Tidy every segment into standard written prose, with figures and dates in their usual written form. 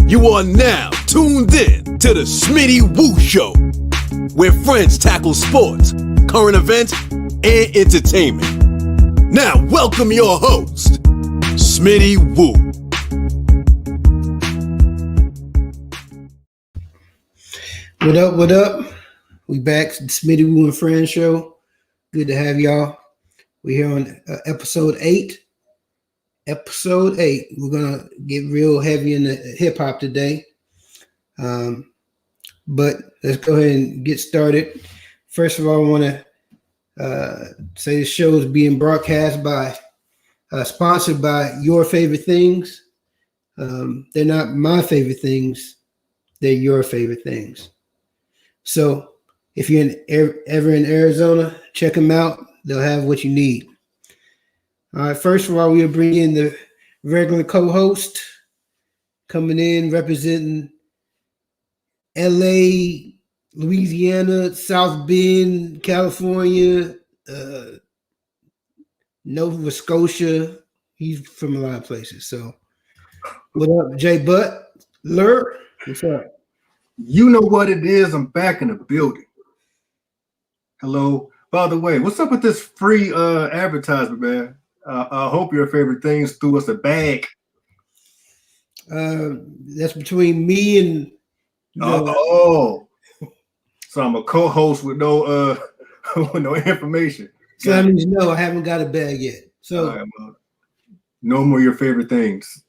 You are now tuned in to the Smitty Woo Show, where friends tackle sports, current events, and entertainment. Now, welcome your host, Smitty Woo. What up, what up? We back to the Smitty Woo and Friends Show. Good to have y'all. We're here on episode 8. Episode 8. We're going to get real heavy in the hip-hop today. But let's go ahead and get started. First of all, I want to say the show is being broadcast by, sponsored by Your Favorite Things. They're not my favorite things. They're your favorite things. So if you're ever in Arizona, check them out. They'll have what you need. All right, first of all, we'll bring in the regular co-host coming in, representing LA, Louisiana, South Bend, California, Nova Scotia. He's from a lot of places. So what up, Jay Butler? What's up? You know what it is. I'm back in the building. Hello. By the way, what's up with this free advertisement, man? I hope Your Favorite Things threw us a bag. That's between me and so I'm a co-host with no with no information. So that means no, I haven't got a bag yet. So no more Your Favorite Things.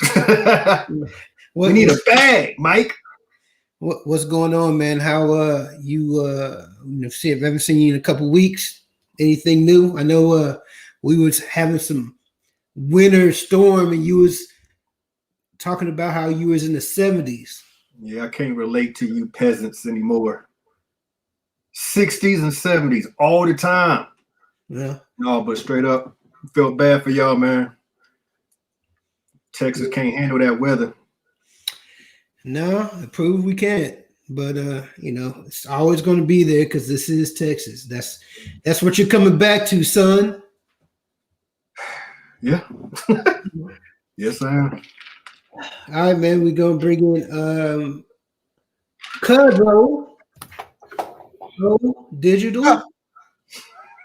We need a bag, Mike. What's going on, man? How you haven't seen you in a couple weeks. Anything new? I know we was having some winter storm and you was talking about how you was in the 70s. Yeah, I can't relate to you peasants anymore. 60s and 70s all the time. Yeah. No, but straight up, felt bad for y'all, man. Texas can't handle that weather. No, I prove we can't. But it's always going to be there because this is Texas. That's what you're coming back to, son. Yeah. Yes, I am. All right, man. We're gonna bring in Cudro Digital. Oh,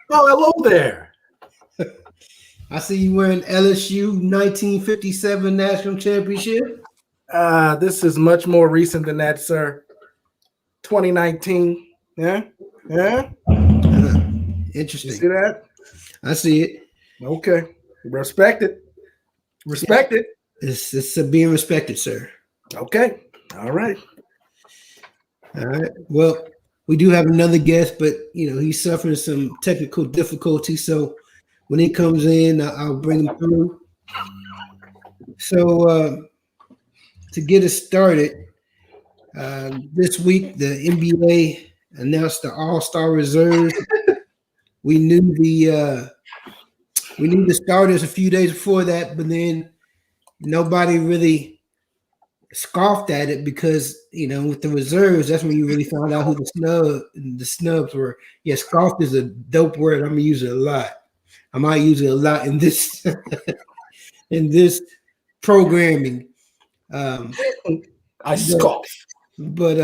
hello there. I see you wearing LSU 1957 national championship. This is much more recent than that, sir. 2019. Yeah. Interesting. You see that? I see it. Okay. Respect it. Respect it. It's being respected, sir. Okay. All right. All right. Well, we do have another guest, but he's suffering some technical difficulties. So when he comes in, I'll bring him through. So to get us started, this week the NBA announced the All Star reserve. We knew the starters a few days before that, but then nobody really scoffed at it because with the reserves, that's when you really found out who the snubs were. Yeah, scoffed is a dope word. I'm gonna use it a lot. I might use it a lot in this in this programming. I scoff. But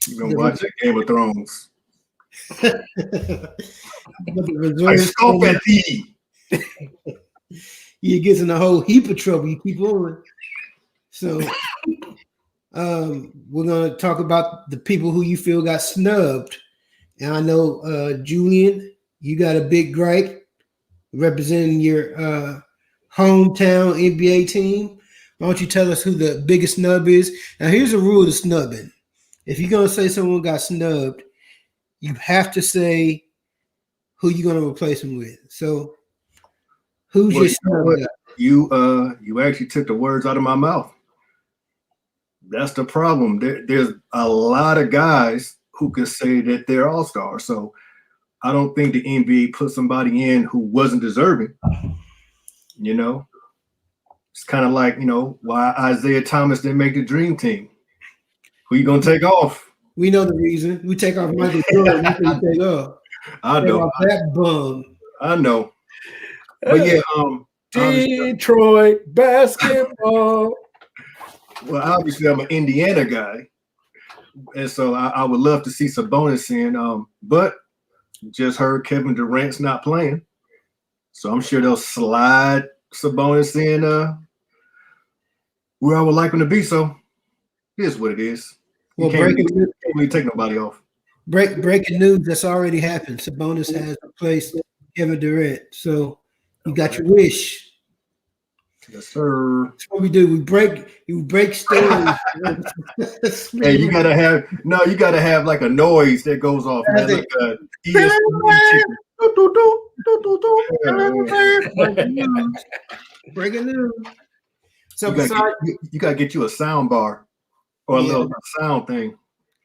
You've been watching Game of Thrones. but the reserves, I scoff at thee. You get in a whole heap of trouble. You keep on. So we're gonna talk about the people who you feel got snubbed. And I know Julian, you got a big gripe representing your hometown NBA team. Why don't you tell us who the biggest snub is? Now here's the rule of snubbing. If you're gonna say someone got snubbed, you have to say who you're gonna replace them with. So who's your snub? You actually took the words out of my mouth. That's the problem. There's a lot of guys who could say that they're all-stars. So I don't think the NBA put somebody in who wasn't deserving. It's kind of like, why Isaiah Thomas didn't make the dream team. Who you gonna take off? We know the reason. We take off Michael Jordan. We take off. I know. That bum. I know. But yeah, Detroit basketball. Well, obviously, I'm an Indiana guy, and so I would love to see Sabonis in. But just heard Kevin Durant's not playing, so I'm sure they'll slide Sabonis in where I would like him to be. So it is what it is. You can't really take nobody off. Breaking news that's already happened. Sabonis has replaced Kevin Durant. So you got your wish. Yes, sir. That's what we do. We break stories. Hey, you gotta have like a noise that goes off. Man. Like breaking news. So you gotta get you a sound bar or a little sound thing.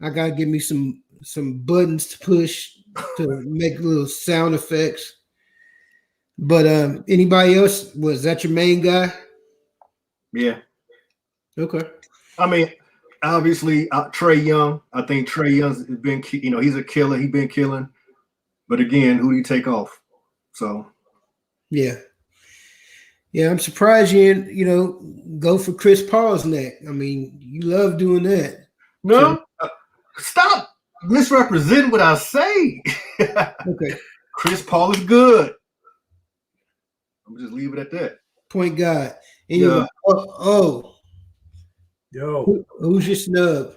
I gotta give me some buttons to push to make little sound effects. But anybody else? Was that your main guy? Yeah. Okay. I mean, obviously, Trae Young. I think Trae Young's been, he's a killer. He's been killing. But again, who do you take off? So. Yeah. Yeah, I'm surprised you didn't, go for Chris Paul's neck. I mean, you love doing that. No, stop misrepresenting what I say. Okay. Chris Paul is good. I'm just leave it at that. Point guard. And Yeah. Yo, who's your snub?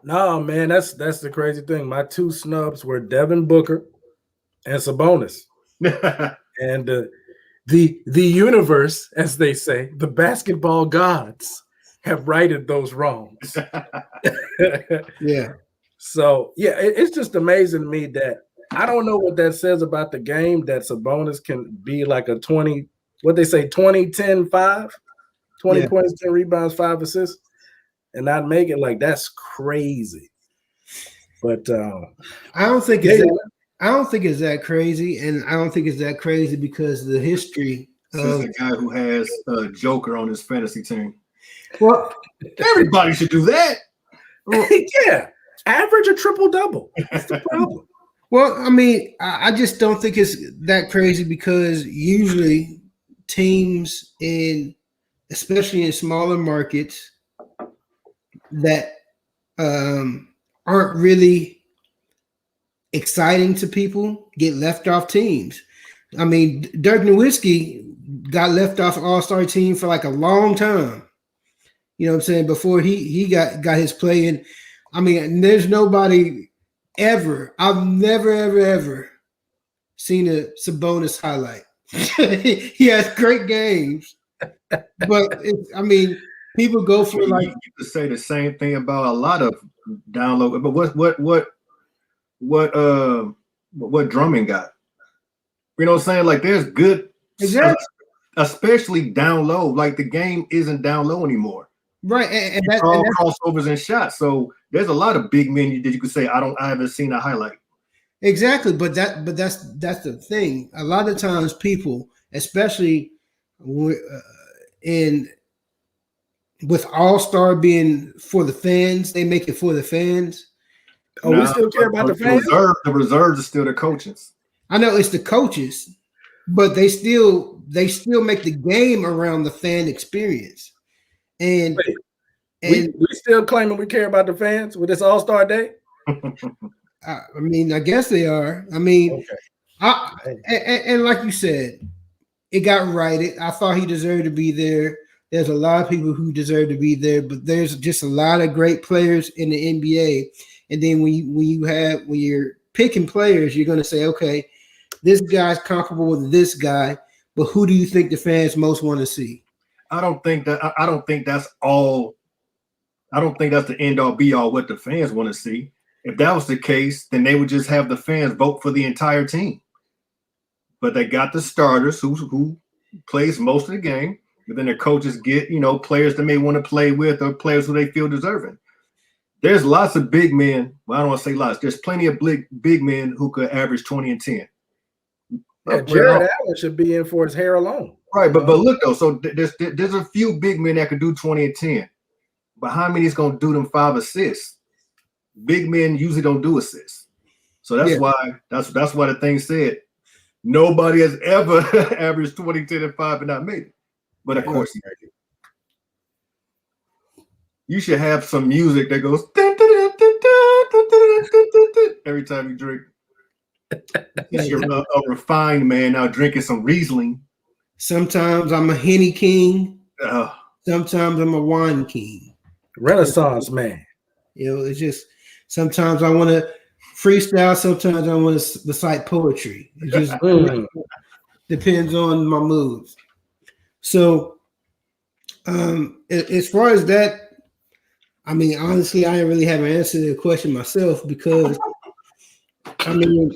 No, man, that's the crazy thing. My two snubs were Devin Booker and Sabonis. And the universe, as they say, the basketball gods have righted those wrongs. Yeah. So, it's just amazing to me that I don't know what that says about the game that Sabonis can be like a 20, what they say, 20, 10, 5, 20 points, 10 rebounds, 5 assists, and not make it. Like, that's crazy. But I don't think it's that crazy, and I don't think it's that crazy because of the history of the guy who has a Joker on his fantasy team. Well, everybody should do that. Yeah, average a triple-double. That's the problem. Well, I mean, I just don't think it's that crazy because usually teams especially in smaller markets that aren't really exciting to people get left off teams. I mean, Dirk Nowitzki got left off All Star team for like a long time. You know what I'm saying? Before he got his play in. I mean, there's nobody ever. I've never seen a Sabonis highlight. He has great games, but people go for like. You could say the same thing about a lot of download. But what Drummond got? You know what I'm saying? Like there's good, exactly, especially down low. Like the game isn't down low anymore. Right, and that's all crossovers and shots. So there's a lot of big men that you could say I haven't seen a highlight. Exactly, but that's the thing. A lot of times, people, especially with All Star being for the fans, they make it for the fans. Oh, we still care about the fans. The reserves are still the coaches. I know it's the coaches, but they still make the game around the fan experience. And we still claiming we care about the fans with this All-Star Day? I mean, I guess they are. I mean, okay. And like you said, it got righted. I thought he deserved to be there. There's a lot of people who deserve to be there, but there's just a lot of great players in the NBA. And then when you're picking players, you're going to say, okay, this guy's comparable with this guy, but who do you think the fans most want to see? I don't think that's all. I don't think that's the end all be all what the fans want to see. If that was the case, then they would just have the fans vote for the entire team. But they got the starters who plays most of the game, but then the coaches get, players they may want to play with or players who they feel deserving. There's lots of big men. Well, I don't want to say lots. There's plenty of big men who could average 20 and 10. Yeah, Jared Allen should be in for his hair alone. Right, but look though, so there's a few big men that could do 20 and 10. But how many is going to do them 5 assists? Big men usually don't do assists. So that's why the thing said Nobody has ever averaged 20, 10, and 5 and not made it. But of course he made it. You should have some music that goes every time you drink. You're a refined man now drinking some Riesling. Sometimes I'm a Henny king. Sometimes I'm a wine king. Renaissance man. You know, it's just sometimes I want to freestyle. Sometimes I want to recite poetry. It just depends on my moods. So, as far as that, I mean, honestly, I didn't really have an answer to the question myself because, I mean,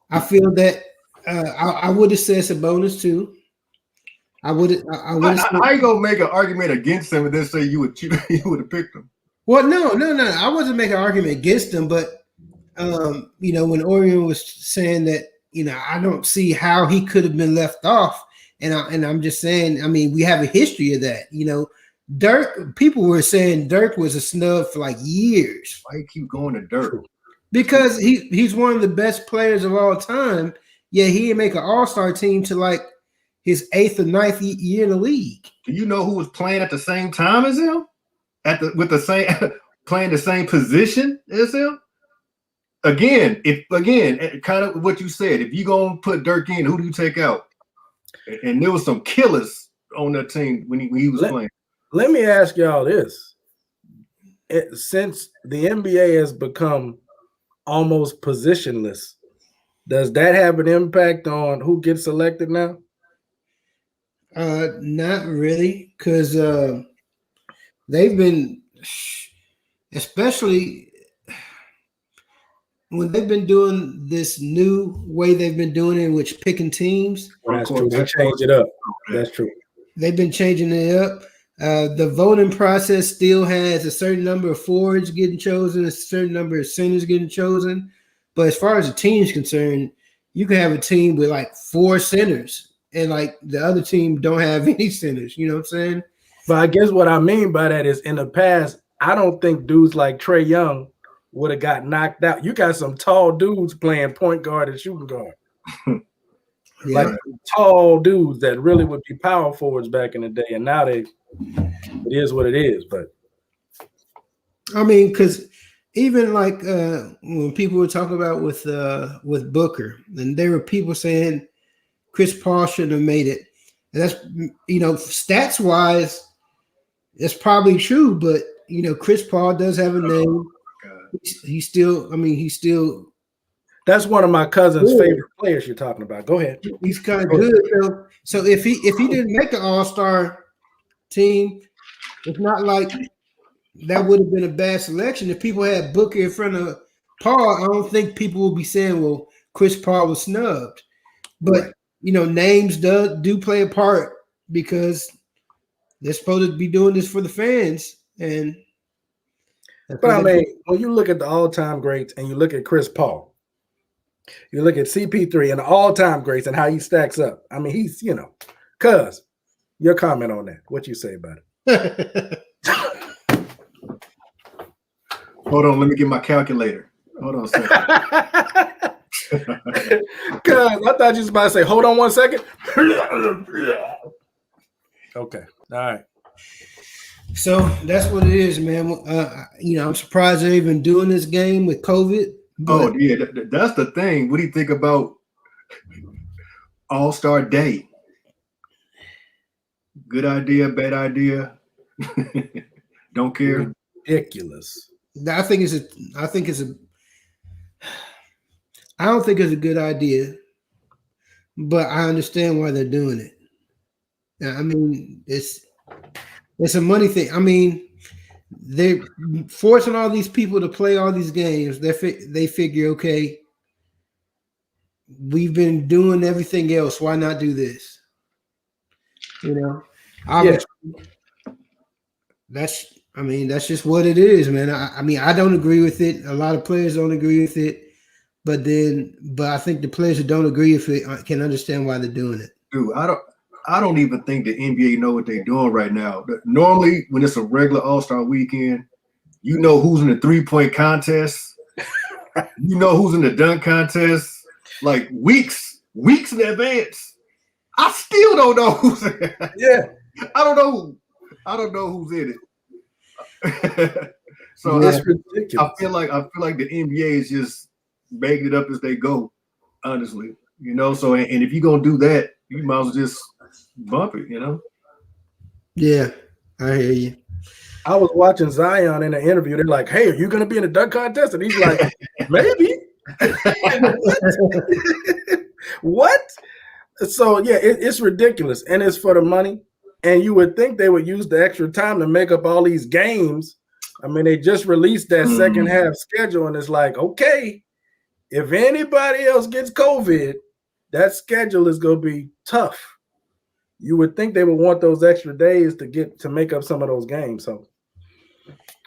I feel that I would have said Sabonis too. I would have. I ain't gonna make an argument against him and then say you would have picked him. Well, no. I wasn't making an argument against him, but you know, when Orion was saying that, you know, I don't see how he could have been left off, and I'm just saying, I mean, we have a history of that. You know, Dirk. People were saying Dirk was a snub for like years. Why you keep going to Dirk? Because he's one of the best players of all time. Yeah, he didn't make an All-Star team to like his 8th or 9th year in the league. Do you know who was playing at the same time as him? Playing the same position as him? Again, kind of what you said, if you gonna put Dirk in, who do you take out? And there was some killers on that team when he was playing. Let me ask y'all this. Since the NBA has become almost positionless, does that have an impact on who gets selected now? Not really, because they've been, especially when they've been doing this new way they've been doing it, in which picking teams. That's true. They change it up. That's true. They've been changing it up. The voting process still has a certain number of forwards getting chosen, a certain number of centers getting chosen. But as far as the team is concerned, you can have a team with like 4 centers and like the other team don't have any centers. You know what I'm saying? But I guess what I mean by that is in the past, I don't think dudes like Trae Young would have got knocked out. You got some tall dudes playing point guard and shooting guard. Like tall dudes that really would be power forwards back in the day. And now it is what it is. But I mean, because even like when people were talking about with Booker, and there were people saying Chris Paul shouldn't have made it. And that's, you know, stats wise, it's probably true, but you know, Chris Paul does have a name. He's still. That's one of my cousin's favorite players you're talking about. Go ahead. He's kind of good. So if he didn't make an All-Star team, it's not like that would have been a bad selection. If people had Booker in front of Paul, I don't think people would be saying, well, Chris Paul was snubbed. But you know, names do play a part because they're supposed to be doing this for the fans. But I mean, when you look at the all-time greats and you look at Chris Paul, you look at CP3 and the all-time greats and how he stacks up. I mean, he's, you know, cuz your comment on that. What you say about it? Hold on, let me get my calculator. Hold on a second. Cuz I thought you was about to say, hold on 1 second. Okay. All right. So that's what it is, man. You know, I'm surprised they're even doing this game with COVID. Oh, yeah, that's the thing. What do you think about All-Star Day? Good idea, bad idea? Don't care. Ridiculous. I don't think it's a good idea, but I understand why they're doing it. I mean, it's a money thing. I mean, they're forcing all these people to play all these games. They figure, okay, we've been doing everything else. Why not do this? You know, that's just what it is, man. I mean, I don't agree with it. A lot of players don't agree with it, but I think the players who don't agree with it can understand why they're doing it. Dude, I don't even think the NBA know what they're doing right now. Normally, when it's a regular All-Star weekend, you know who's in the three-point contest. You know who's in the dunk contest, like weeks weeks in advance. I still don't know who's in it. Yeah. I don't know who's in it. So That's ridiculous. I feel like the NBA is just making it up as they go, honestly. You know, so and if you're gonna do that, you might as well just bump it, you know. Yeah, I hear you. I was watching Zion in an interview. They're like, "Hey, are you going to be in a dunk contest?" And he's like, "Maybe." What? So yeah, it's ridiculous, and it's for the money. And you would think they would use the extra time to make up all these games. I mean, they just released that second half schedule, and it's like, okay, if anybody else gets COVID, that schedule is going to be tough. You would think they would want those extra days to make up some of those games. So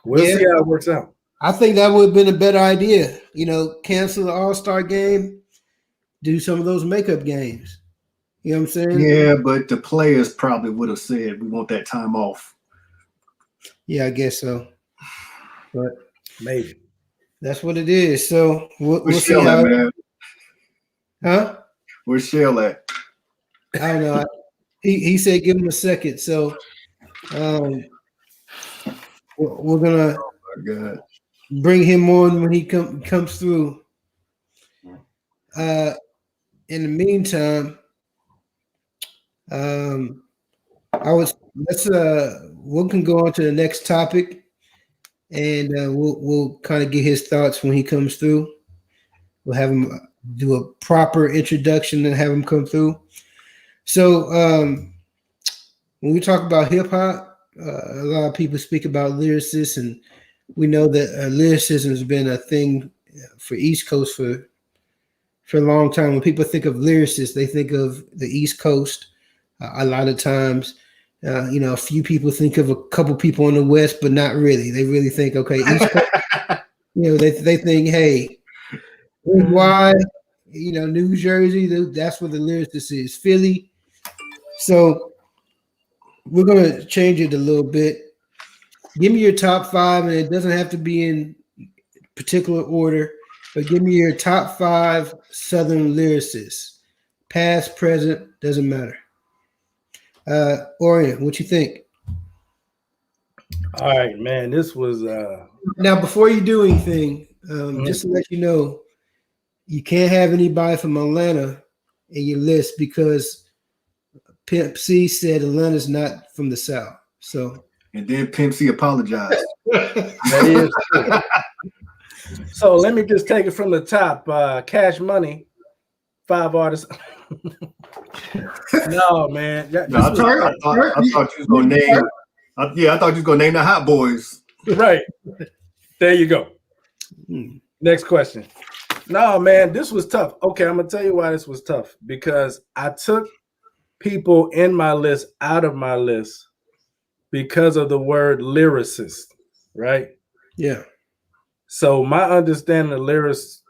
we'll see how it works out. I think that would have been a better idea. You know, cancel the All-Star game, do some of those makeup games. You know what I'm saying? Yeah, but the players probably would have said we want that time off. Yeah, I guess so. But maybe that's what it is. So we'll see Shell how. at, man? Huh? Where's Shell at? I don't know. He said give him a second. So we're gonna bring him on when he comes through. In the meantime, we can go on to the next topic, and we'll kind of get his thoughts when he comes through. We'll have him do a proper introduction and have him come through. So when we talk about hip hop, a lot of people speak about lyricists, and we know that lyricism has been a thing for East Coast for a long time. When people think of lyricists, they think of the East Coast. A lot of times, a few people think of a couple people on the West, but not really. They really think, okay, East Coast. They think, hey, why? New Jersey. That's where the lyricist is. Philly. So we're gonna change it a little bit. Give me your top 5, and it doesn't have to be in particular order. But give me your top 5 Southern lyricists, past, present, doesn't matter. Orion, what you think? All right, man. This was now before you do anything, just to let you know, you can't have anybody from Atlanta in your list because Pimp C said Atlanta's not from the South. So and then Pimp C apologized. That is true. So let me just take it from the top. Cash Money, 5 artists. No, man. I thought you was gonna name. I thought you was gonna name the Hot Boys. Right. There you go. Next question. No, man, this was tough. Okay, I'm gonna tell you why this was tough. Because I took people in my list out of my list because of the word lyricist, right? Yeah. So my understanding of lyrics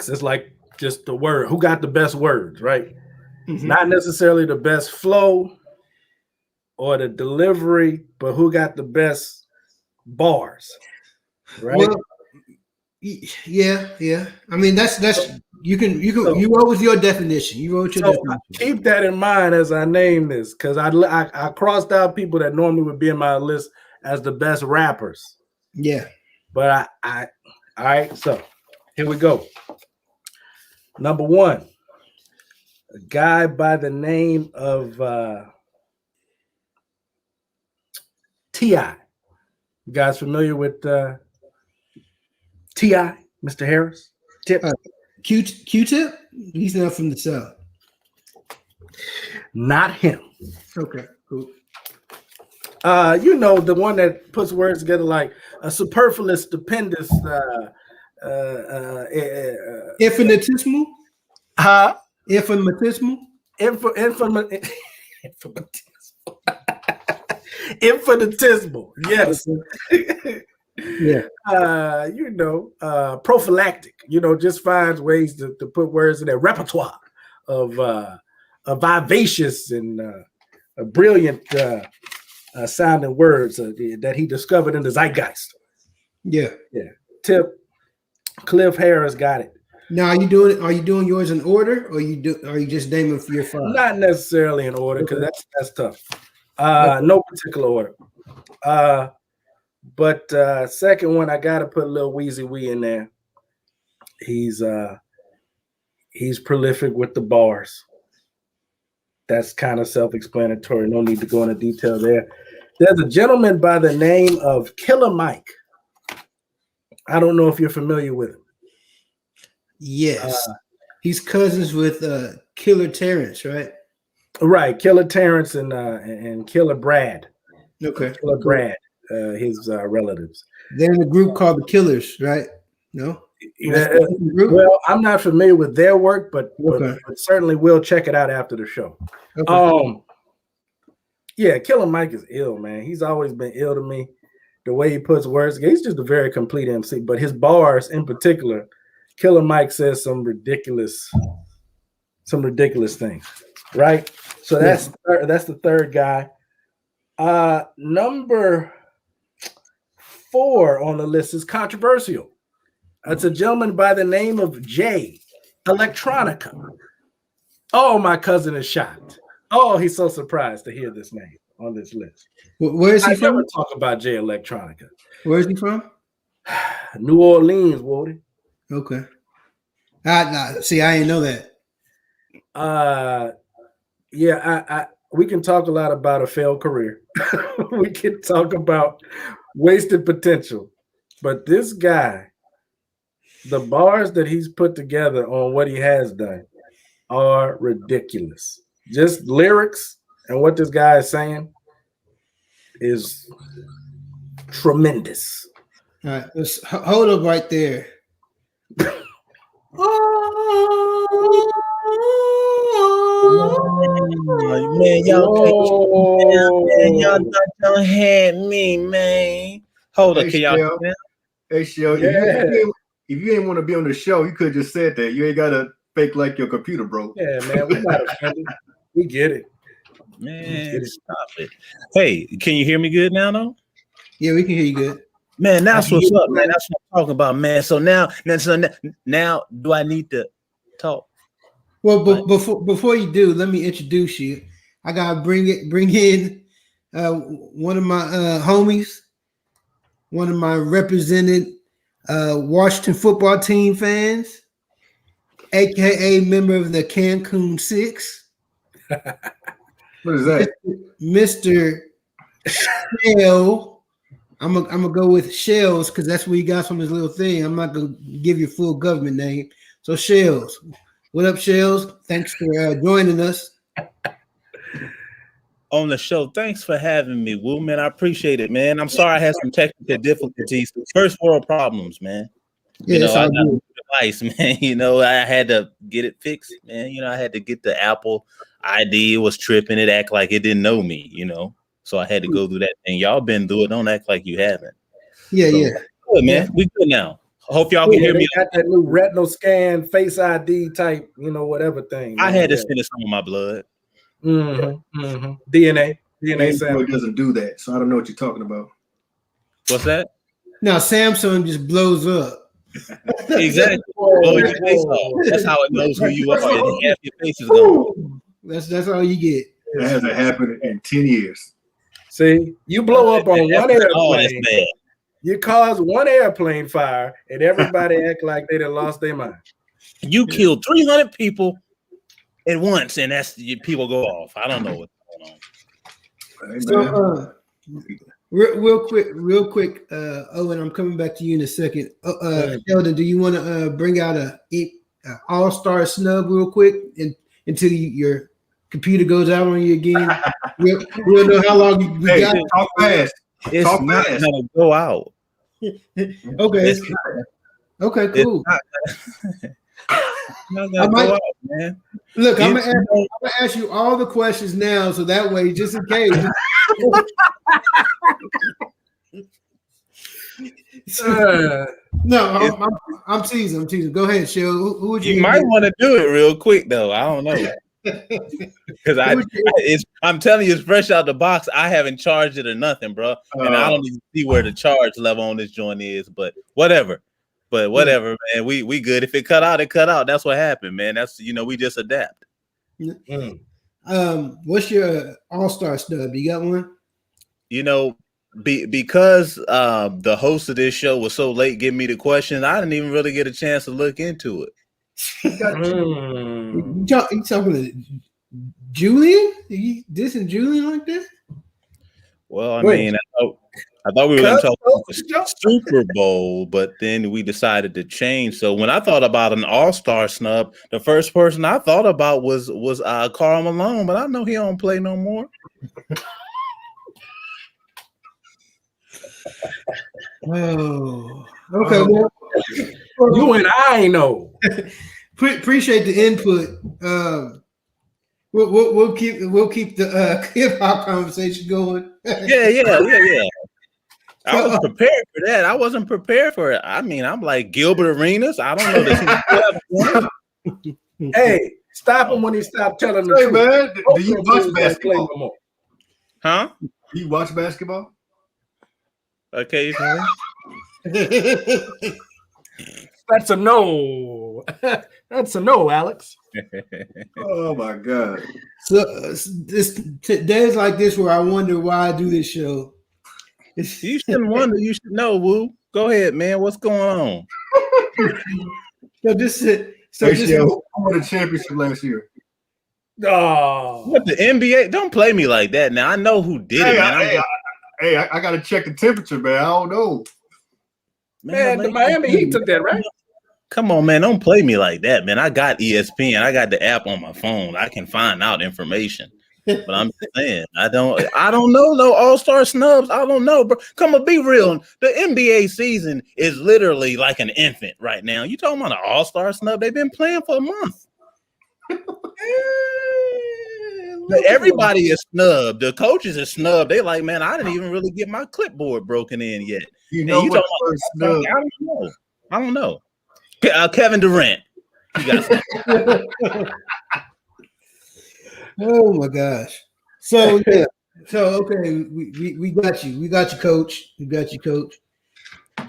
is like just the word. Who got the best words, right? Mm-hmm. Not necessarily the best flow or the delivery, but who got the best bars, right? Well, yeah. I mean, that's you wrote with your definition. You wrote your definition. Keep that in mind as I name this, because I crossed out people that normally would be in my list as the best rappers. Yeah. But all right, so here we go. Number 1, a guy by the name of T.I. You guys familiar with T.I., Mr. Harris? Tip? Q-Tip? He's not from the South. Not him. Okay, cool. The one that puts words together like a superfluous, stupendous, infinitesimal? Infinitesimal? Infinitesimal. Yes. Yeah. Prophylactic. Just finds ways to put words in their repertoire of a vivacious and a brilliant sounding words that he discovered in the zeitgeist. Yeah. Tip. Cliff Harris got it. Now, are you doing yours in order, or are you just naming for your 5? Not necessarily in order, because that's tough. No particular order. But second one, I gotta put Lil Weezy Wee in there. He's prolific with the bars. That's kind of self-explanatory. No need to go into detail there. There's a gentleman by the name of Killer Mike. I don't know if you're familiar with him. Yes. He's cousins with Killer Terrence, right? Right, Killer Terrence and Killer Brad. Okay. Killer Brad, his relatives. They're in a group called the Killers, right? No? Well, I'm not familiar with their work, but certainly we'll check it out after the show. Okay. Yeah, Killer Mike is ill, man. He's always been ill to me. The way he puts words, he's just a very complete MC. But his bars, in particular, Killer Mike says some ridiculous things, right? So that's the third guy. Number 4 on the list is controversial. It's a gentleman by the name of Jay Electronica. Oh, my cousin is shocked. Oh, he's so surprised to hear this name on this list. Where is he from? Never talk about Jay Electronica. Where is he from? New Orleans, Woody. Okay. See, I didn't know that. We can talk a lot about a failed career. We can talk about wasted potential. But this guy, the bars that he's put together on what he has done are ridiculous. Just lyrics and what this guy is saying is tremendous. All right, let's hold up right there. Man, y'all don't had me, man. Hold up, can y'all? Hey, Shell, if you ain't want to be on the show, you could just said that. You ain't gotta fake like your computer broke. Yeah, man, we not offended. We get it. Man, stop it. Hey, can you hear me good now, though? Yeah, we can hear you good. Man, that's what's up, man. That's what I'm talking about, man. So now, do I need to talk? Well, before you do, let me introduce you. I gotta bring in one of my homies, one of my represented Washington football team fans, aka member of the Cancun Six. What is that? Mr. Shell. I'm gonna go with Shells because that's where he got from his little thing. I'm not gonna give you a full government name. So Shells. What up, Shells? Thanks for joining us on the show. Thanks for having me, Woo, man. I appreciate it, man. I'm sorry I had some technical difficulties. First world problems, man. I got a device, man. I had to get it fixed, man. I had to get the Apple ID. It was tripping. It act like it didn't know me, So I had to go through that thing. Y'all been through it. Don't act like you haven't. Yeah. Good, man. We good now. I hope y'all can hear me. Got that new retinal scan, face ID type, whatever thing. I had to send some of my blood. DNA sample. It doesn't do that, so I don't know what you're talking about. What's that? Now Samsung just blows up. Exactly. Blow your face off. That's how it knows who you are. And half your face is gone. That's all you get. That hasn't happened in 10 years. See, you blow up on one airplane. That's bad. You cause one airplane fire, and everybody act like they done lost their mind. You killed 300 people at once, and people go off. I don't know what's going on. So, real quick, Owen, I'm coming back to you in a second. Sheldon, do you want to bring out a All Star Snub real quick until your computer goes out on you again? we'll know how long we got. Talk fast. It's not gonna go out. Okay. Okay, cool. Go out, man. Look, I'm gonna ask you all the questions now, so that way, just in case. No, I'm teasing. Go ahead, Shell. Who would you? You might want to do it real quick, though. I don't know. Because I'm telling you, it's fresh out the box. I haven't charged it or nothing, bro. And I don't even see where the charge level on this joint is, but whatever. But whatever, man. We good. If it cut out, it cut out. That's what happened, man. That's we just adapt. What's your All Star snub? You got one? Because the host of this show was so late giving me the question, I didn't even really get a chance to look into it. You talking to Julian? You dissing Julian like that? Well, I mean, I thought we were going to talk about the Super Bowl, but then we decided to change. So when I thought about an All Star snub, the first person I thought about was Karl Malone, but I know he don't play no more. Oh, okay. Well, you and I know. Appreciate the input. We'll keep the hip hop conversation going. Yeah. I was prepared for that. I wasn't prepared for it. I mean, I'm like Gilbert Arenas. I don't know this. Hey, stop him when he stopped telling the truth. Man, do you watch basketball? No, huh? Do you watch basketball? Occasionally. That's a no. That's a no, Alex. Oh my God. So days like this where I wonder why I do this show. You shouldn't wonder. You should know, Woo. Go ahead, man. What's going on? So this is who won the championship last year? Oh, what, the NBA? Don't play me like that. Now I know who did it, man. I gotta check the temperature, man. I don't know. Man, the Miami Heat took that, right? Come on, man. Don't play me like that, man. I got ESPN. I got the app on my phone. I can find out information. But I'm saying, I don't know no All Star snubs. I don't know, bro. Come on, be real. The NBA season is literally like an infant right now. You talking about an All Star snub? They've been playing for a month. Everybody is snubbed. The coaches are snubbed. They like, man, I didn't even really get my clipboard broken in yet. You talking about snub? I don't know. Kevin Durant. You got oh my gosh. So yeah. So okay, we got you. We got you, coach. We got you, coach.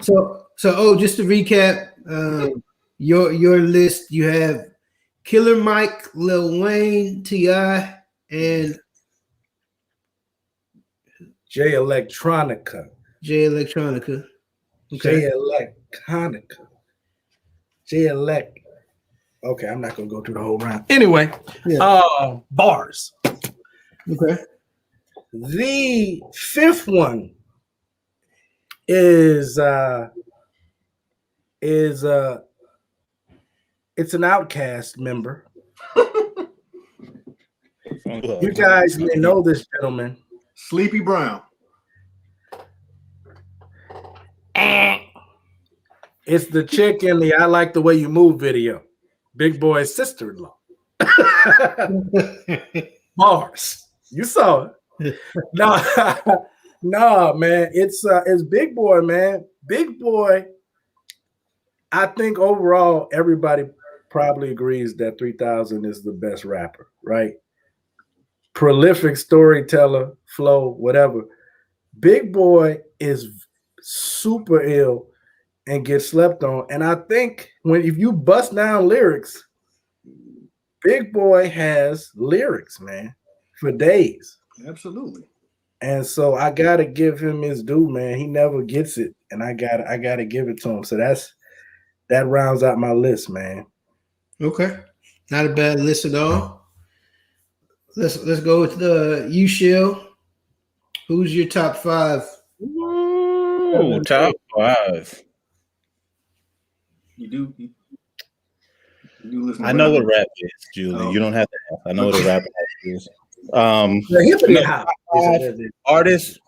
So just to recap, your list, you have Killer Mike, Lil Wayne, T.I., and J Electronica. Okay. J Elect. Okay, I'm not gonna go through the whole round. Anyway, bars. Okay. The fifth one is it's an Outcast member. You guys may know this gentleman. Sleepy Brown. It's the chick in the I Like the Way You Move video. Big Boy's sister-in-law. Bars. You saw it. No, man. It's Big Boy, man. Big Boy. I think overall everybody probably agrees that 3000 is the best rapper, right? Prolific storyteller, flow, whatever. Big Boy is super ill and gets slept on. And I think if you bust down lyrics, Big Boy has lyrics, man, for days. Absolutely. And so I gotta give him his due, man. He never gets it, and I gotta give it to him. So that rounds out my list, man. Okay, not a bad list at all. Let's go with the U-Shell. Who's your top five? Ooh, top five. You listen. I know what rap is, Julie. Oh. You don't have to ask. I know what a rap is. Artists.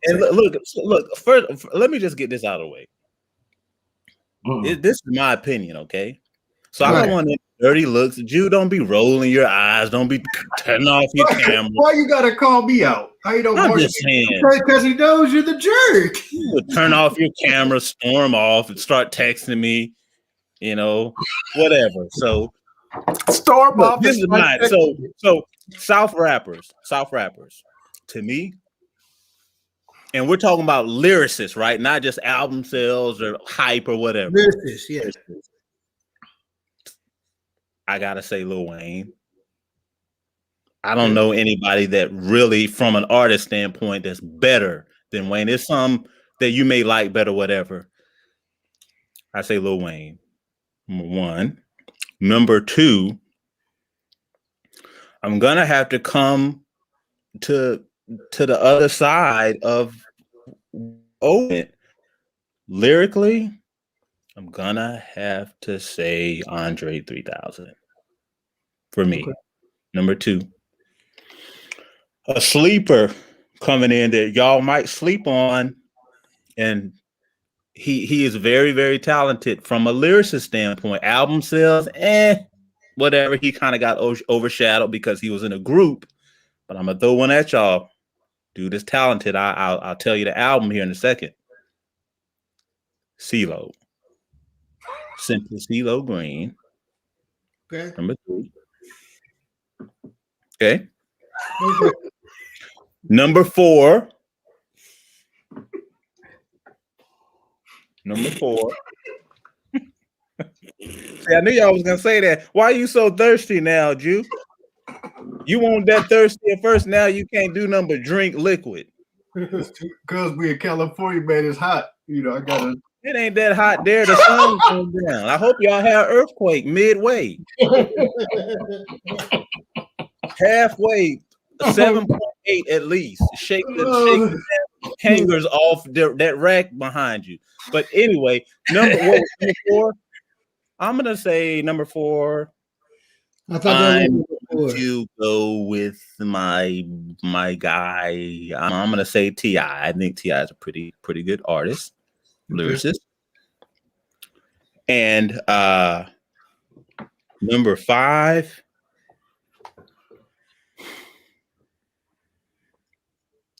And look. First, let me just get this out of the way. This is my opinion, okay? So I don't want any dirty looks. Jude, don't be rolling your eyes. Don't be turning off your camera. Why you gotta call me out? How you don't? I'm just saying. Because he knows you're the jerk. You would turn off your camera, storm off, and start texting me. Whatever. So storm off. This is mine. So South rappers. To me, And we're talking about lyricists, right? Not just album sales or hype or whatever. Lyricists, yeah. I gotta say Lil Wayne. I don't know anybody that really, from an artist standpoint, that's better than Wayne. There's some that you may like better, whatever. I say Lil Wayne. Number one. Number two, I'm gonna have to come to the other side of Owen. Lyrically, I'm gonna have to say Andre 3000 for me. Okay. Number two. A sleeper coming in that y'all might sleep on, and he is very, very talented from a lyricist standpoint. Album sales, whatever. He kind of got overshadowed because he was in a group. But I'm gonna throw one at y'all. Dude is talented. I'll tell you the album here in a second. CeeLo. Simply CeeLo Green. Okay. Number three. Okay. Number four. Number four. See, I knew y'all was gonna say that. Why are you so thirsty now, Jew? You want that thirsty at first. Now you can't do nothing but drink liquid. Because we in California, man, it's hot. You know, I gotta. It ain't that hot there. The sun's going down. I hope y'all have earthquake midway. Halfway, 7.8 at least. Shake the hangers off that rack behind you. But anyway, number four. I'm gonna say number four. I thought I'm going to go with my guy. I'm gonna say T.I. I think T.I. is a pretty good artist, lyricist. And number five.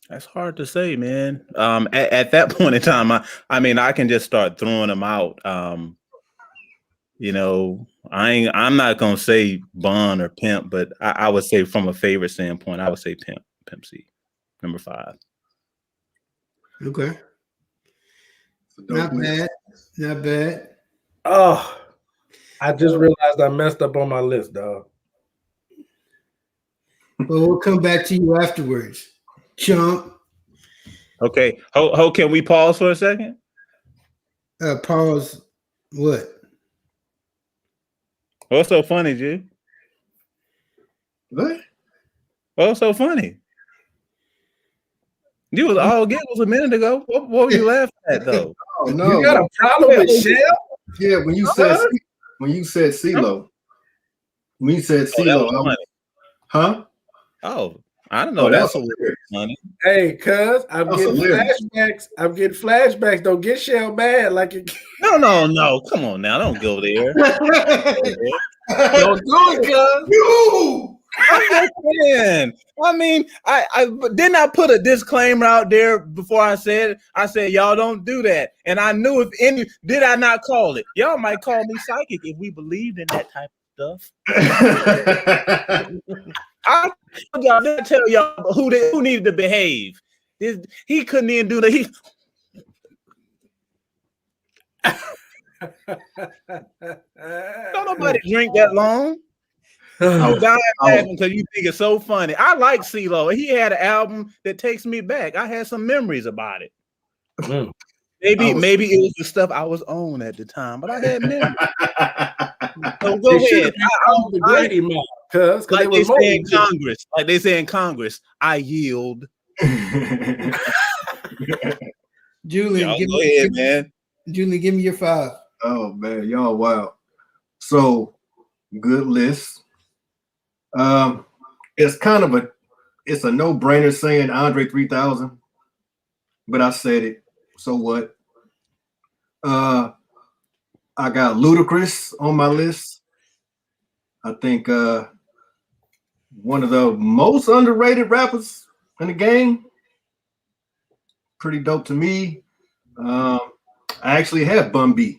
That's hard to say, man. At that point in time, I mean, I can just start throwing them out. You know, I'm not gonna say Bun or Pimp, but I would say from a favorite standpoint, I would say Pimp C, number five. Okay. Not bad. Oh, I just realized I messed up on my list, dog. Well, we'll come back to you afterwards. Chump. Okay. Can we pause for a second? Pause. What? What's so funny, G? What? What's so funny? You was all giggles a minute ago. What were you laughing at, though? Oh, no. You got a problem with Shell? Yeah, when you said CeeLo. When you said CeeLo, huh? Oh, I don't know. That's a little funny. Hey, cuz I'm getting flashbacks. Don't get Shell mad like it. No. Come on now. Don't go there. Don't do it, cuz. I'm just saying. I mean, I didn't I put a disclaimer out there before I said it? I said y'all don't do that. And I knew if any did I not call it? Y'all might call me psychic if we believed in that type of stuff. I didn't tell y'all who needed to behave. He couldn't even do that. Don't nobody drink that long. I'm dying laughing because you think it's so funny. I like CeeLo. He had an album that takes me back. I had some memories about it. Maybe it was the stuff I was on at the time, but I had memories. So go ahead. Like they say in Congress. Like they say in Congress, I yield. Julian, go ahead, man. Julian, give me your five. Oh man, y'all wow. So good list. It's kind of a no-brainer saying Andre 3000, but I said it. So what? I got Ludacris on my list. I think one of the most underrated rappers in the game. Pretty dope to me. I actually have Bun B.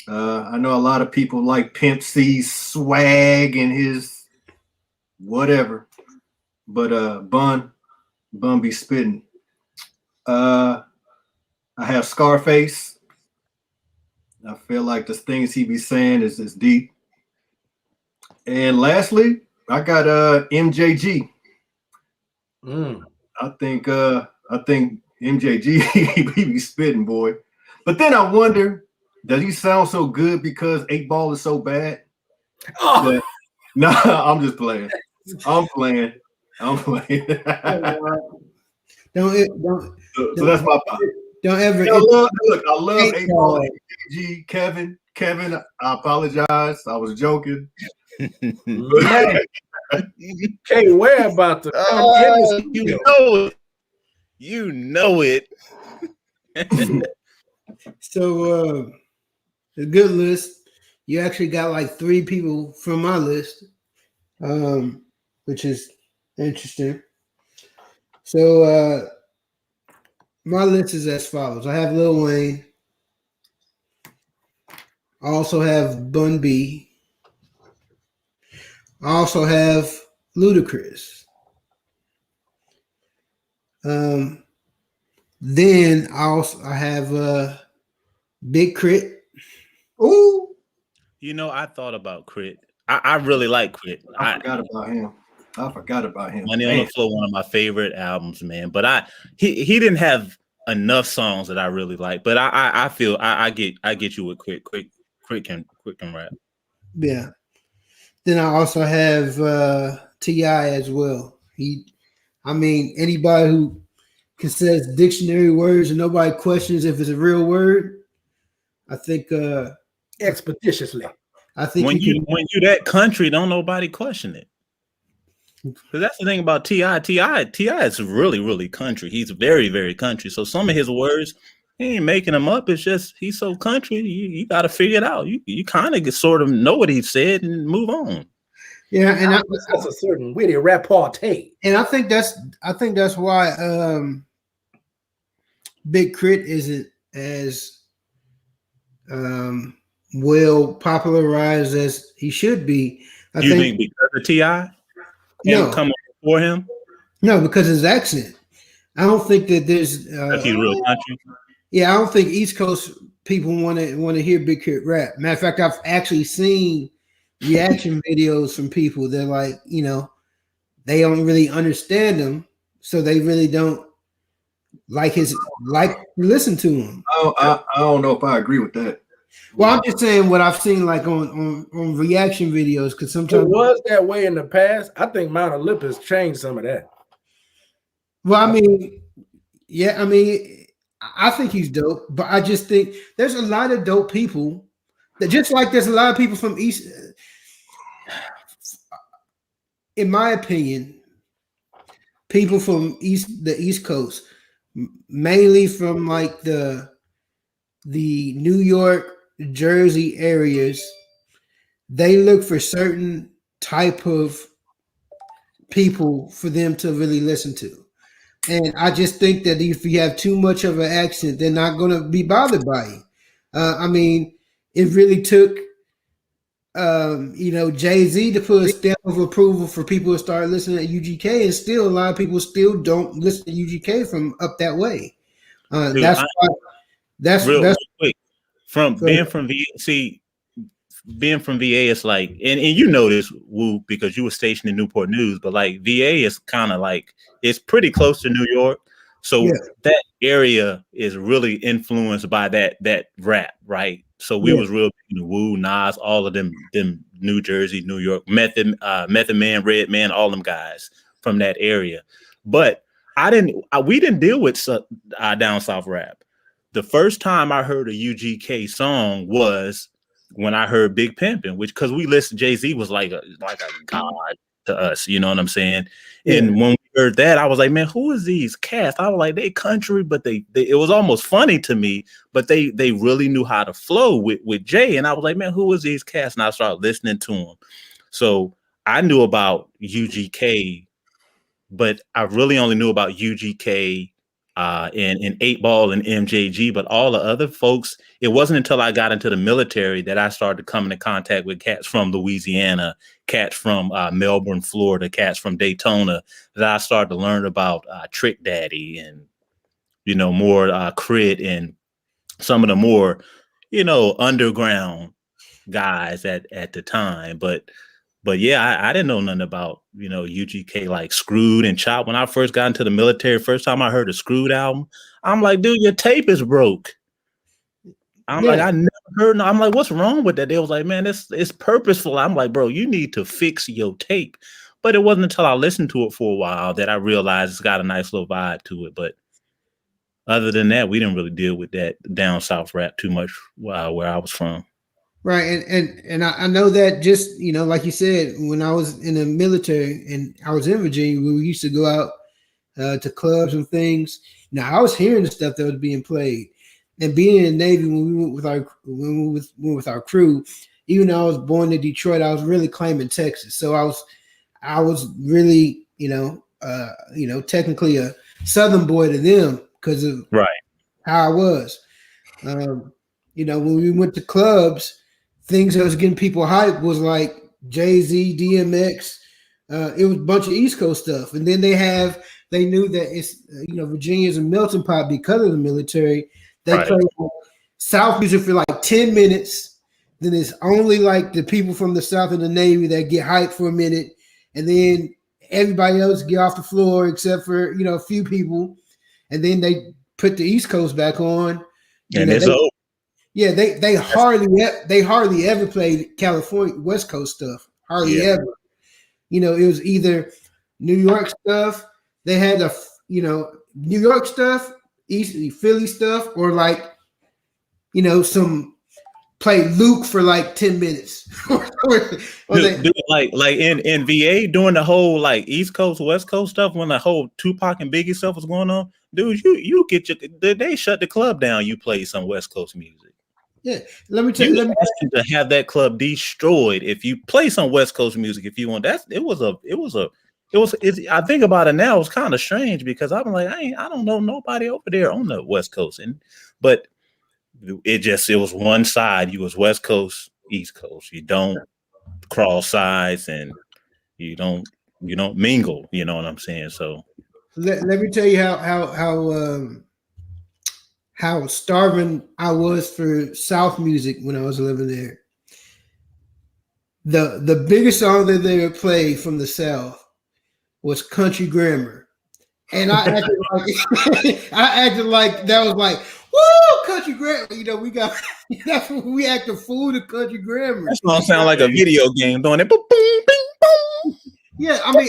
I know a lot of people like Pimp C's swag and his whatever, but Bun be spitting. I have Scarface. I feel like the things he be saying is deep. And lastly, I got MJG. I think MJG he be spitting, boy. But then I wonder, does he sound so good because 8 Ball is so bad? Oh. Nah, I'm just playing. I'm playing. Don't So that's my pop. Don't ever. I love 8 Ball, MJG, Kevin. Kevin, I apologize. I was joking. Man, can't wear about to come in. You know it. So a good list. You actually got like 3 people from my list, which is interesting. So my list is as follows. I have Lil Wayne. I also have Bun B. I also have Ludacris. Then I have Big Crit. Ooh. You know, I thought about Crit. I really like Crit. I forgot about him. Money on the Floor, one of my favorite albums, man. But he didn't have enough songs that I really like. But I feel I get you with Crit can rap. Yeah. Then I also have T.I. as well. Anybody who can says dictionary words and nobody questions if it's a real word, I think expeditiously. I think when you that country, don't nobody question it. Because that's the thing about T.I. T.I. is really, really country. He's very, very country. So some of his words, he ain't making them up. It's just he's so country. You got to figure it out. You kind of sort of know what he said and move on. Yeah, and that's a certain witty repartee. And I think that's why Big Crit isn't as well popularized as he should be. I think because of T.I.? No, come before him. No, because his accent. I don't think that there's. He's real country. Yeah, I don't think East Coast people want to hear Big Crit rap. Matter of fact, I've actually seen reaction videos from people. They're like, they don't really understand him, so they really don't listen to him. I don't know if I agree with that. Well, I'm just saying what I've seen like on reaction videos, because sometimes it was that way in the past. I think Mount Olympus changed some of that. Well, I think he's dope, but I just think there's a lot of dope people that just like there's a lot of people from East. In my opinion, people from the East Coast, mainly from like the New York, Jersey areas, they look for certain type of people for them to really listen to. And I just think that if you have too much of an accent, they're not going to be bothered by you. It really took, Jay-Z to put a stamp of approval for people to start listening to UGK, and still a lot of people still don't listen to UGK from up that way. That's quick. Being from VA, it's like, and you know this, Woo, because you were stationed in Newport News, but like VA is kind of like, it's pretty close to New York. So that area is really influenced by that rap, right? So we was real Woo, Nas, all of them New Jersey, New York, Method Man, Red Man, all them guys from that area. But we didn't deal with down south rap. The first time I heard a UGK song was when I heard Big Pimpin', which because we listened, Jay-Z was like a god to us, you know what I'm saying? Yeah. And when we heard that, I was like, man, who is these cats? I was like, they country, but they it was almost funny to me, but they really knew how to flow with Jay. And I was like, man, who is these cats? And I started listening to them. So I knew about UGK, but I really only knew about UGK and 8 Ball and MJG, but all the other folks, it wasn't until I got into the military that I started coming in contact with cats from Louisiana, cats from Melbourne, Florida, cats from Daytona, that I started to learn about Trick Daddy and more crit and some of the more, underground guys at the time. But yeah, I didn't know nothing about, UGK like Screwed and Chop. When I first got into the military, first time I heard a Screwed album, I'm like, dude, your tape is broke. I'm like, I never heard. I'm like, what's wrong with that? They was like, man, it's purposeful. I'm like, bro, you need to fix your tape. But it wasn't until I listened to it for a while that I realized it's got a nice little vibe to it. But other than that, we didn't really deal with that down south rap too much where I was from. Right, and I know that just like you said, when I was in the military and I was in Virginia, we used to go out to clubs and things. Now I was hearing the stuff that was being played, and being in the Navy when we went with our crew. Even though I was born in Detroit, I was really claiming Texas. So I was really technically a Southern boy to them because of how I was. When we went to clubs, things that was getting people hyped was like Jay-Z, DMX. It was a bunch of East Coast stuff. And then they knew that it's, Virginia's a melting pot because of the military. They play South music for like 10 minutes. Then it's only like the people from the South and the Navy that get hyped for a minute. And then everybody else get off the floor except for, a few people. And then they put the East Coast back on. And it's over. Yeah, they hardly ever played California West Coast stuff. Hardly ever. It was either New York stuff. They had New York stuff, Philly stuff, or like some play Luke for like 10 minutes. Dude, like in VA during the whole like East Coast West Coast stuff when the whole Tupac and Biggie stuff was going on, dude, you get they shut the club down. You play some West Coast music. Yeah, let me tell you. To have that club destroyed if you play some West Coast music. If you want that, it was. I think about it now. It's kind of strange because I'm like, I don't know nobody over there on the West Coast, but it was one side. You was West Coast, East Coast. You don't cross sides and you don't mingle. You know what I'm saying? So let me tell you how starving I was for South music when I was living there. The biggest song that they would play from the South was Country Grammar. And I acted like that was like, woo, Country Grammar. We act a fool to Country Grammar. That's gonna sound like a video game doing it. Boom, boom, boom. Yeah, I mean,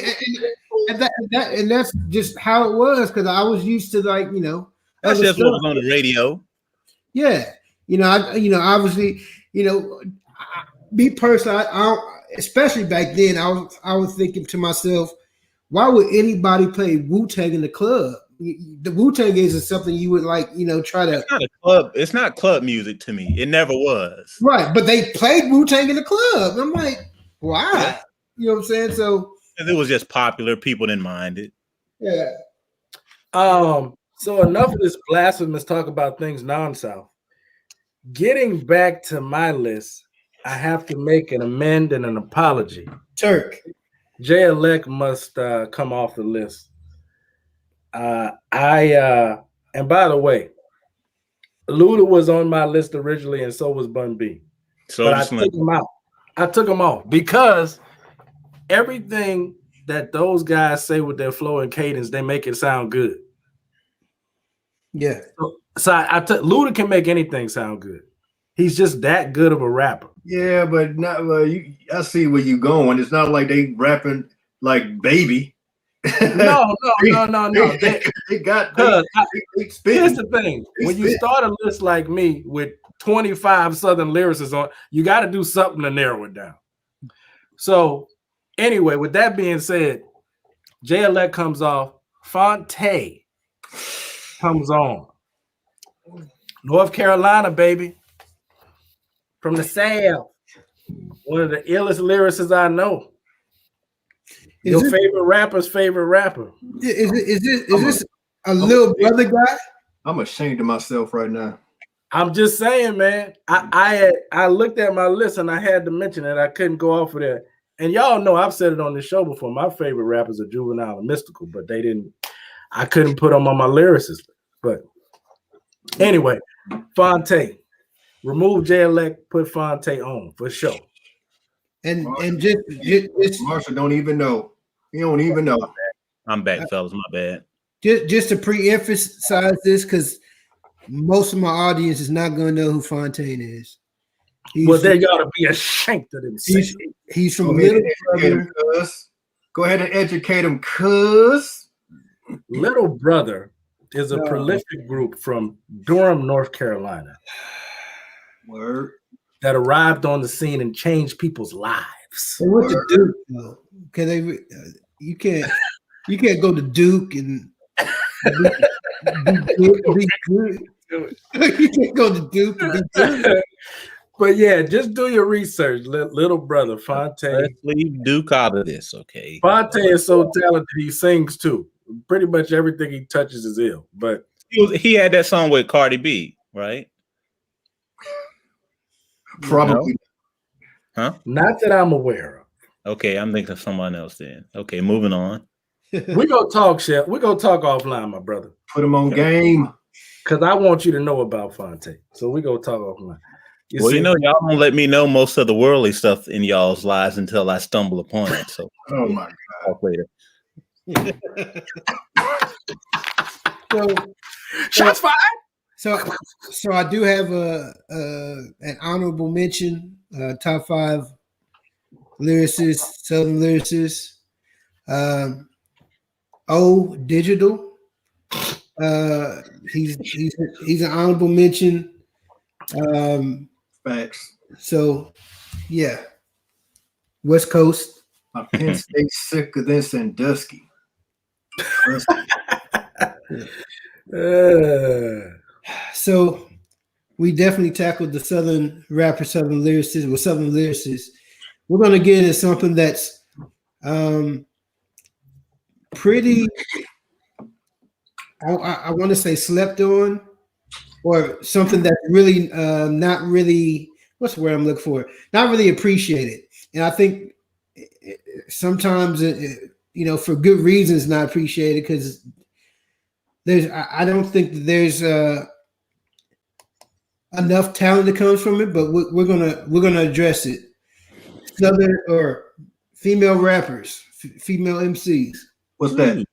and that's just how it was because I was used to that's just what was on the radio. Yeah, obviously, me personally, especially back then, I was thinking to myself, why would anybody play Wu-Tang in the club? The Wu-Tang isn't something you would try to. It's not a club. It's not club music to me. It never was. Right, but they played Wu-Tang in the club. I'm like, why? Yeah. You know what I'm saying? So it was just popular. People didn't mind it. Yeah. So enough of this blasphemous talk about things non-South. Getting back to my list, I have to make an amend and an apology. Turk. J-Elect must come off the list. And by the way, Luda was on my list originally, and so was Bun B. But I took him out. I took him off because everything that those guys say with their flow and cadence, they make it sound good. Yeah. So I took Luda can make anything sound good. He's just that good of a rapper. Yeah, but not. I see where you going. It's not like they rapping like Baby. No. They got. Here's the thing: when you start a list like me with 25 Southern lyricists on, you got to do something to narrow it down. So, anyway, with that being said, J-Elect comes off. Fonte comes on. North Carolina, baby. From the South. One of the illest lyricists I know. Your favorite rapper's favorite rapper. Is this a little brother guy? I'm ashamed of myself right now. I'm just saying, man. I looked at my list and I had to mention it. I couldn't go off of that. And y'all know I've said it on the show before. My favorite rappers are Juvenile and Mystical, but I couldn't put them on my lyricist. But anyway, Fonte. Remove J-Elect, put Fonte on for sure. And Marshall, just Marshall don't even know. He don't even know. I'm back, fellas. My bad. just to pre-emphasize this, because most of my audience is not going to know who Fontaine is. Well, they got to be ashamed of themselves. He's from Little Brother. Go ahead and educate him, cuz. Little Brother is a prolific group from Durham, North Carolina. Word. That arrived on the scene and changed people's lives. They went to Duke, though. You can't go to Duke and be good. You can't go to Duke and be good. But yeah, just do your research, Little Brother Fonte. Let's leave Duke out of this, okay? Fonte is so talented; he sings too. Pretty much everything he touches is ill. But he had that song with Cardi B, right? Probably. No? Huh? Not that I'm aware of. Okay, I'm thinking of someone else then. Okay, moving on. We're gonna talk, Chef. We're gonna talk offline, my brother. Put him on game. Because I want you to know about Fonte. So we're gonna talk offline. You know, y'all don't let me know most of the worldly stuff in y'all's lives until I stumble upon it. So oh my God. Talk later. Shots fired. So I do have an honorable mention, top 5 lyricists, Southern lyricists. O Digital. He's an honorable mention. Facts. So yeah. West Coast. My pen stays sicker than Sandusky. So we definitely tackled the Southern rapper, Southern lyricists. With Southern lyricists, we're going to get into something that's pretty, I want to say slept on, or something that's really not really, what's the word I'm looking for? Not really appreciated. And I think sometimes, for good reasons, not appreciated, because I don't think that there's enough talent that comes from it, but we're gonna address it. Southern or female rappers, female MCs. What's that?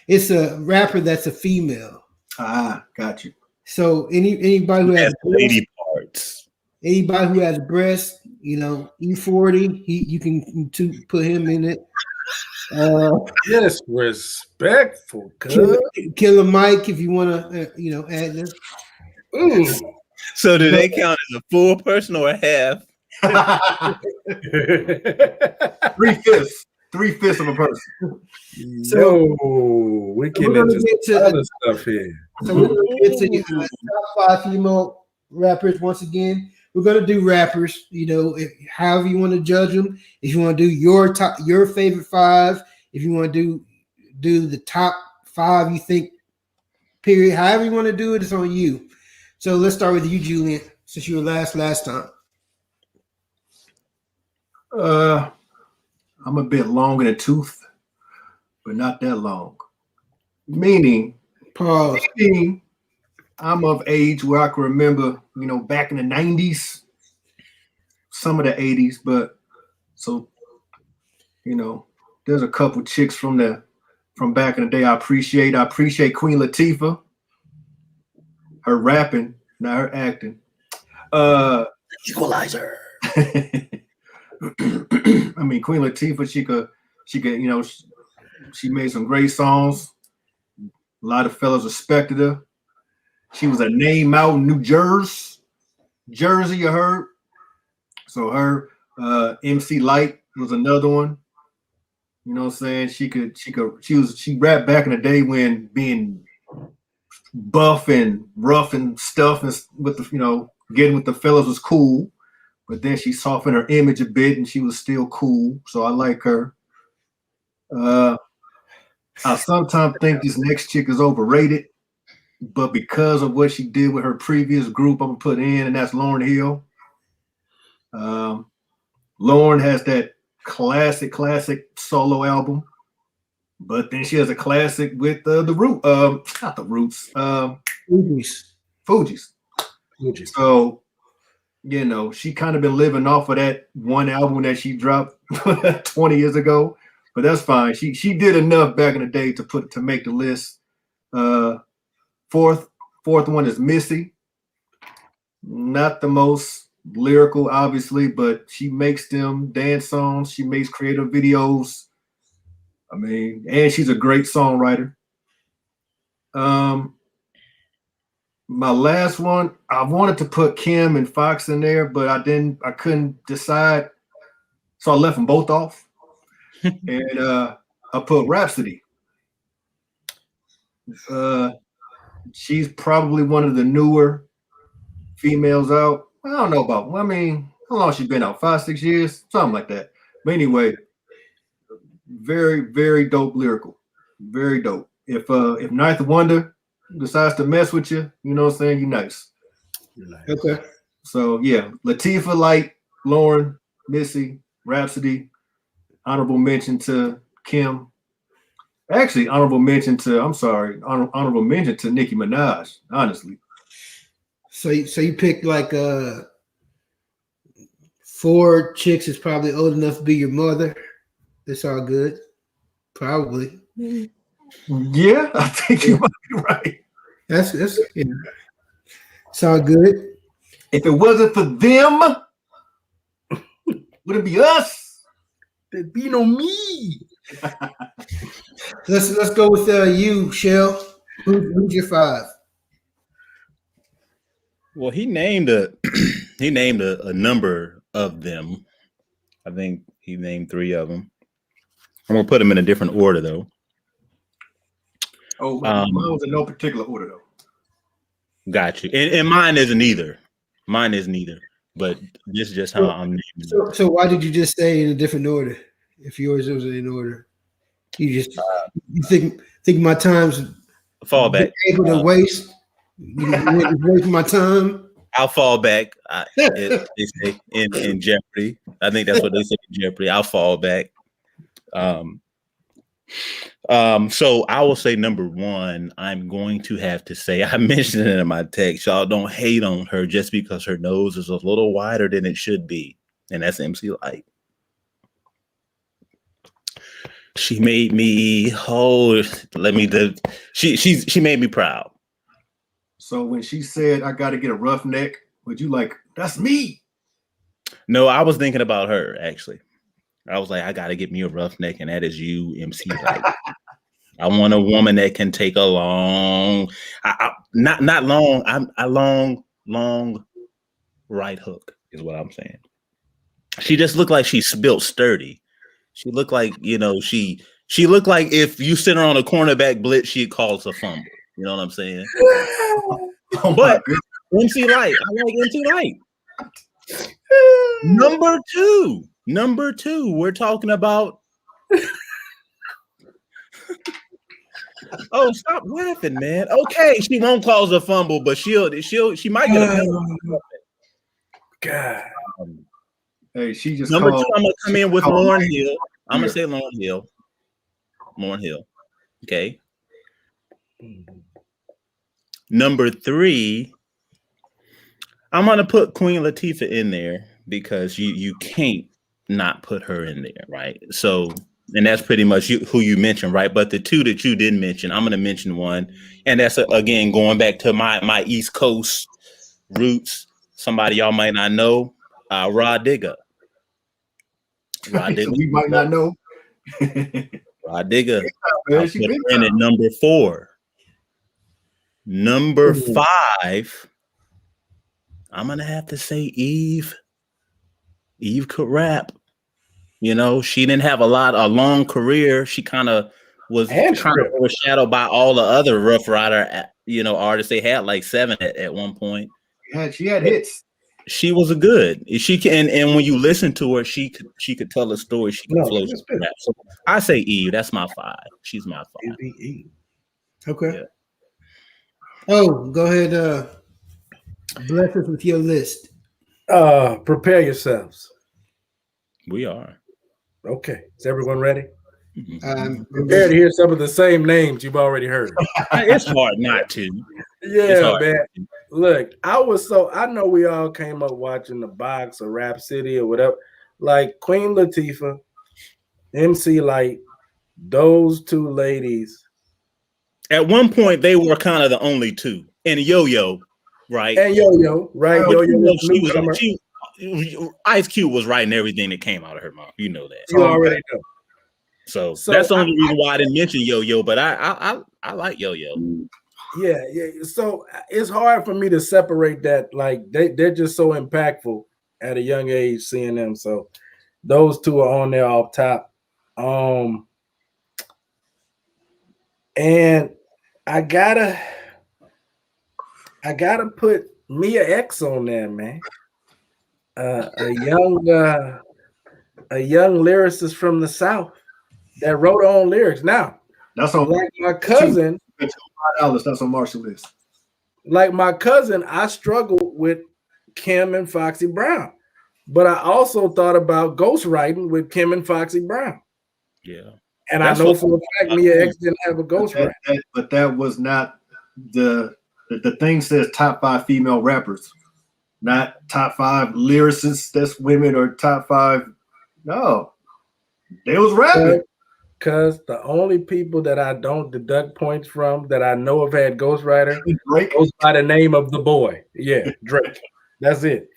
It's a rapper that's a female. Ah, got you. So anybody who has lady parts, anybody who has breasts, E40, you can put him in it. Disrespectful. Killer Mike, if you want to, add this. So do they count as a full person or a half? 3/5 of a person. So we can get into other stuff here. So we're going to get to top 5 female rappers once again. We're going to do rappers, however you want to judge them. If you want to do your favorite 5, if you want to do the top 5 you think, period, however you want to do it, it's on you. So let's start with you, Julian, since you were last time. I'm a bit long in the tooth, but not that long. Meaning, I'm of age where I can remember, back in the 90s, some of the 80s, but so, there's a couple chicks from back in the day I appreciate. I appreciate Queen Latifah, her rapping, not her acting. Equalizer. I mean, Queen Latifah, she could, she made some great songs. A lot of fellas respected her. She was a name out in New Jersey, you heard. So her MC Light was another one. You know what I'm saying? She rapped back in the day when being buff and rough and stuff and with the, getting with the fellas was cool. But then she softened her image a bit and she was still cool. So I like her. I sometimes think this next chick is overrated, but because of what she did with her previous group, I'm gonna put in, and that's Lauryn Hill. Lauryn has that classic solo album. But then she has a classic with the Root, not the Roots, Fugees. So, you know, she kind of been living off of that one album that she dropped 20 years ago. But that's fine. She did enough back in the day to make the list. Fourth one is Missy. Not the most lyrical, obviously, but she makes them dance songs. She makes creative videos. I mean, and she's a great songwriter. My last one, I wanted to put Kim and Fox in there, but I couldn't decide. So I left them both off. And I put Rhapsody. She's probably one of the newer females out. I don't know about, I mean, how long she's been out? 5-6 years? Something like that. But anyway, very, very dope lyrical. Very dope. If Ninth Wonder decides to mess with you, you know what I'm saying? You're nice. Okay. So yeah, Latifah, Light, Lauren, Missy, Rhapsody. Honorable mention to Kim. Actually, honorable mention to Nicki Minaj, honestly. So you picked like 4 chicks is probably old enough to be your mother. That's all good. Probably. Yeah, I think you might be right. That's yeah. It's all good. If it wasn't for them, would it be us? There'd be no me. Let's go with you, Shell. Who's your 5? Well, he named a number of them. I think he named 3 of them. I'm gonna put them in a different order though. Oh, mine was in no particular order though. Got you. And mine isn't either. But this is just how I'm naming. So why did you just say in a different order? If yours was in order, you just you think my time's fall back able to waste. You waste my time. I'll fall back. They say in Jeopardy. I think that's what they say in Jeopardy. I'll fall back. So I will say number 1, I'm going to have to say, I mentioned it in my text. Y'all don't hate on her just because her nose is a little wider than it should be. And that's MC Lyte. She made me she made me proud. So when she said I gotta get a rough neck, would you like, that's me? No, I was thinking about her actually. I was like, I gotta get me a rough neck, and that is you, MC Lyte. I want a woman that can take a long, not long. A long right hook is what I'm saying. She just looked like she's built sturdy. She looked like, you know, she looked like if you sit her on a cornerback blitz, she'd cause a fumble. You know what I'm saying? But MC Lyte, I like MC Lyte. Number two, we're talking about. Oh, stop laughing, man. Okay, she won't cause a fumble, but she might get a penalty. God. Hey, she just number 2. I'm gonna come in with Lauryn Hill. I'm gonna say Lauryn Hill. Lauryn Hill. Okay. Number 3, I'm gonna put Queen Latifah in there because you can't not put her in there, right? So, and that's pretty much who you mentioned, right? But the 2 that you didn't mention, I'm gonna mention one, and that's again going back to my East Coast roots. Somebody y'all might not know, Rod Digger. We might not know. Rod Digger. I put her in at number 4. Number 5, I'm gonna have to say Eve. Eve could rap. You know, she didn't have a long career. She kind of was kind of overshadowed by all the other Rough Rider, artists. They had like 7 at one point. Yeah, she had hits. She was a good. She can, and when you listen to her, she could tell a story. She could flow. So I say Eve. That's my 5. She's my 5. Okay. Yeah. Oh, go ahead. Bless us with your list. Prepare yourselves. We are. Okay. Is everyone ready? Prepare to hear some of the same names you've already heard. It's hard not to. Yeah, man. Look, I know we all came up watching The Box or Rap City or whatever. Like Queen Latifah, MC Light, those two ladies. At one point, they were kind of the only two. And Yo-Yo, right? And Yo-Yo, right? Ice Cube was writing everything that came out of her mouth. You know that. You already know. So that's the only reason why I didn't mention Yo-Yo, but I like Yo-Yo. Yeah. So it's hard for me to separate that. Like they're just so impactful at a young age, seeing them. So those two are on there off top. And I gotta put Mia X on there, man. A young lyricist from the South that wrote her own lyrics. Now, that's on like my cousin. That's on Marshall list. Like my cousin, I struggled with Kim and Foxy Brown, but I also thought about ghostwriting with Kim and Foxy Brown. Yeah, and I know for a fact Mia X didn't have a ghostwriter. But that was not the thing. Says top 5 female rappers, not top 5 lyricists. That's women or top 5. No, they was rapping. Because the only people that I don't deduct points from that I know have had ghostwriter goes by the name of the boy. Yeah, Drake. That's it.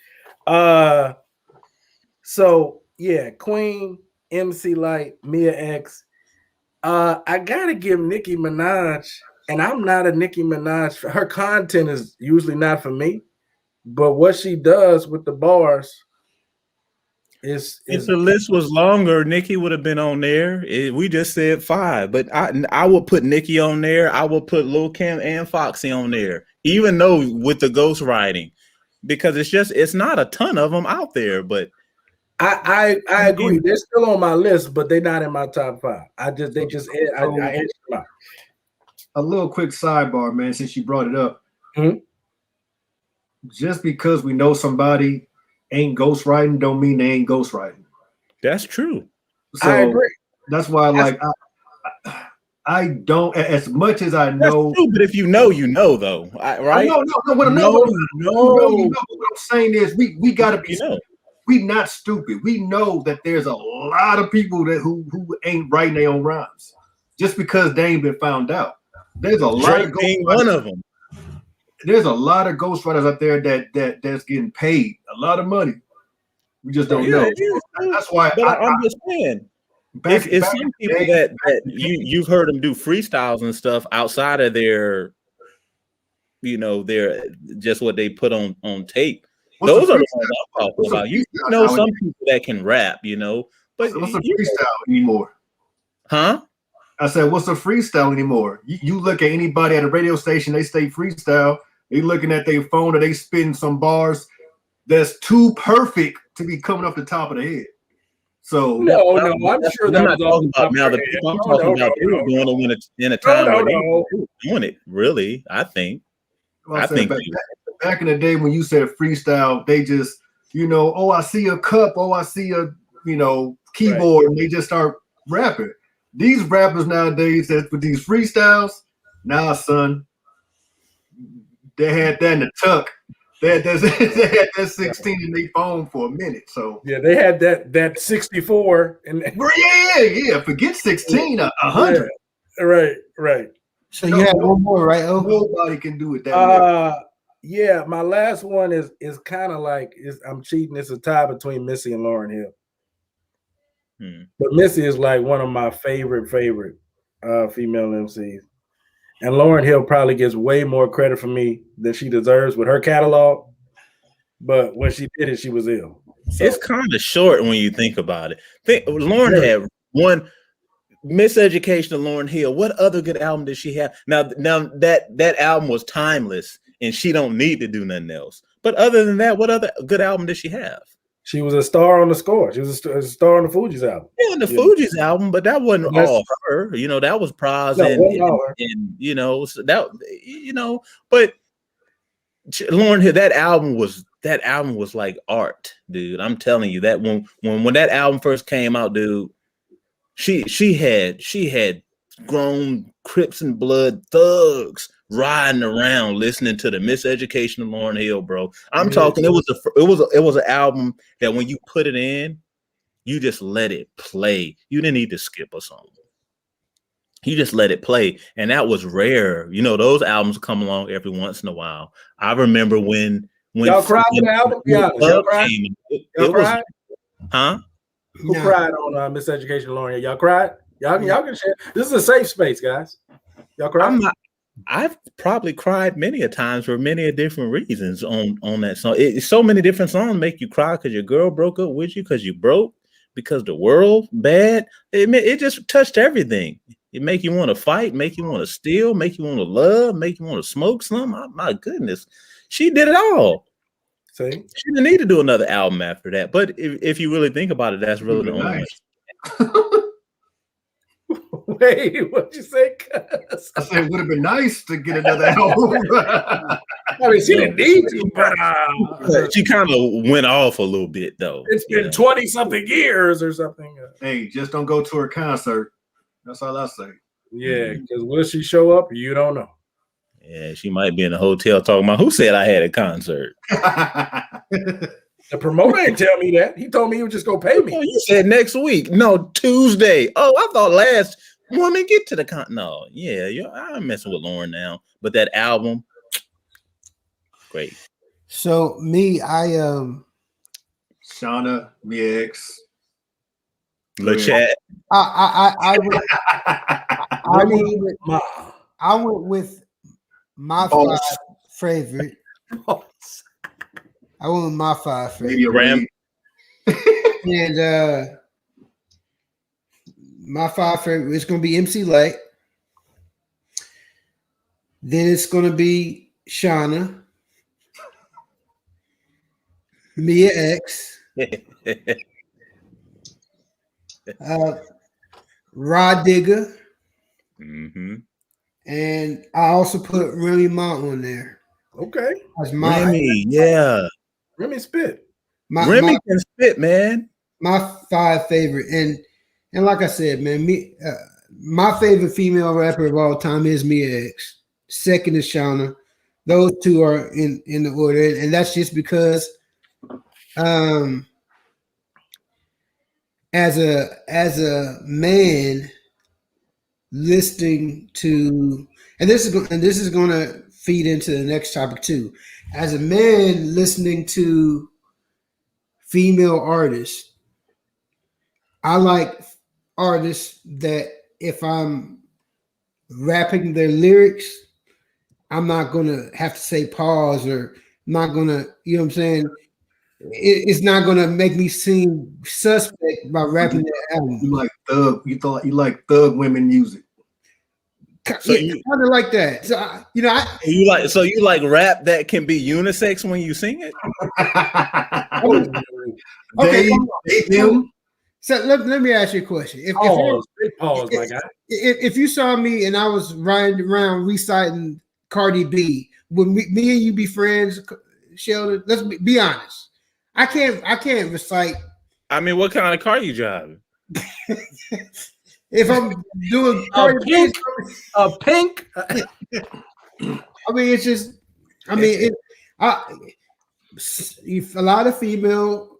So yeah, Queen, MC Light, Mia X. I gotta give Nicki Minaj, and I'm not a Nicki Minaj. Her content is usually not for me, but what she does with the bars. If the list was longer, Nicki would have been on there. We just said 5, but I would put Nicki on there. I would put Lil Kim and Foxy on there, even though with the ghostwriting, because it's not a ton of them out there. But I agree. They're still on my list, but they're not in my top 5. I edged them out. A little quick sidebar, man, since you brought it up. Mm-hmm. Just because we know somebody ain't ghostwriting don't mean they ain't ghostwriting. That's true. So I agree. That's why I don't, as much as I know. That's true, but if you know, though, right? No. What I'm saying is we gotta be. We not stupid. We know that there's a lot of people who ain't writing their own rhymes just because they ain't been found out. There's a lot of one of them. There's a lot of ghostwriters out there that's getting paid a lot of money. We just don't know. That's why I'm just saying. It's some people that you've heard them do freestyles and stuff outside of their, their just what they put on tape. Those are the ones I'm talking about. You know some people that can rap, but what's a freestyle anymore? Huh? I said, what's a freestyle anymore? You look at anybody at a radio station, they say freestyle. They looking at their phone or they spitting some bars that's too perfect to be coming off the top of the head. So no, I'm sure that was talking about now. The people I'm talking about, they were doing it in a time where they were doing it. Really, I think. I think back in the day when you said freestyle, they just, oh, I see a cup, oh, I see a, keyboard, and they just start rapping. These rappers nowadays that with these freestyles, nah, son, they had that in the tuck. They had that 16 in their phone for a minute. So yeah, they had that 64 and yeah. Forget 16, 100. Yeah. Right. So you have one more, right? Oh, nobody can do it that way. Yeah, my last one is kind of like I'm cheating. It's a tie between Missy and Lauryn Hill. But Missy is like one of my favorite female MCs. And Lauryn Hill probably gets way more credit from me than she deserves with her catalog. But when she did it, she was ill. So. It's kind of short when you think about it. Lauryn had one Miseducation of Lauryn Hill. What other good album did she have? Now that album was timeless, and she don't need to do nothing else. But other than that, what other good album did she have? She was a star on the score. She was a star on the Fugees album. Yeah, on the Fugees album, but that wasn't all her. That was Pras and so that but Lauryn Hill, that album was like art, dude. I'm telling you that when that album first came out, dude, She had grown Crips and Blood thugs riding around listening to the Miseducation of Lauryn Hill, bro. I'm talking. It was an album that when you put it in, you just let it play. You didn't need to skip a song. You just let it play, and that was rare. You know, those albums come along every once in a while. I remember when y'all cried on the album. Yeah, y'all cried. Y'all cried? Huh? Who cried on Miseducation of Lauryn Hill? Y'all cried? Y'all can share. This is a safe space, guys. Y'all cried? I've probably cried many a times for many different reasons on that song. So many different songs make you cry because your girl broke up with you, because you broke, because the world bad. It just touched everything. It make you want to fight, make you want to steal, make you want to love, make you want to smoke some. My goodness, she did it all. See, she didn't need to do another album after that. But if you really think about it, that's really the only one. Wait, what'd you say? I said it would have been nice to get another album. I mean, she didn't need to, but she kind of went off a little bit, though. It's been 20-something years or something. Hey, just don't go to her concert. That's all I say. Yeah, because will she show up? You don't know. Yeah, she might be in a hotel talking about who said I had a concert. The promoter didn't tell me that. He told me he would just go pay me. Oh, you said next week. No, Tuesday. Oh, I thought last woman get to the No, yeah, I'm messing with Lauren now. But that album, great. So me, Shauna, Mia X, LeChat. I went with my five favorite. I went with my five favorite. And my five favorite is going to be MC Light. Then it's going to be Shauna, Mia X, Rod Digger, and I also put Remy Ma on there. Okay, Remy, yeah, Remy spit. Remy can spit, man. My five favorite, and like I said, man, my favorite female rapper of all time is Mia X. Second is Shauna. Those two are in the order, and that's just because, as a man listening to, and this is going to feed into the next topic too. As a man listening to female artists, I like artists that if I'm rapping their lyrics, I'm not going to have to say pause, or not going to, you know what I'm saying? It's not going to make me seem suspect by rapping that album. You like thug, you like thug women music. So yeah, kind of like that. So you like rap that can be unisex when you sing it. Okay, so let me ask you a question. Pause, my guy. If you saw me and I was riding around reciting Cardi B, would me and you be friends, Sheldon? Let's be honest. I can't recite. I mean, what kind of car you driving? If I'm doing a pink. I mean, it's just. I mean, a lot of female,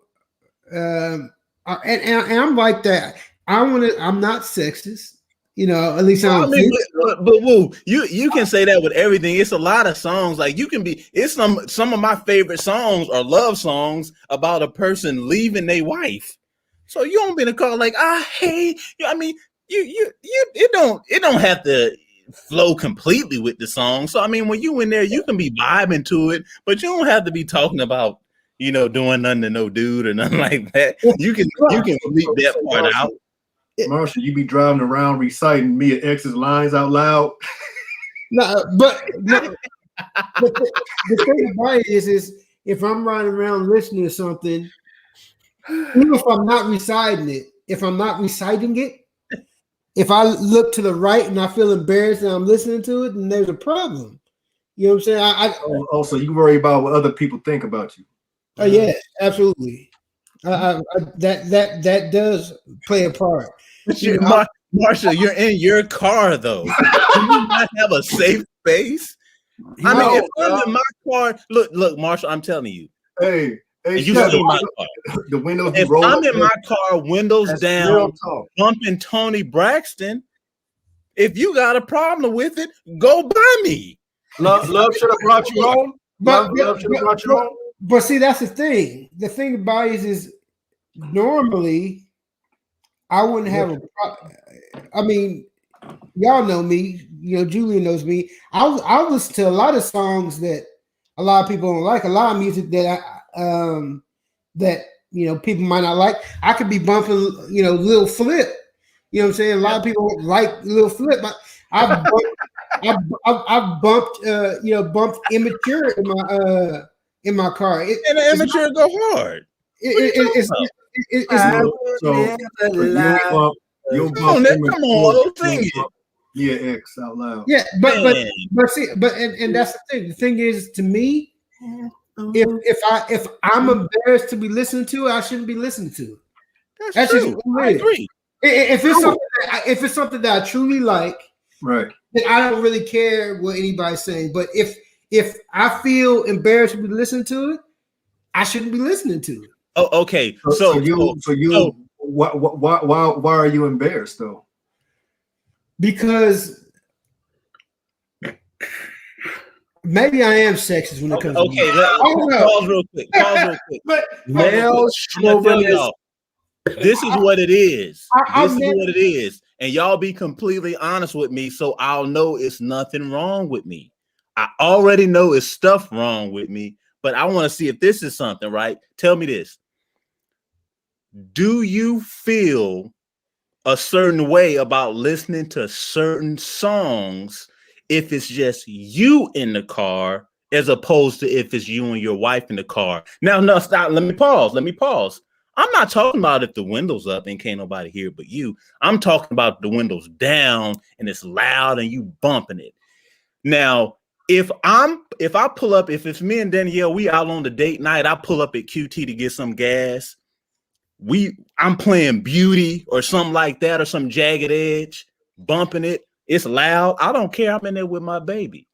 and I'm like that. I'm not sexist, you know. At least but woo, you can say that with everything. It's a lot of songs. Like you can be. It's some of my favorite songs are love songs about a person leaving their wife. So you don't be in a car like I hate you. I mean. It don't have to flow completely with the song. So I mean, when you in there, you can be vibing to it, but you don't have to be talking about, you know, doing nothing to no dude or nothing like that. You can leave that part out. Marshall, you be driving around reciting Mia X's lines out loud. But the thing about it is if I'm riding around listening to something, even if I'm not reciting it, if I look to the right and I feel embarrassed and I'm listening to it, then there's a problem. You know what I'm saying? Also, you worry about what other people think about you. Oh yeah, absolutely. That does play a part. Marshall, you're in your car though. Do you not have a safe space? I mean, if I'm in my car, look, Marshall, I'm telling you. Hey, and you see my car. The windows. If I'm in my car, windows down, bumping Tony Braxton, if you got a problem with it, go by me. Love should have brought you home. Love should have brought you home. But see, that's the thing. The thing about it is normally I wouldn't have a problem. I mean, y'all know me. You know, Julian knows me. I listen to a lot of songs that a lot of people don't like. A lot of music that people might not like. I could be bumping, Lil Flip. You know what I'm saying? A lot of people like Lil Flip. I've bumped Immature in my car. And the Immature go hard. Come on, sing it. Yeah, X out loud. Yeah, but see, that's the thing. The thing is, to me, if I'm embarrassed to be listened to, I shouldn't be listened to. That's true. I agree. If it's something that I truly like, right, then I don't really care what anybody's saying. But if I feel embarrassed to be listened to it, I shouldn't be listening to it. Oh, okay. So why are you embarrassed though? Because maybe I am sexist when it comes. Okay, pause real quick. But male chauvinist. This is what it is. This is what it is, and y'all be completely honest with me, so I'll know it's nothing wrong with me. I already know it's stuff wrong with me, but I want to see if this is something, right? Tell me this. Do you feel a certain way about listening to certain songs if it's just you in the car as opposed to if it's you and your wife in the car? Now, no, stop. Let me pause. I'm not talking about if the window's up and can't nobody hear but you. I'm talking about the window's down and it's loud and you bumping it. Now, if I pull up, if it's me and Danielle, we out on the date night, I pull up at QT to get some gas. I'm playing Beauty or something like that, or some Jagged Edge, bumping it. It's loud. I don't care. I'm in there with my baby.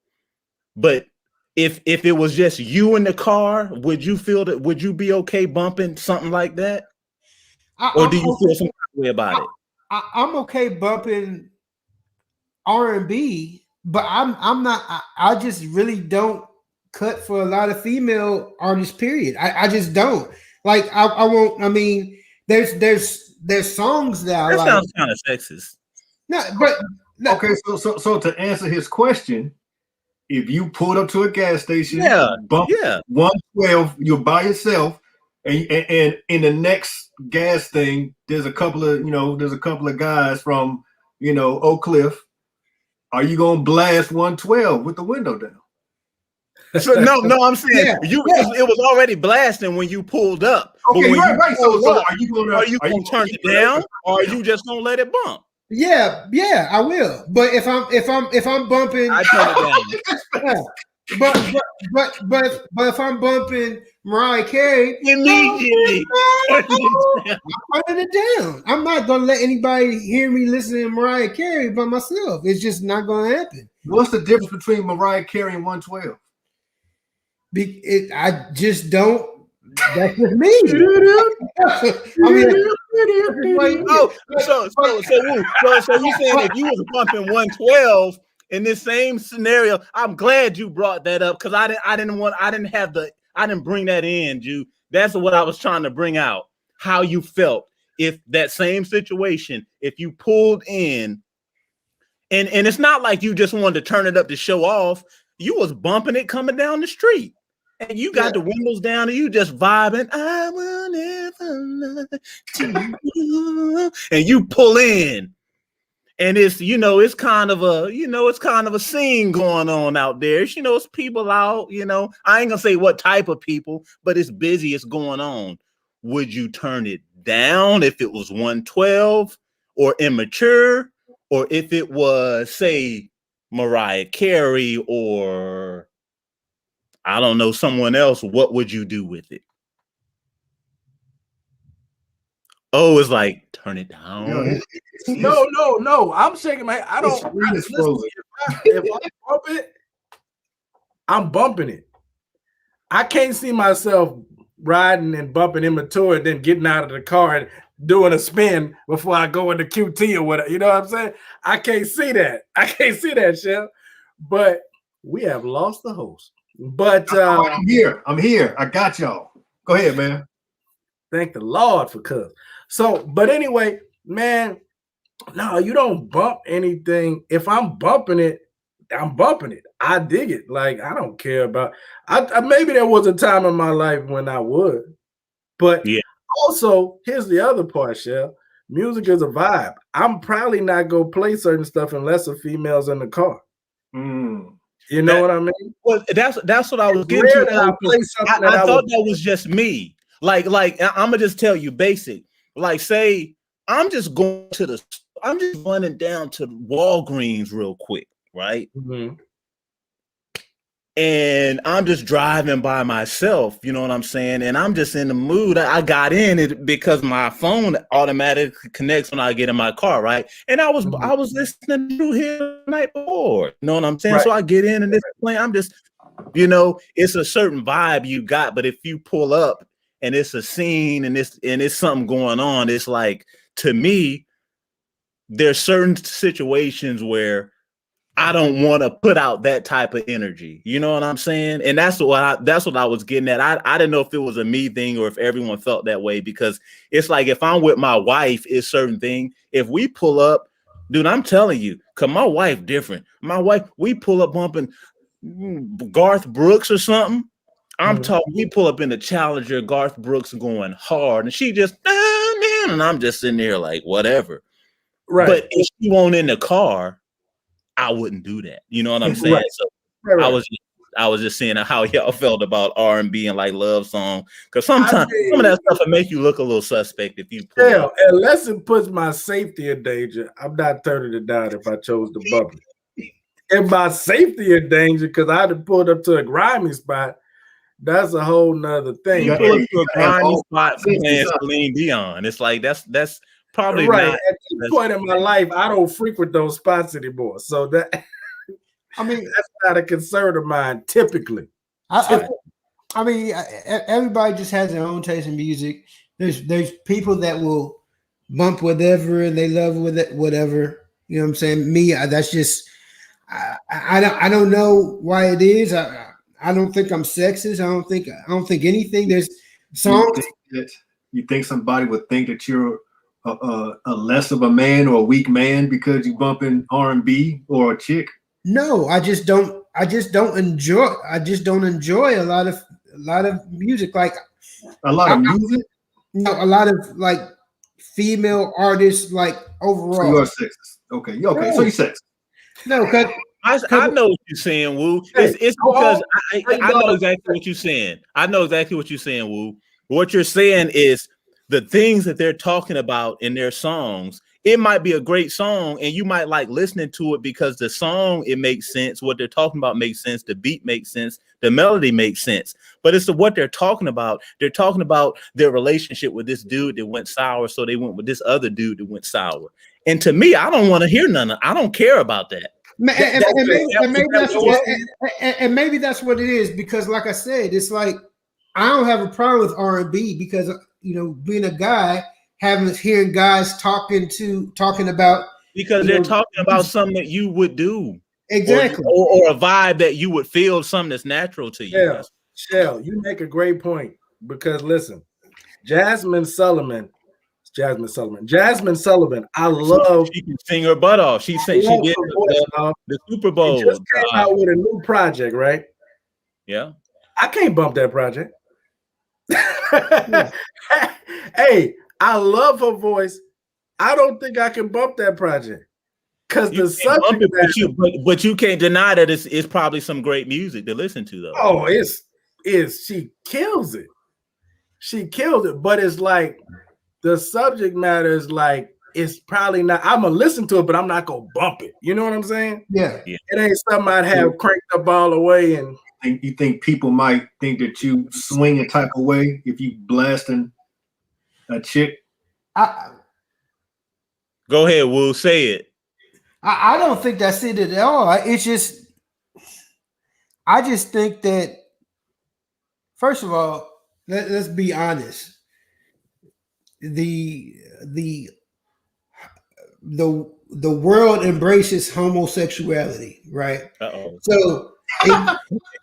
But if it was just you in the car, would you be okay bumping something like that? Or do you feel some way about it? I'm okay bumping R&B, but I'm not. I just really don't cut for a lot of female artists. Period. I just don't. Like I won't. I mean, there's songs that sounds kind of sexist. No, but no. Okay. So to answer his question, if you pulled up to a gas station, bump 112, you're by yourself, and in the next gas thing, there's a couple of guys from Oak Cliff. Are you gonna blast 112 with the window down? So no, I'm saying it was already blasting when you pulled up. Okay, right. So are you gonna turn it down, or are you just gonna let it bump? Yeah, I will. But if I'm bumping, I turn it down. But if I'm bumping Mariah Carey, immediately I'm turning it down. I'm not gonna let anybody hear me listening to Mariah Carey by myself. It's just not gonna happen. What's the difference between Mariah Carey and 112? I just don't. That's just me. So you saying if you was bumping 112 in this same scenario? I'm glad you brought that up because I didn't bring that in, Ju. That's what I was trying to bring out. How you felt if that same situation, if you pulled in, and it's not like you just wanted to turn it up to show off. You was bumping it coming down the street. And you got the windows down and you just vibing. I will never lie to you. And you pull in. And it's kind of a scene going on out there. It's people out, I ain't gonna say what type of people, but it's busy, it's going on. Would you turn it down if it was 112 or Immature, or if it was, say, Mariah Carey or I don't know, someone else? What would you do with it? Oh, it's like turn it down. No. I'm shaking my head. I don't. Listen, if I bump it, I'm bumping it. I can't see myself riding and bumping immature and then getting out of the car and doing a spin before I go into QT or whatever. You know what I'm saying? I can't see that. Chef. But we have lost the host. But I'm here. I got y'all. Go ahead, man. Thank the Lord for cuz. So, but anyway, man, no, you don't bump anything. If I'm bumping it, I'm bumping it. I dig it. Like, I don't care about. I maybe there was a time in my life when I would, but also here's the other part, Shell. Music is a vibe. I'm probably not gonna play certain stuff unless a female's in the car. You know what I mean? Well, that's what I was getting to. I thought that was just me. Like I'm gonna just tell you basic. Like, say I'm just running down to Walgreens real quick, right? Mm-hmm. And I'm just driving by myself, you know what I'm saying? And I'm just in the mood. I got in it because my phone automatically connects when I get in my car, right? And I was listening to here the night before, you know what I'm saying? Right. So I get in and this plane, I'm just, it's a certain vibe you got, but if you pull up and it's a scene and it's something going on, it's like, to me, there's certain situations where I don't want to put out that type of energy. You know what I'm saying? And that's what I was getting at. I didn't know if it was a me thing or if everyone felt that way, because it's like, if I'm with my wife, it's certain thing. If we pull up, dude, I'm telling you, cause my wife different. My wife, we pull up bumping Garth Brooks or something. I'm talking, we pull up in the Challenger, Garth Brooks going hard, and she just, and I'm just sitting there like, whatever. Right. But if she won't in the car, I wouldn't do that. You know what I'm saying? Right. So I was just saying how y'all felt about R&B and like love song, because sometimes some of that stuff will make you look a little suspect if you unless it puts my safety in danger. I'm not turning it down if I chose to bump it. If my safety in danger because I had pulled up to a grimy spot, that's a whole nother thing. You pull up to a grimy spot playing Celine Dion. It's like that's probably right. Not, at this point in my life, I don't frequent those spots anymore. So that, I mean, that's not a concern of mine typically. I mean, everybody just has their own taste in music. There's people that will bump whatever and they love with it, whatever. You know what I'm saying? Me, that's just I don't know why it is. I don't think I'm sexist. I don't think anything. There's songs. You think somebody would think that you're a less of a man or a weak man because you bump in R&B or a chick? No, I just don't enjoy a lot of music. Like a lot of music? No, a lot of like female artists, like overall. So you're sexist. Okay. No. So you're sexist. No, because I know what you're saying, Woo. It's because I know exactly what you're saying. I know exactly what you're saying, Woo. What you're saying is the things that they're talking about in their songs. It might be a great song and you might like listening to it because the song, it makes sense. What they're talking about makes sense. The beat makes sense. The melody makes sense. But it's what they're talking about. They're talking about their relationship with this dude that went sour. So they went with this other dude that went sour. And to me, I don't want to hear none of it. I don't care about that. And maybe that's what it is, because like I said, it's like I don't have a problem with R&B because, you know, being a guy, hearing guys talking about, because they're talking about something that you would do. Exactly. Or a vibe that you would feel, something that's natural to you. Shell, you make a great point, because listen, Jasmine Sullivan, I love. She can sing her butt off. She did the Super Bowl. She just came out with a new project, right? Yeah. I can't bump that project. Hey, I love her voice. I don't think I can bump that project because the subject matter. But you can't deny that it's probably some great music to listen to, though. Oh, she kills it. She killed it, but it's like the subject matter is like, it's probably not. I'm gonna listen to it, but I'm not gonna bump it. You know what I'm saying? Yeah. It ain't something I'd have cranked up all the way. And you think people might think that you swing a type of way if you blasting a chick? Go ahead, Will. Say it. I don't think that's it at all. It's just, I just think that, first of all, let's be honest. The world embraces homosexuality, right? Uh-oh.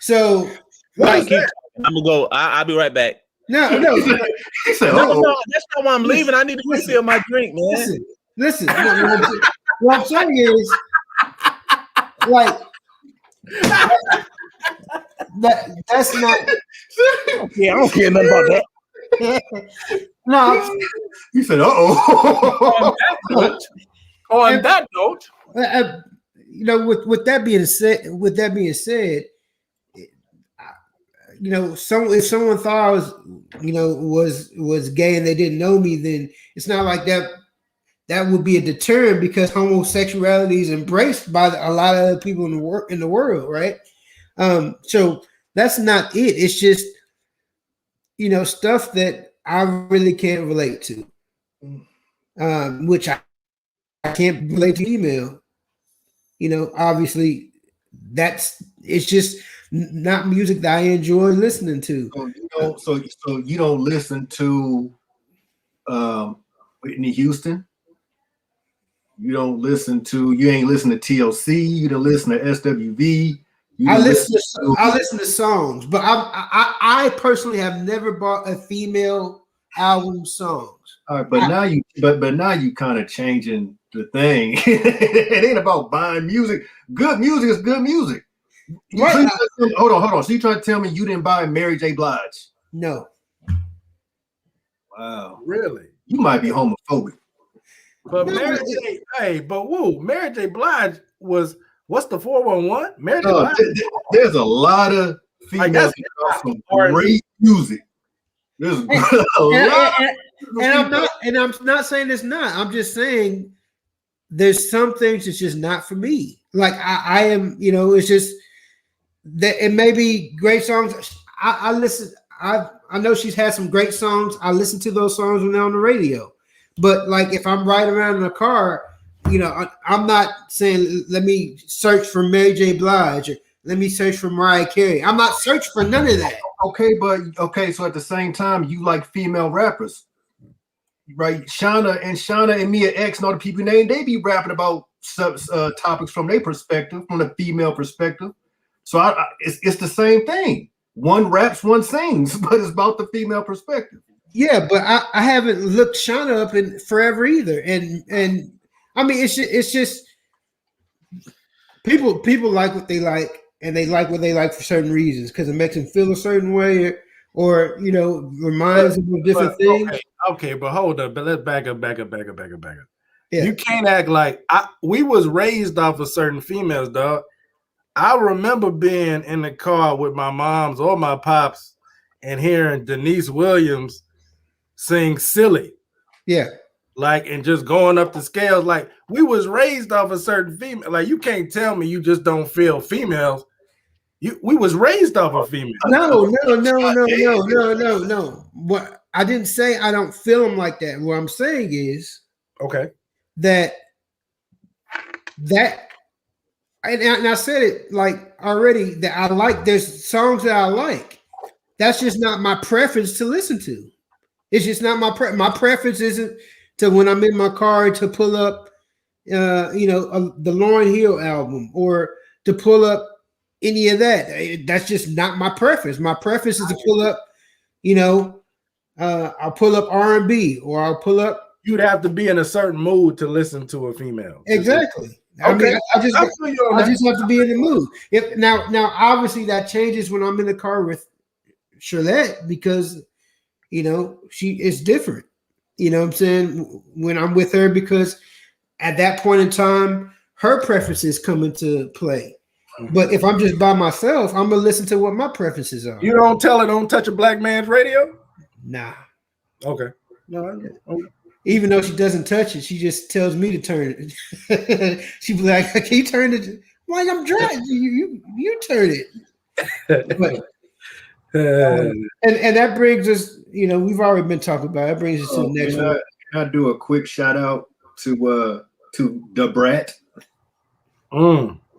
So like, I'm gonna go. I'll be right back. No. He said, No, that's not why I'm leaving. I need to refill my drink, man. Listen. What I'm saying is, like, that's not. Yeah, I don't care nothing about that. No. He said, "Uh-oh." On that note, you know, with that being said, you know, if someone thought I was, you know, was gay and they didn't know me, then it's not like that would be a deterrent, because homosexuality is embraced by a lot of other people in the world, right? So that's not it. It's just, you know, stuff that I really can't relate to, which I can't relate to email. You know, obviously, it's just not music that I enjoy listening to. So you don't listen to Whitney Houston? You ain't listen to TLC, you don't listen to SWV. I listen to songs, but I personally have never bought a female album songs. All right, but now you kind of changing the thing. It ain't about buying music. Good music is good music. Right. Hold on. So you trying to tell me you didn't buy Mary J. Blige? No. Wow. really? You might be homophobic. But Mary J. Blige was, what's the 411? Mary J. Blige. There's a lot of females that got some great music. There's a lot. And I'm not saying it's not. I'm just saying there's some things that's just not for me. Like I am, you know, it's just that it may be great songs. I listen. I know she's had some great songs. I listen to those songs when they're on the radio. But like if I'm riding around in a car, you know, I'm not saying let me search for Mary J. Blige or let me search for Mariah Carey. I'm not searching for none of that. Okay, so at the same time, you like female rappers, right? Shauna and Mia X and all the people named, they be rapping about topics from their perspective, from the female perspective. So it's the same thing. One raps, one sings, but it's about the female perspective. Yeah, but I haven't looked Shauna up in forever either, and I mean it's just people like what they like, and they like what they like for certain reasons because it makes them feel a certain way, or you know, reminds them of different things. Okay, but hold up, but let's back up. Yeah. You can't act like we was raised off of certain females, dog. I remember being in the car with my moms or my pops and hearing Denise Williams sing Silly. Yeah. Like, and just going up the scales. Like, we was raised off a certain female. Like, you can't tell me you just don't feel females. We was raised off of females. No. What I didn't say I don't feel them like that. What I'm saying is that and I said it like already that I like. There's songs that I like. That's just not my preference to listen to. It's just not my preference isn't to when I'm in my car to pull up, the Lauryn Hill album or to pull up any of that. That's just not my preference. My preference is to pull up, I'll pull up R&B or I'll pull up. You'd have to be in a certain mood to listen to a female. Exactly. Okay. I mean, I just have to be in the mood. If now obviously that changes when I'm in the car with Charlotte because she is different. You know what I'm saying? When I'm with her, because at that point in time, her preferences come into play. But if I'm just by myself, I'm gonna listen to what my preferences are. You don't tell her don't touch a black man's radio? Nah. Okay. No. Even though she doesn't touch it, she just tells me to turn it. She be like, "Can you turn it?" I'm like, I'm driving. You turn it. But, and that brings us, we've already been talking about it. That brings us to the next one. Can I do a quick shout out to the Brat?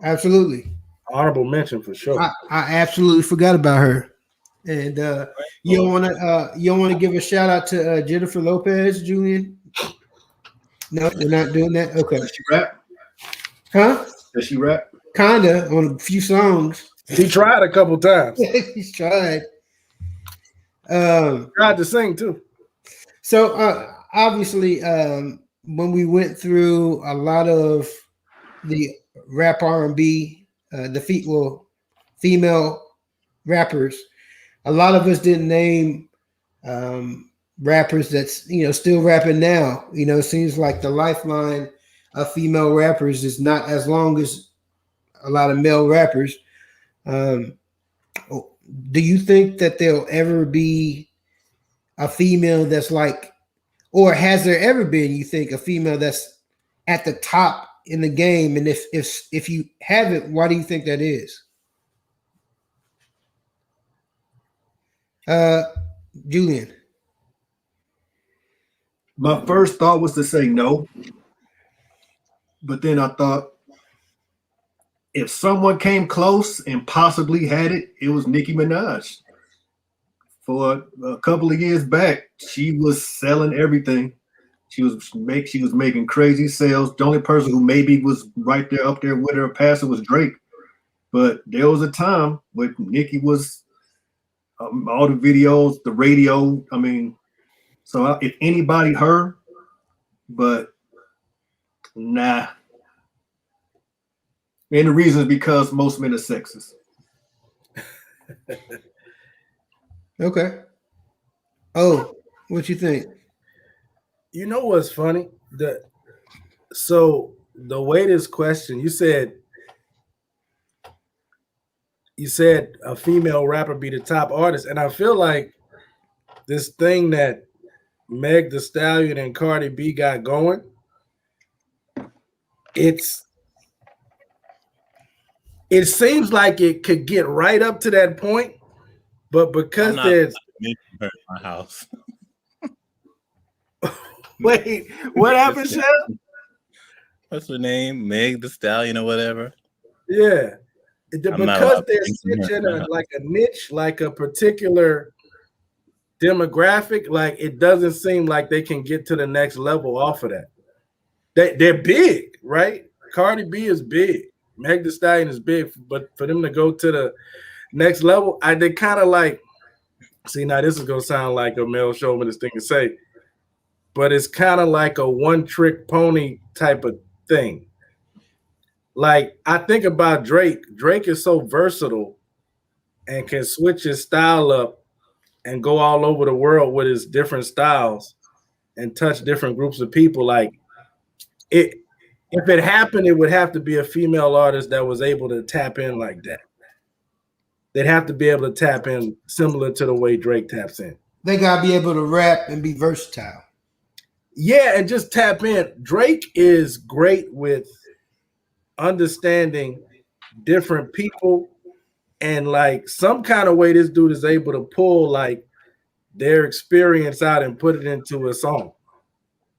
Absolutely. Honorable mention for sure. I absolutely forgot about her. And you don't want to give a shout out to Jennifer Lopez, Julian? No, we're not doing that. Okay. Does she rap? Huh? Does she rap? Kinda on a few songs. He tried a couple times. He's tried. Tried to sing too. So obviously, when we went through a lot of the rap R&B, the female rappers, a lot of us didn't name rappers that's still rapping now. It seems like the lifeline of female rappers is not as long as a lot of male rappers. Do you think that there'll ever be a female that's like, or has there ever been, you think, a female that's at the top in the game? And if you haven't, why do you think that is? Julian. My first thought was to say no. But then I thought, if someone came close and possibly had it, it was Nicki Minaj. For a couple of years back, she was selling everything. She was making crazy sales. The only person who maybe was right there up there with her passer was Drake. But there was a time when Nicki was all the videos, the radio. I mean, so if anybody, her, but nah. And the reason is because most men are sexist. Okay. Oh, what you think? You know what's funny? So the way this question, you said a female rapper be the top artist, and I feel like this thing that Meg Thee Stallion and Cardi B got going, it seems like it could get right up to that point, but because there's my house. Wait, what happened, Chef? What's her name? Meg Thee Stallion or whatever. Yeah, because they're such in a niche, like a particular demographic, like it doesn't seem like they can get to the next level off of that. They're big, right? Cardi B is big. Meg Thee Stallion is big, but for them to go to the next level, they kind of like. See, now this is gonna sound like a male chauvinist thing to say, but it's kind of like a one-trick pony type of thing. Like I think about Drake. Drake is so versatile and can switch his style up and go all over the world with his different styles and touch different groups of people. Like if it happened, it would have to be a female artist that was able to tap in like that. They'd have to be able to tap in similar to the way Drake taps in. They gotta be able to rap and be versatile. Yeah, and just tap in. Drake is great with understanding different people and like some kind of way this dude is able to pull like their experience out and put it into a song.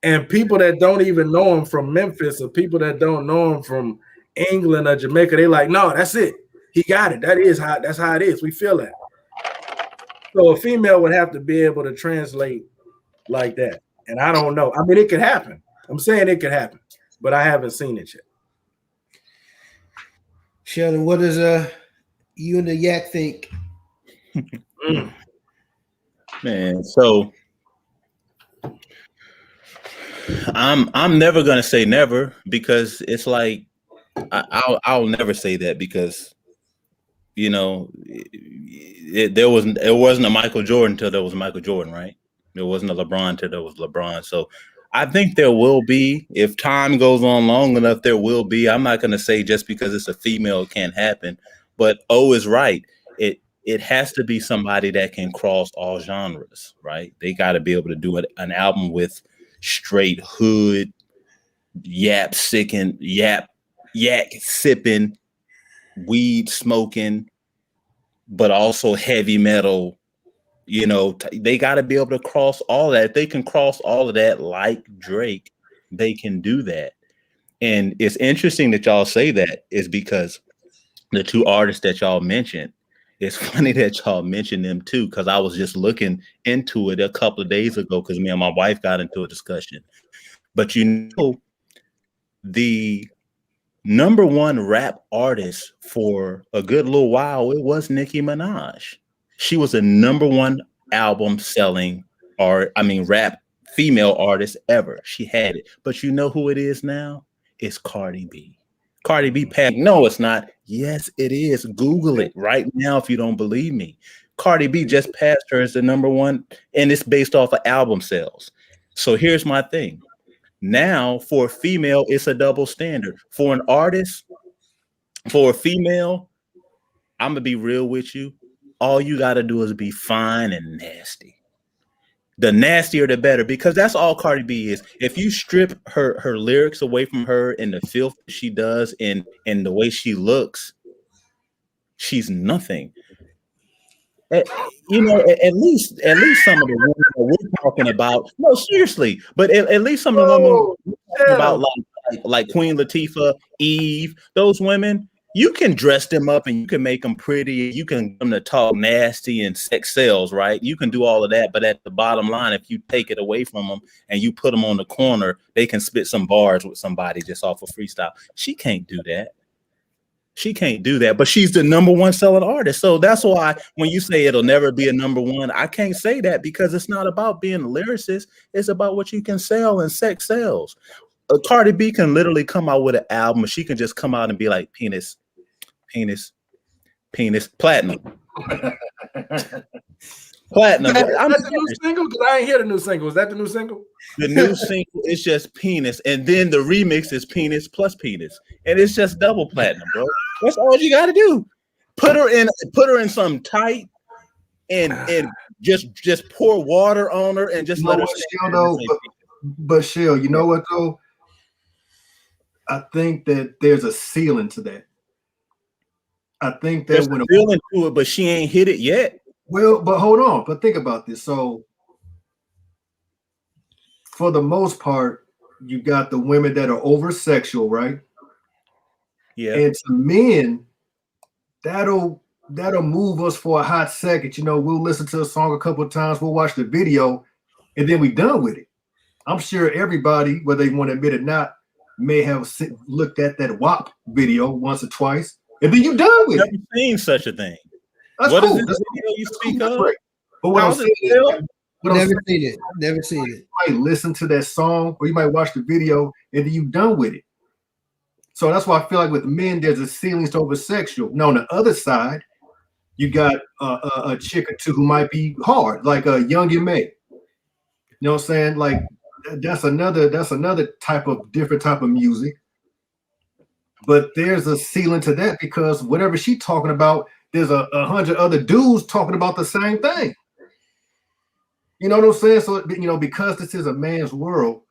And people that don't even know him from Memphis or people that don't know him from England or Jamaica, they like, no, that's it. He got it. That's how it is. We feel that. So a female would have to be able to translate like that. And I don't know. I mean, it could happen. I'm saying it could happen, but I haven't seen it yet. Sheldon, what does you and the Yak think? Man, so I'm never gonna say never because it's like I'll never say that because it wasn't a Michael Jordan until there was Michael Jordan, right? There wasn't a LeBron until there was LeBron. So I think there will be, if time goes on long enough, there will be. I'm not going to say just because it's a female, it can't happen. But O is right. It has to be somebody that can cross all genres, right? They got to be able to do an album with straight hood, yak sipping, weed smoking, but also heavy metal, You know, they got to be able to cross all that. If they can cross all of that like Drake, they can do that. And it's interesting that y'all say that is because the two artists that y'all mentioned, it's funny that y'all mentioned them too, because I was just looking into it a couple of days ago because me and my wife got into a discussion. But you know, the number one rap artist for a good little while, it was Nicki Minaj. She was a number one album selling rap female artist ever. She had it. But you know who it is now? It's Cardi B. Cardi B passed. No, it's not. Yes, it is. Google it right now if you don't believe me. Cardi B just passed her as the number one, and it's based off of album sales. So here's my thing. Now, for a female, it's a double standard. For an artist, for a female, I'm going to be real with you. All you got to do is be fine and nasty. The nastier, the better, because that's all Cardi B is. If you strip her lyrics away from her and the filth she does and the way she looks, she's nothing. You know, at least some of the women that we're talking about. No, seriously, but at least some of the women we're talking about, like Queen Latifah, Eve, those women. You can dress them up and you can make them pretty. You can get them to talk nasty and sex sells, right? You can do all of that. But at the bottom line, if you take it away from them and you put them on the corner, they can spit some bars with somebody just off of freestyle. She can't do that. She can't do that. But she's the number one selling artist. So that's why when you say it'll never be a number one, I can't say that because it's not about being a lyricist. It's about what you can sell, and sex sells. Cardi B can literally come out with an album. She can just come out and be like, penis, platinum. Platinum. I'm the new single because I ain't hear the new single. Is that the new single? The new single is just penis, and then the remix is penis plus penis, and it's just double platinum, bro. That's all you got to do. Put her in something tight, and just pour water on her and just let her. But Shell, you know what though? I think that there's a ceiling to that. I think that when a feeling to it, but she ain't hit it yet. Well, but hold on. But think about this. So, for the most part, you got the women that are over sexual, right? Yeah. And to men, that'll move us for a hot second. You know, we'll listen to a song a couple of times, we'll watch the video, and then we're done with it. I'm sure everybody, whether they want to admit it or not, may have looked at that WAP video once or twice. And then you done with it. I've never seen such a thing. That's what cool. Is this video you speak of? Right. But what I'm saying is, never seen it. You might listen to that song, or you might watch the video, and then you done with it. So that's why I feel like with men, there's a ceiling to over sexual. Now on the other side, you got a chick or two who might be hard, like a Young and May. You know what I'm saying? Like that's another different type of music. But there's a ceiling to that because whatever she's talking about, there's 100 other dudes talking about the same thing. You know what I'm saying? So, you know, because this is a man's world,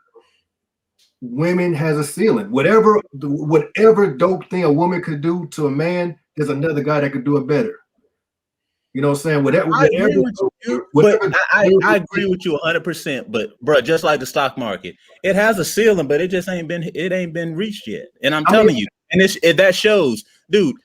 women has a ceiling. Whatever dope thing a woman could do to a man, there's another guy that could do it better. You know what I'm saying? I agree with you 100%. But bro, just like the stock market, it has a ceiling, but it just ain't been reached yet. And I'm telling you, and that shows, dude.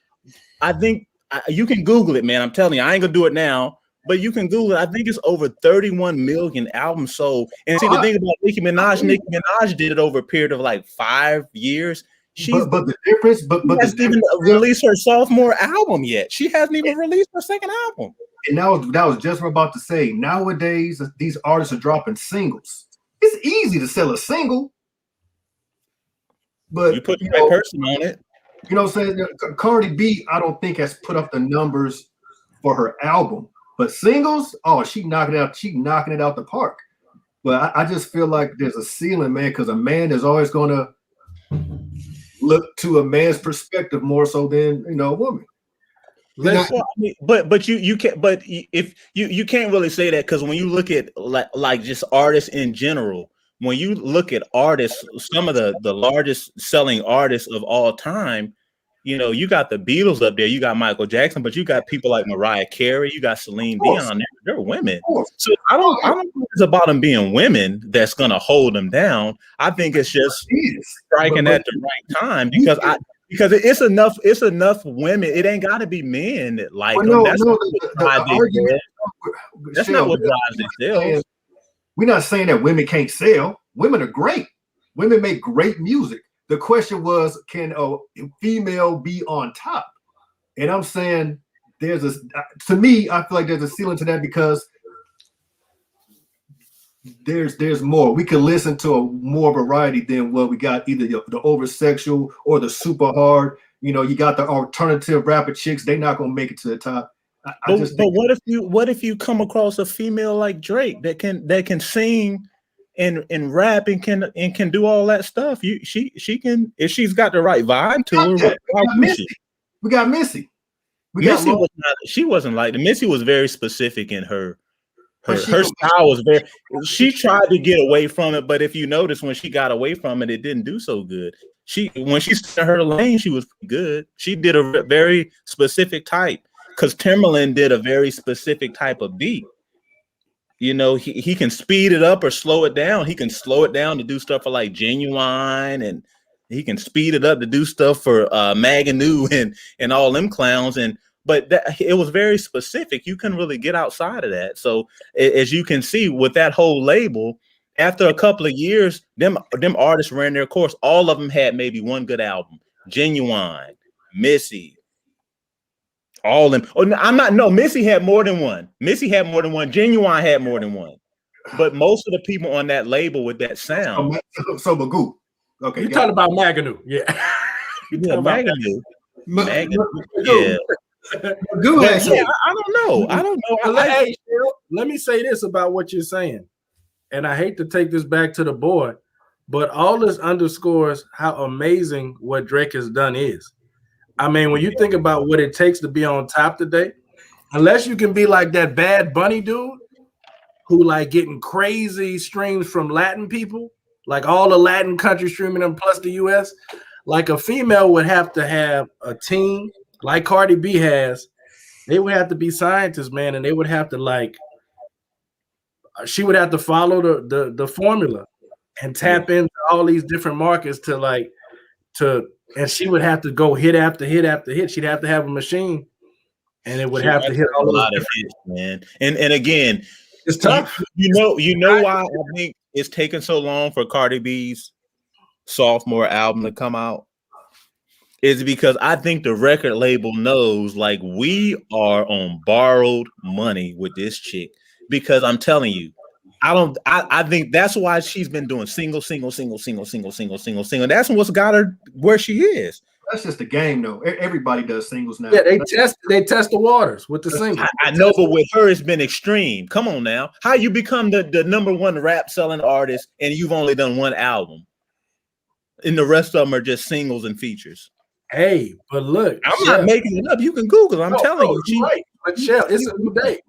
I think you can Google it, man. I'm telling you, I ain't gonna do it now, but you can Google it. I think it's over 31 million albums sold. And see, the thing about Nicki Minaj did it over a period of like 5 years. But the difference, but she hasn't even released her sophomore album yet. She hasn't even released her second album. And that was just what I'm about to say. Nowadays, these artists are dropping singles. It's easy to sell a single, but you put the right person on it. You know what I'm saying? Cardi B, I don't think has put up the numbers for her album, but singles, she knocking it out. She knocking it out the park. But I just feel like there's a ceiling, man, because a man is always going to look to a man's perspective more so than a woman. But you can't. But if you can't really say that because when you look at like just artists in general, when you look at artists, some of the largest selling artists of all time, you know, you got the Beatles up there, you got Michael Jackson, but you got people like Mariah Carey, you got Celine Dion. They're women. So I don't think it's about them being women that's gonna hold them down. I think it's just striking at the right time because it's enough women. It ain't got to be men that like them. That's not what drives their sales. We're not saying that women can't sell. Women are great. Women make great music. The question was, can a female be on top? And I'm saying to me, I feel like there's a ceiling to that because there's more. We can listen to a more variety than what we got, either the over sexual or the super hard. You know, you got the alternative rapper chicks. They're not gonna make it to the top. But what if you come across a female like Drake that can sing and rap and can do all that stuff? She can, if she's got the right vibe to her. We got Missy. She wasn't like the Missy was very specific in her style was very. She tried to get away from it, but if you notice, when she got away from it, it didn't do so good. When she stayed in her lane, she was good. She did a very specific type, because Timberland did a very specific type of beat. You know, he can speed it up or slow it down. He can slow it down to do stuff for like Genuine, and he can speed it up to do stuff for Maganu and all them clowns. But it was very specific. You couldn't really get outside of that. So as you can see with that whole label, after a couple of years, them artists ran their course. All of them had maybe one good album. Genuine, Missy, all them. Oh, Missy had more than one. Genuine had more than one. But most of the people on that label with that sound. So Magoo. Okay. You're talking about Maganu. Yeah. Maganu. Yeah. I don't know. Hey, let me say this about what you're saying, and I hate to take this back to the board, but all this underscores how amazing what Drake has done is. I mean, when you think about what it takes to be on top today, unless you can be like that Bad Bunny dude who like getting crazy streams from Latin people, like all the Latin countries streaming them plus the US, like a female would have to have a team like Cardi B has. They would have to be scientists, man, and they would have to she would have to follow the formula and tap into all these different markets and she would have to go hit after hit after hit. She'd have to have a machine, and it would have to hit a lot of hits, man. And again, it's tough. You know why I think it's taken so long for Cardi B's sophomore album to come out? Is because I think the record label knows, like, we are on borrowed money with this chick. Because I'm telling you, I think that's why she's been doing single. That's what's got her where she is. That's just the game, though. Everybody does singles now. Yeah, they test the waters with the single. I know, but with her, it's been extreme. Come on now. How you become the number one rap selling artist and you've only done one album? And the rest of them are just singles and features. Hey, but look, I'm not making it up. You can Google. I'm telling you. You're right. But Shell, it's a new day.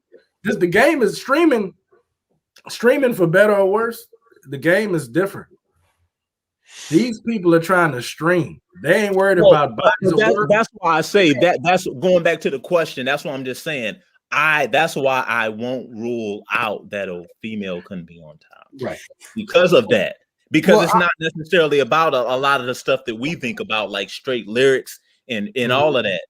The game is streaming for better or worse. The game is different. These people are trying to stream. They ain't worried about bodies of work. That's why I say that. That's going back to the question. That's what I'm just saying. That's why I won't rule out that a female couldn't be on top. Right. Because of that. Because it's not necessarily about a lot of the stuff that we think about, like straight lyrics and all of that.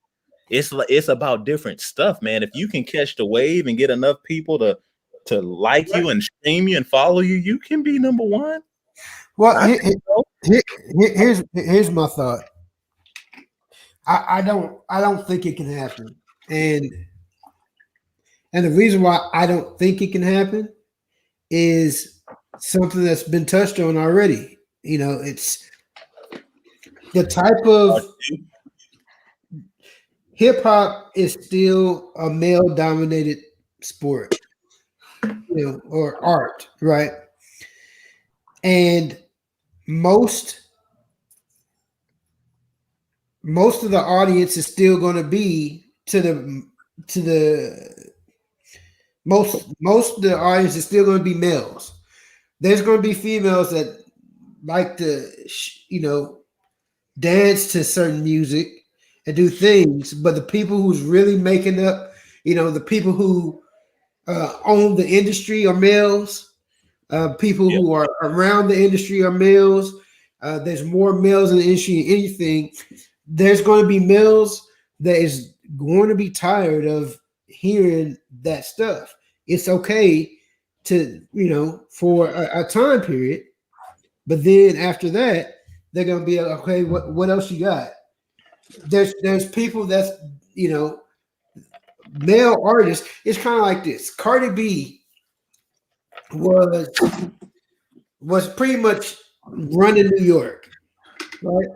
It's about different stuff, man. If you can catch the wave and get enough people to like you and stream you and follow you, you can be number one. Well, here's my thought. I don't think it can happen, and the reason why I don't think it can happen is something that's been touched on already. You know, it's the type of hip hop is still a male dominated sport, or art, right? And most of the audience is still going to be most of the audience is still going to be males. There's going to be females that like to, dance to certain music, and do things, but the people who's really making up, the people who own the industry are males. People who are around the industry are males. There's more males in the industry than anything. There's going to be males that is going to be tired of hearing that stuff. It's okay to, for a time period, but then after that, they're going to be okay. What else you got? There's people that's, male artists. It's kind of like this. Cardi B was pretty much running New York, right?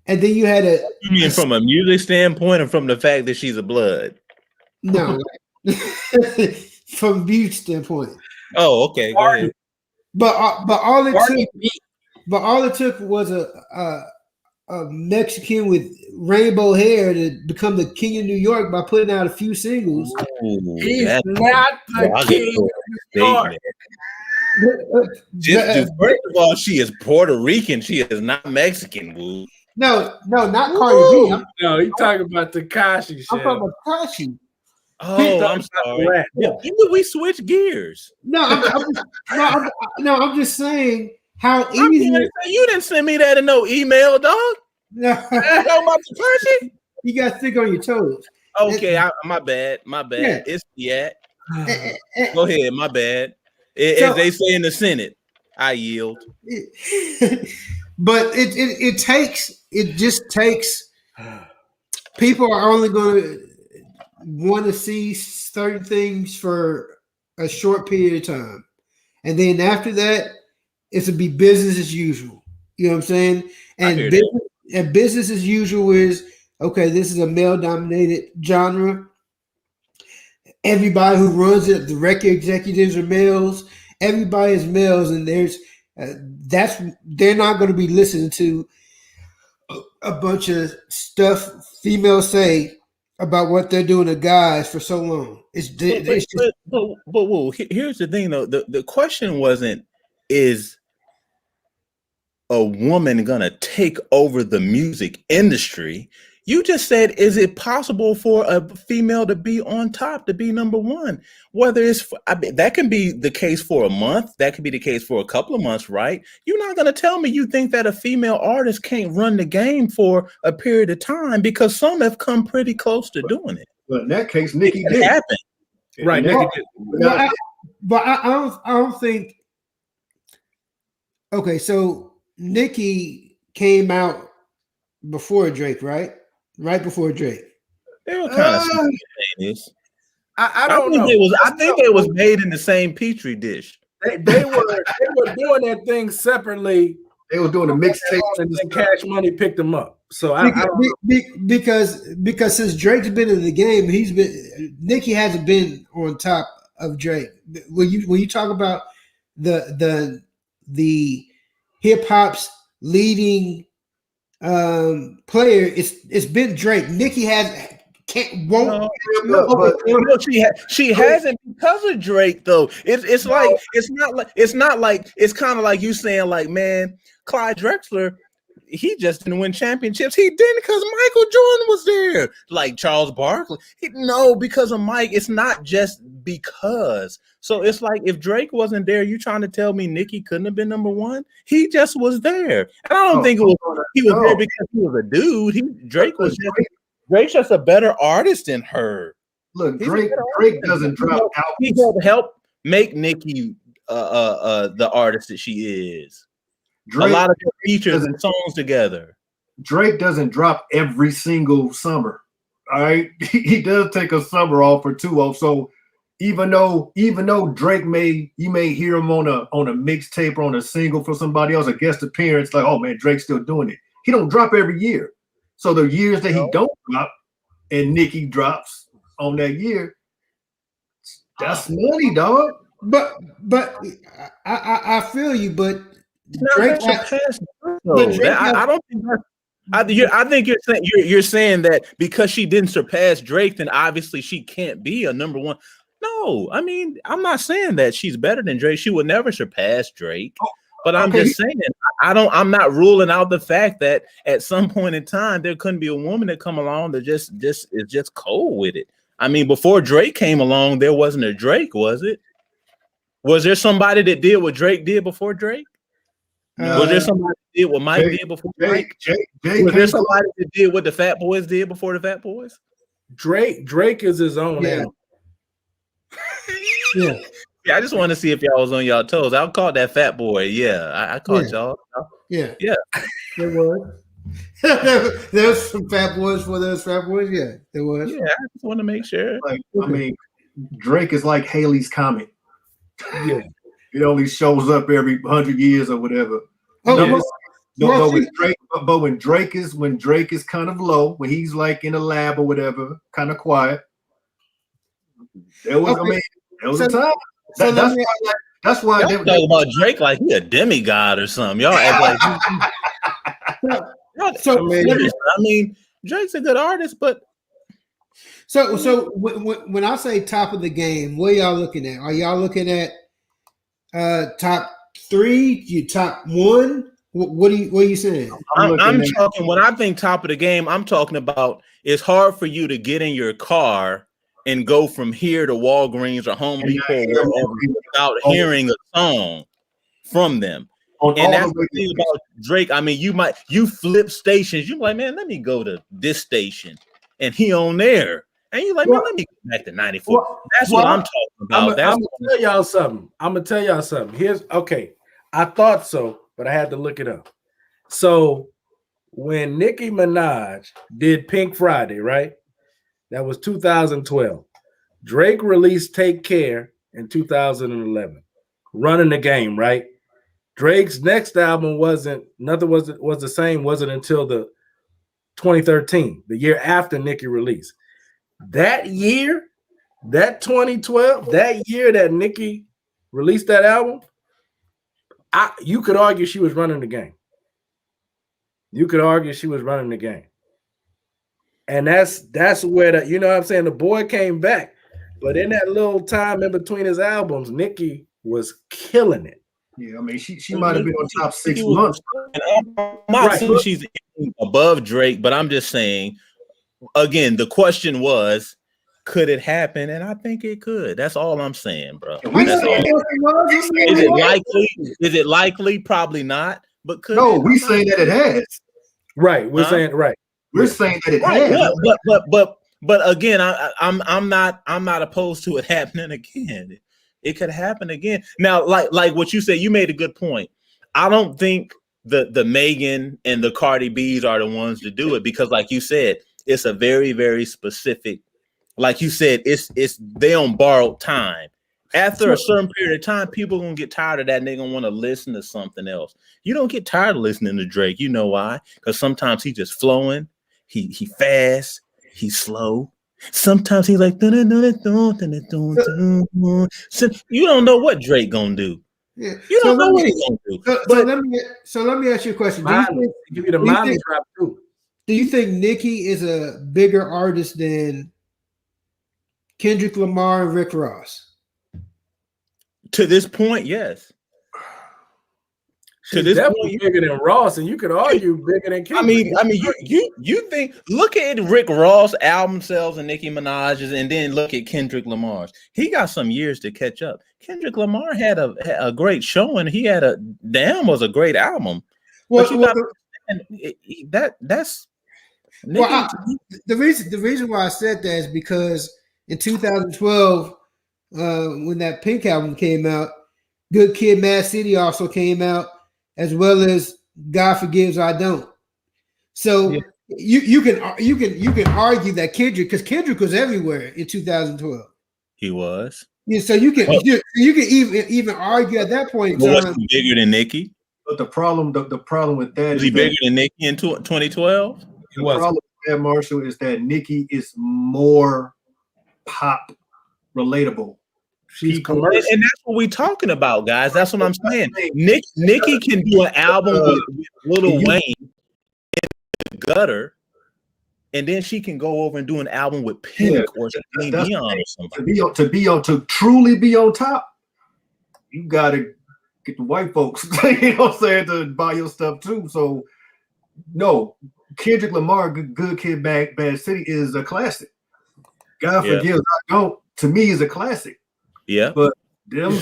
And then you had You mean from a music standpoint, or from the fact that she's a blood? No, from a music standpoint. Oh, okay. Go ahead. But all it took was a Mexican with rainbow hair to become the king of New York by putting out a few singles. Ooh, he's not the king of New York. First of all, she is Puerto Rican. She is not Mexican. Woo. No, not Cardi B. No, you talking about Tekashi shit. I'm talking about Tekashi. Oh, I'm sorry. Yeah, when did we switch gears? No, I'm just saying how easy. You didn't send me that in no email, dog. No, about Tekashi. You got to think on your toes. Okay, my bad. Yeah. It's go ahead. My bad. As they say in the Senate, I yield. But it just takes people are only going to want to see certain things for a short period of time, and then after that, it's to be business as usual. You know what I'm saying? And business as usual is okay. This is a male-dominated genre. Everybody who runs it, the record executives are males. Everybody is males, and there's they're not going to be listening to a bunch of stuff females say about what they're doing to guys for so long. But here's the thing though. The question wasn't, is a woman gonna take over the music industry? You just said, is it possible for a female to be on top, to be number one? Whether it's, that can be the case for a month, that could be the case for a couple of months, right? You're not going to tell me you think that a female artist can't run the game for a period of time, because some have come pretty close to doing it. But in that case, Nikki did. Happen. Right. But I don't think. Okay, so Nikki came out before Drake, right? Right before Drake. They were kind of simultaneous. I don't know. I think they was made in the same petri dish. They were doing that thing separately. They were doing a mixtape, and then Cash Money picked them up. So because since Drake's been in the game, Nicki hasn't been on top of Drake. When you talk about the hip hop's leading player, it's been Drake. Nicki she hasn't because of Drake though. It's kind of like you saying, like, man, Clyde Drexler, he just didn't win championships. He didn't because Michael Jordan was there. Like Charles Barkley, because of Mike. It's not just because. So it's like, if Drake wasn't there, you trying to tell me Nicki couldn't have been number one? He just was there, and I don't think he was there because he was a dude. Drake's just a better artist than her. Look, Drake doesn't drop out. He helped make Nicki the artist that she is. A lot of features and songs together. Drake doesn't drop every single summer. All right, he does take a summer off or two off. So even though Drake you may hear him on a mixtape or on a single for somebody else, a guest appearance, like, oh man, Drake's still doing it. He don't drop every year. So the years that he don't drop and Nicki drops on that year, that's money, dog. But I feel you, but Drake I don't think that's. I think you're saying that because she didn't surpass Drake, then obviously she can't be a number one. No, I mean, I'm not saying that she's better than Drake. She would never surpass Drake. But I'm just saying, I'm not ruling out the fact that at some point in time there couldn't be a woman that come along that just is just cold with it. I mean, before Drake came along, there wasn't a Drake, was it? Was there somebody that did what Drake did before Drake? Was there somebody that did what Mike did before Mike? Was there somebody that did what the Fat Boys did before the Fat Boys? Drake is his own animal. Yeah. Yeah, I just want to see if y'all was on y'all toes. I'll call that Fat Boy. Yeah, I caught y'all. Yeah. There was. There's some Fat Boys for those Fat Boys. Yeah, there was. Yeah, I just want to make sure. Like, I mean, Drake is like Haley's Comet. Yeah. It only shows up every 100 years or whatever. Oh, but when Drake is kind of low, when he's like in a lab or whatever, kind of quiet, there was a time. That's why y'all talk about Drake like he a demigod or something. Y'all act like I mean, Drake's a good artist, but so when I say top of the game, what are y'all looking at? Are y'all looking at top 3? You top 1? What are you saying? I'm talking when I think top of the game. I'm talking about it's hard for you to get in your car and go from here to Walgreens or Home Depot or whatever without hearing a song from them. And that's the thing about Drake. I mean, you flip stations. You're like, man, let me go to this station, and he on there, and you're like, man, let me go back to 94. That's what I'm talking about. I'm gonna tell y'all something. I thought so, but I had to look it up. So when Nicki Minaj did Pink Friday, right? That was 2012. Drake released Take Care in 2011. Running the Game, right? Drake's next album was the same, wasn't until the 2013, the year after Nicki released. That year, that 2012, that year that Nicki released that album, you could argue she was running the game. And that's where you know what I'm saying, the boy came back. But in that little time in between his albums, Nicki was killing it. Yeah, I mean, she might have been on top 6 months. I'm not saying she's above Drake, but I'm just saying, again, the question was, could it happen? And I think it could. That's all I'm saying, bro. Is it likely? Is it likely? Probably not. But could we saying that it has. Right. We're saying right. We're saying that it has. But again, I'm not opposed to it happening again. It could happen again. Now, like what you said, you made a good point. I don't think the Megan and the Cardi B's are the ones to do it because, like you said, it's a very, very specific. Like you said, it's they on borrowed time. After a certain period of time, people are gonna get tired of that and they're gonna want to listen to something else. You don't get tired of listening to Drake. You know why? Because sometimes he's just flowing. He fast. He's slow. Sometimes he's like, you don't know what Drake gonna do. Yeah. You don't know what he's gonna do. So let me ask you a question. Do you think Nicki is a bigger artist than Kendrick Lamar and Rick Ross? To this point, yes. She's definitely bigger than Ross, and you could argue bigger than Kendrick. I mean, you think, look at Rick Ross album sales and Nicki Minaj's, and then look at Kendrick Lamar's. He got some years to catch up. Kendrick Lamar had a great showing. He had Damn was a great album. The reason why I said that is because in 2012, when that Pink album came out, Good Kid, Mad City also came out, as well as God Forgives I Don't. So you can argue that Kendrick, because Kendrick was everywhere in 2012. He was. Yeah, so you can even argue at that point. Was he bigger than Nicki? But the problem with that was he bigger than Nicki in 2012? The problem with that, Marshall, is that Nicki is more pop relatable. She's commercial, and that's what we're talking about, guys. That's what I'm saying. Nicki can do an album with Lil Wayne in the gutter, and then she can go over and do an album with Pink or Celine Dion or something. To truly be on top, you gotta get the white folks, you know what I'm saying, to buy your stuff too. So no, Kendrick Lamar, Good Kid, Bad City is a classic. God forgives, I don't. To me, is a classic. Yeah, but them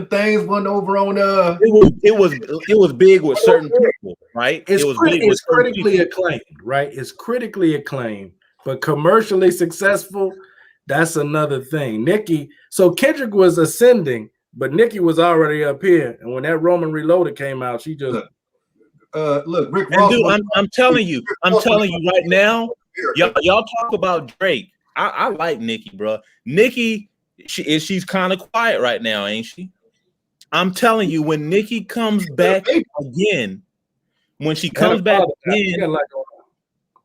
things went over on it was big with certain people, right? It's critically acclaimed, right? It's critically acclaimed, but commercially successful, that's another thing. So Kendrick was ascending, but Nicki was already up here, and when that Roman Reloaded came out, she just look, Rick Ross. Dude, I'm telling you right now, y'all talk about Drake. I like Nicki, bro. Nicki, she's kind of quiet right now, ain't she? I'm telling you, when Nicki comes back again,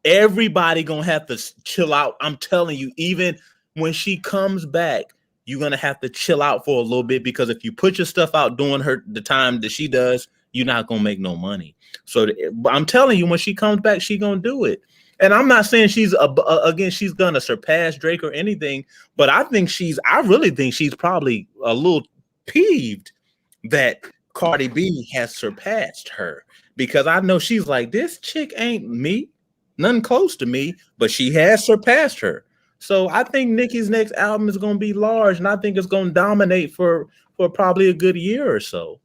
everybody gonna have to chill out. I'm telling you, even when she comes back, you're gonna have to chill out for a little bit, because if you put your stuff out during the time that she does, you're not gonna make no money. So I'm telling you, when she comes back, she gonna do it. And I'm not saying she's gonna surpass Drake or anything, but I really think she's probably a little peeved that Cardi B has surpassed her, because I know she's like, this chick ain't me, nothing close to me, but she has surpassed her. So I think Nicki's next album is going to be large, and I think it's going to dominate for probably a good year or so.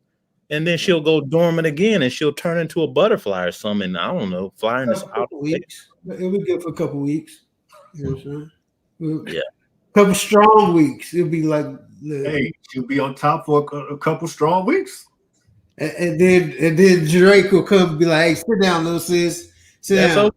And then she'll go dormant again, and she'll turn into a butterfly or something. I don't know, flying this out. Weeks. It'll be good for a couple weeks. You know what I'm saying? Yeah. A couple strong weeks. It'll be like, hey, she'll be on top for a couple strong weeks. And then Drake will come and be like, hey, sit down, little sis. Sit down.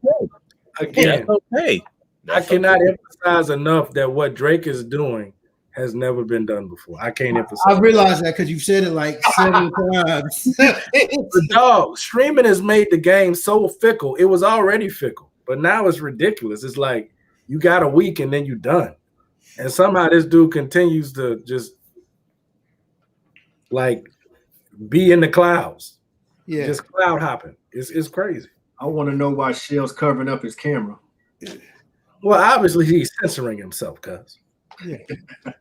Okay. Again, that's okay. I cannot emphasize enough that what Drake is doing has never been done before. I can't emphasize. I realize that because you've said it like 7 times. But dog, streaming has made the game so fickle. It was already fickle, but now it's ridiculous. It's like you got a week and then you're done. And somehow this dude continues to just like be in the clouds. Yeah. Just cloud hopping. It's crazy. I want to know why Shell's covering up his camera. Well, obviously he's censoring himself, cuz. Yeah.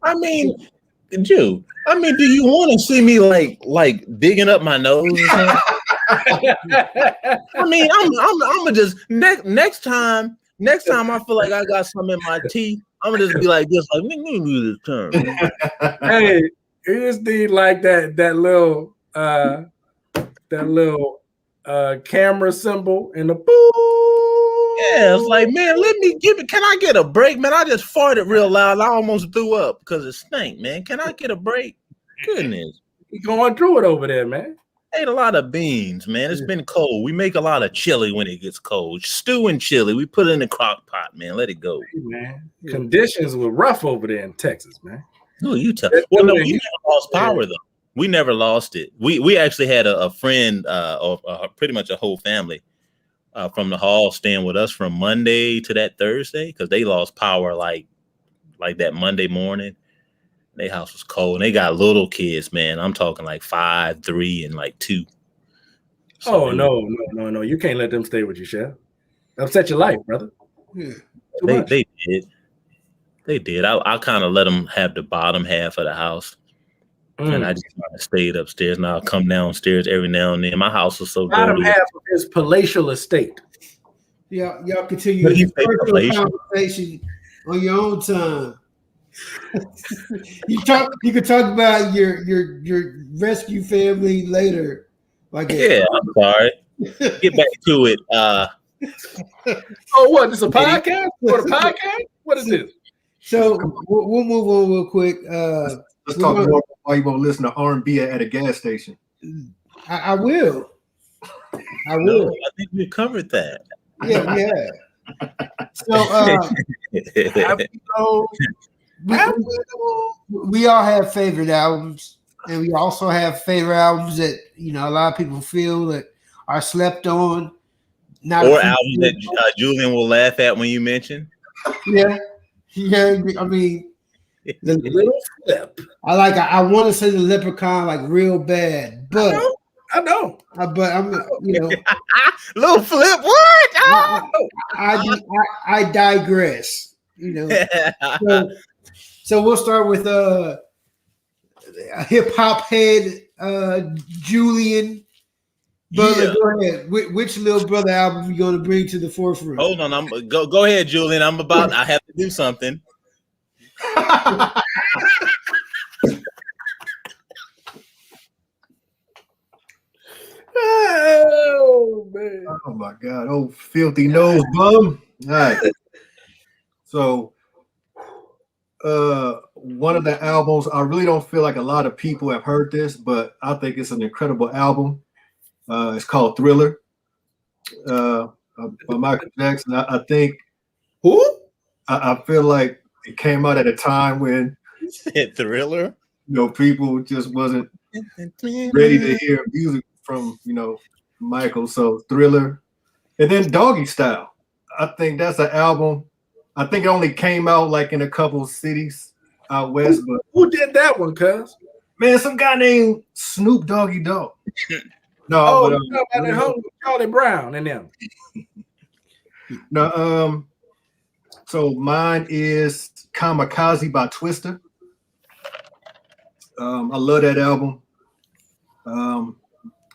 I mean, do you want to see me like digging up my nose? I mean, I'm gonna just next time I feel like I got something in my teeth, I'm gonna just be like this, like this term. Hey, it just need like that little camera symbol and the boo. Yeah, it's like, man, can I get a break, man? I just farted real loud. I almost threw up because it stank, man. Can I get a break? Goodness. You going through it over there, man. Ate a lot of beans, man. It's been cold. We make a lot of chili when it gets cold. Stew and chili. We put it in the crock pot, man. Let it go. Hey, man. Conditions were rough over there in Texas, man. Who you tell? Well, no, we never lost power though. We never lost it. We actually had a friend, or pretty much a whole family from the hall staying with us from Monday to that Thursday, because they lost power like that Monday morning. Their house was cold, and they got little kids, man. I'm talking like 5, 3, and like 2. So no! You can't let them stay with you, Chef. Upset your life, brother. Yeah. They did. They did. I kind of let them have the bottom half of the house, and I just stayed upstairs. Now I come downstairs every now and then. My house was so bottom half of his palatial estate. Yeah, y'all continue your personal conversation on your own time. You can talk about your rescue family later. I'm sorry. Get back to it. Oh, what? This a podcast? What a podcast? What is this? So we'll move on real quick. Let's talk more about why you won't listen to R&B at a gas station. I will. No, I think we covered that. Yeah. So we all have favorite albums, and we also have favorite albums that a lot of people feel that are slept on. Or albums that Julian will laugh at when you mention. Yeah. I mean, the little flip. I want to say the Leprechaun like real bad, but I know. But I'm little flip. What? I digress. So we'll start with a hip hop head Julian. Brother, Yeah. go ahead. Which little brother album are you going to bring to the forefront? Hold on, go ahead, Julian. I have to do something. Oh man! Oh my God! Oh, filthy nose bum! All right. So, one of the albums, I really don't feel like a lot of people have heard this, but I think it's an incredible album. It's called Thriller, by Michael Jackson. I think Who? I feel like it came out at a time when Thriller. people just wasn't ready to hear music from Michael. So Thriller, and then Doggy Style. I think that's an album. I think it only came out like in a couple cities out west. But Who did that one, cuz? man, some guy named Snoop Doggy Dogg. No, Oh, but you know, Charlie Brown and them. no. So mine is Kamikaze by Twista. I love that album.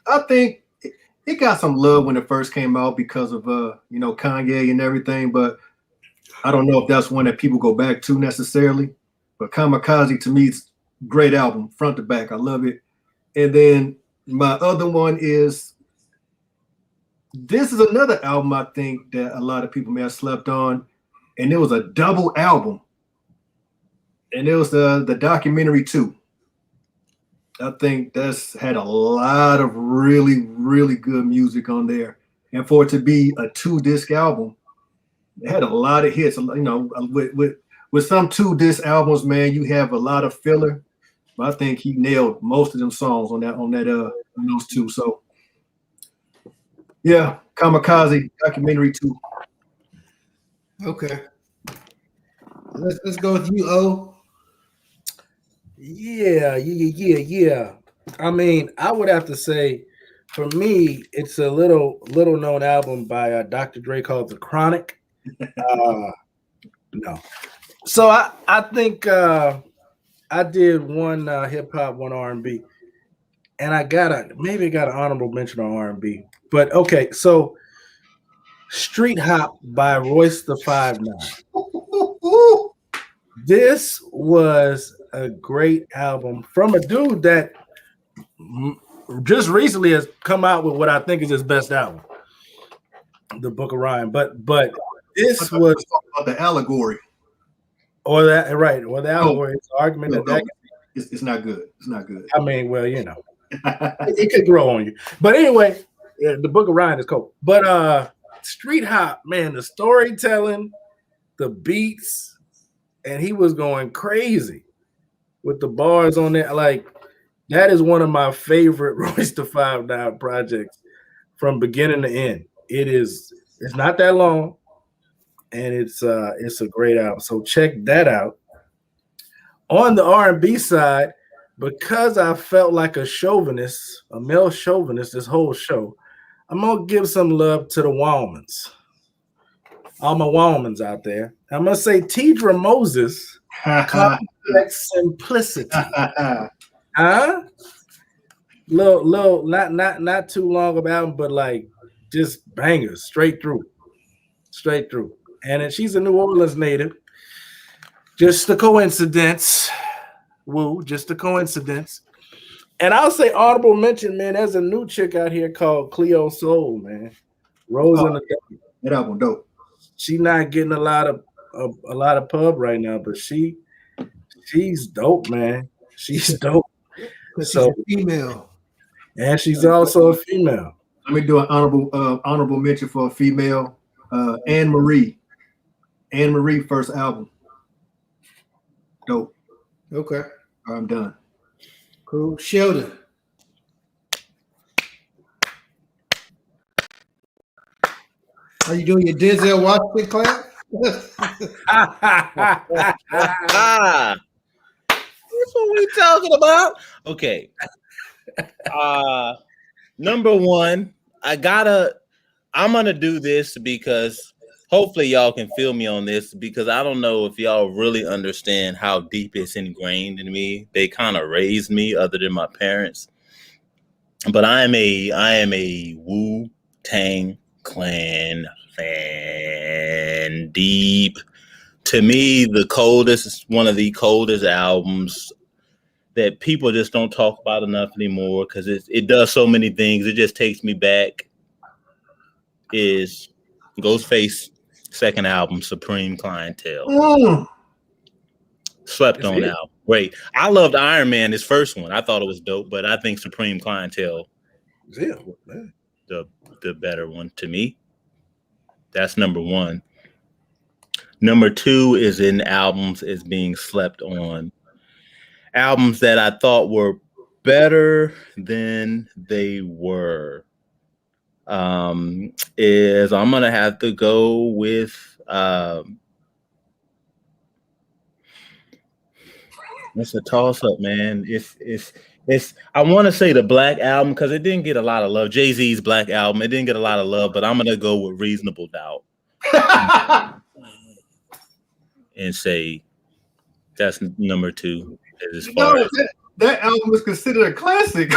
I think it got some love when it first came out because of Kanye and everything, but I don't know if that's one that people go back to necessarily. But Kamikaze to me is a great album, front to back. I love it. And then my other one is this is another album I think that a lot of people may have slept on, and it was a double album, and it was the documentary 2. I think that's had a lot of really, really good music on there. And for it to be a 2-disc album, it had a lot of hits. With some 2-disc albums, man, you have a lot of filler. But I think he nailed most of them songs on those 2. So yeah, Kamikaze, documentary 2. Okay. Let's go with you, O. Yeah. I mean, I would have to say, for me, it's a little known album by Dr. Dre called The Chronic. No. So I think I did one hip hop, one R&B, and I got an honorable mention on R&B. But okay, so Street Hop by Royce the 5'9". This was a great album from a dude that just recently has come out with what I think is his best album, The Book of Rhyme. But this was about the allegory. Or the allegory. It's an argument that it's not good. It's not good. I mean, well, it could grow on you. But anyway, The Book of Rhyme is cool. But Street Hop, man, the storytelling, the beats, and he was going crazy with the bars on there. Like, that is one of my favorite Royce the 5'9" projects from beginning to end. It's not that long, and it's a great album. So check that out. On the R&B side, because I felt like a male chauvinist this whole show, I'm gonna give some love to the Walmans. All my Walmans out there. I'm gonna say Tidra Moses, Complex Simplicity. Huh? Little, not too long about, but like just bangers straight through. And then she's a New Orleans native. Just a coincidence. Woo, just a coincidence. And I'll say honorable mention, man. There's a new chick out here called Cleo Soul, man. Rose in the Desert. That album dope. She not getting a lot of pub right now, but she's dope, man. She's dope. She's a female, and she's also a female. Let me do an honorable mention for a female, Anne Marie. Anne Marie first album, dope. Okay, I'm done. Cool. Sheldon. Are you doing your Denzel Washington clap? That's what we talking about. Okay. Number one, I'm gonna do this because hopefully y'all can feel me on this, because I don't know if y'all really understand how deep it's ingrained in me. They kind of raised me, other than my parents. but I am a Wu-Tang Clan fan deep. To me, the coldest is one of the coldest albums that people just don't talk about enough anymore because it does so many things. It just takes me back. Is Ghostface second album, Supreme Clientele. Slept on album. Great. I loved Iron Man, his first one. I thought it was dope, but I think Supreme Clientele the better one to me. That's number one. Number two is in albums is being slept on. Albums that I thought were better than they were. Is I'm gonna have to go with it's a toss up, man. It's I want to say the Black Album because it didn't get a lot of love. Jay-Z's Black Album, it didn't get a lot of love, but I'm gonna go with Reasonable Doubt and say that's number two. As far as that album is considered a classic.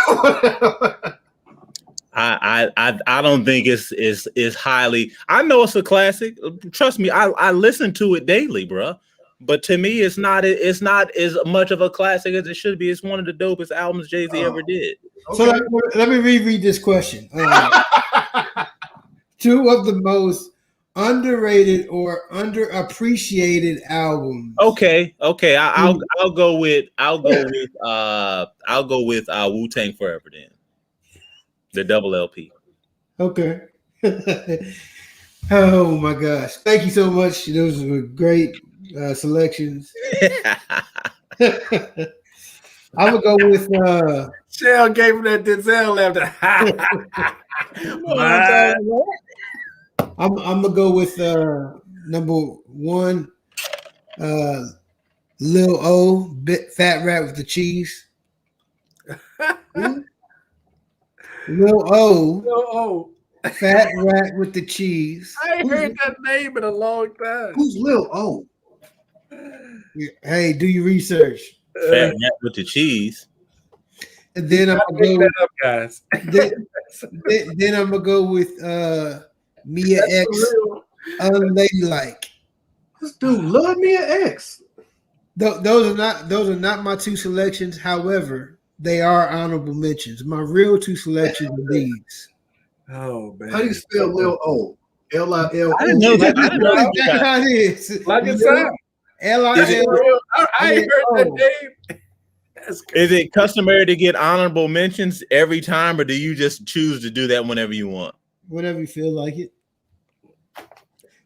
I don't think it's highly. I know it's a classic. Trust me, I listen to it daily, bro. But to me, it's not as much of a classic as it should be. It's one of the dopest albums Jay-Z ever did. Okay. So let me reread this question. Two of the most underrated or underappreciated albums. Okay. I'll go with Wu-Tang Forever then. The double LP. Okay. Oh my gosh! Thank you so much. Those were great selections. I'm gonna go with Shell gave him that Denzel laughter. I'm gonna go with number one, Lil O, Fat Rat with the Cheese. Lil O, Fat Rat with the Cheese. I ain't heard that name in a long time. Who's Lil O? Hey, do your research. Fat Rat with the Cheese. And then I'm gonna go. That up, guys. Then I'm gonna go with Mia X, Unladylike. This dude love Mia X. Those are not my two selections. However, they are honorable mentions. My real two selections are these. Oh man! How do you spell Lil O? L-I-L-O. I didn't know that. That's how it is. Like it sounds. L-I-L. I ain't heard that name. Is it customary to get honorable mentions every time, or do you just choose to do that whenever you want? Whenever you feel like it.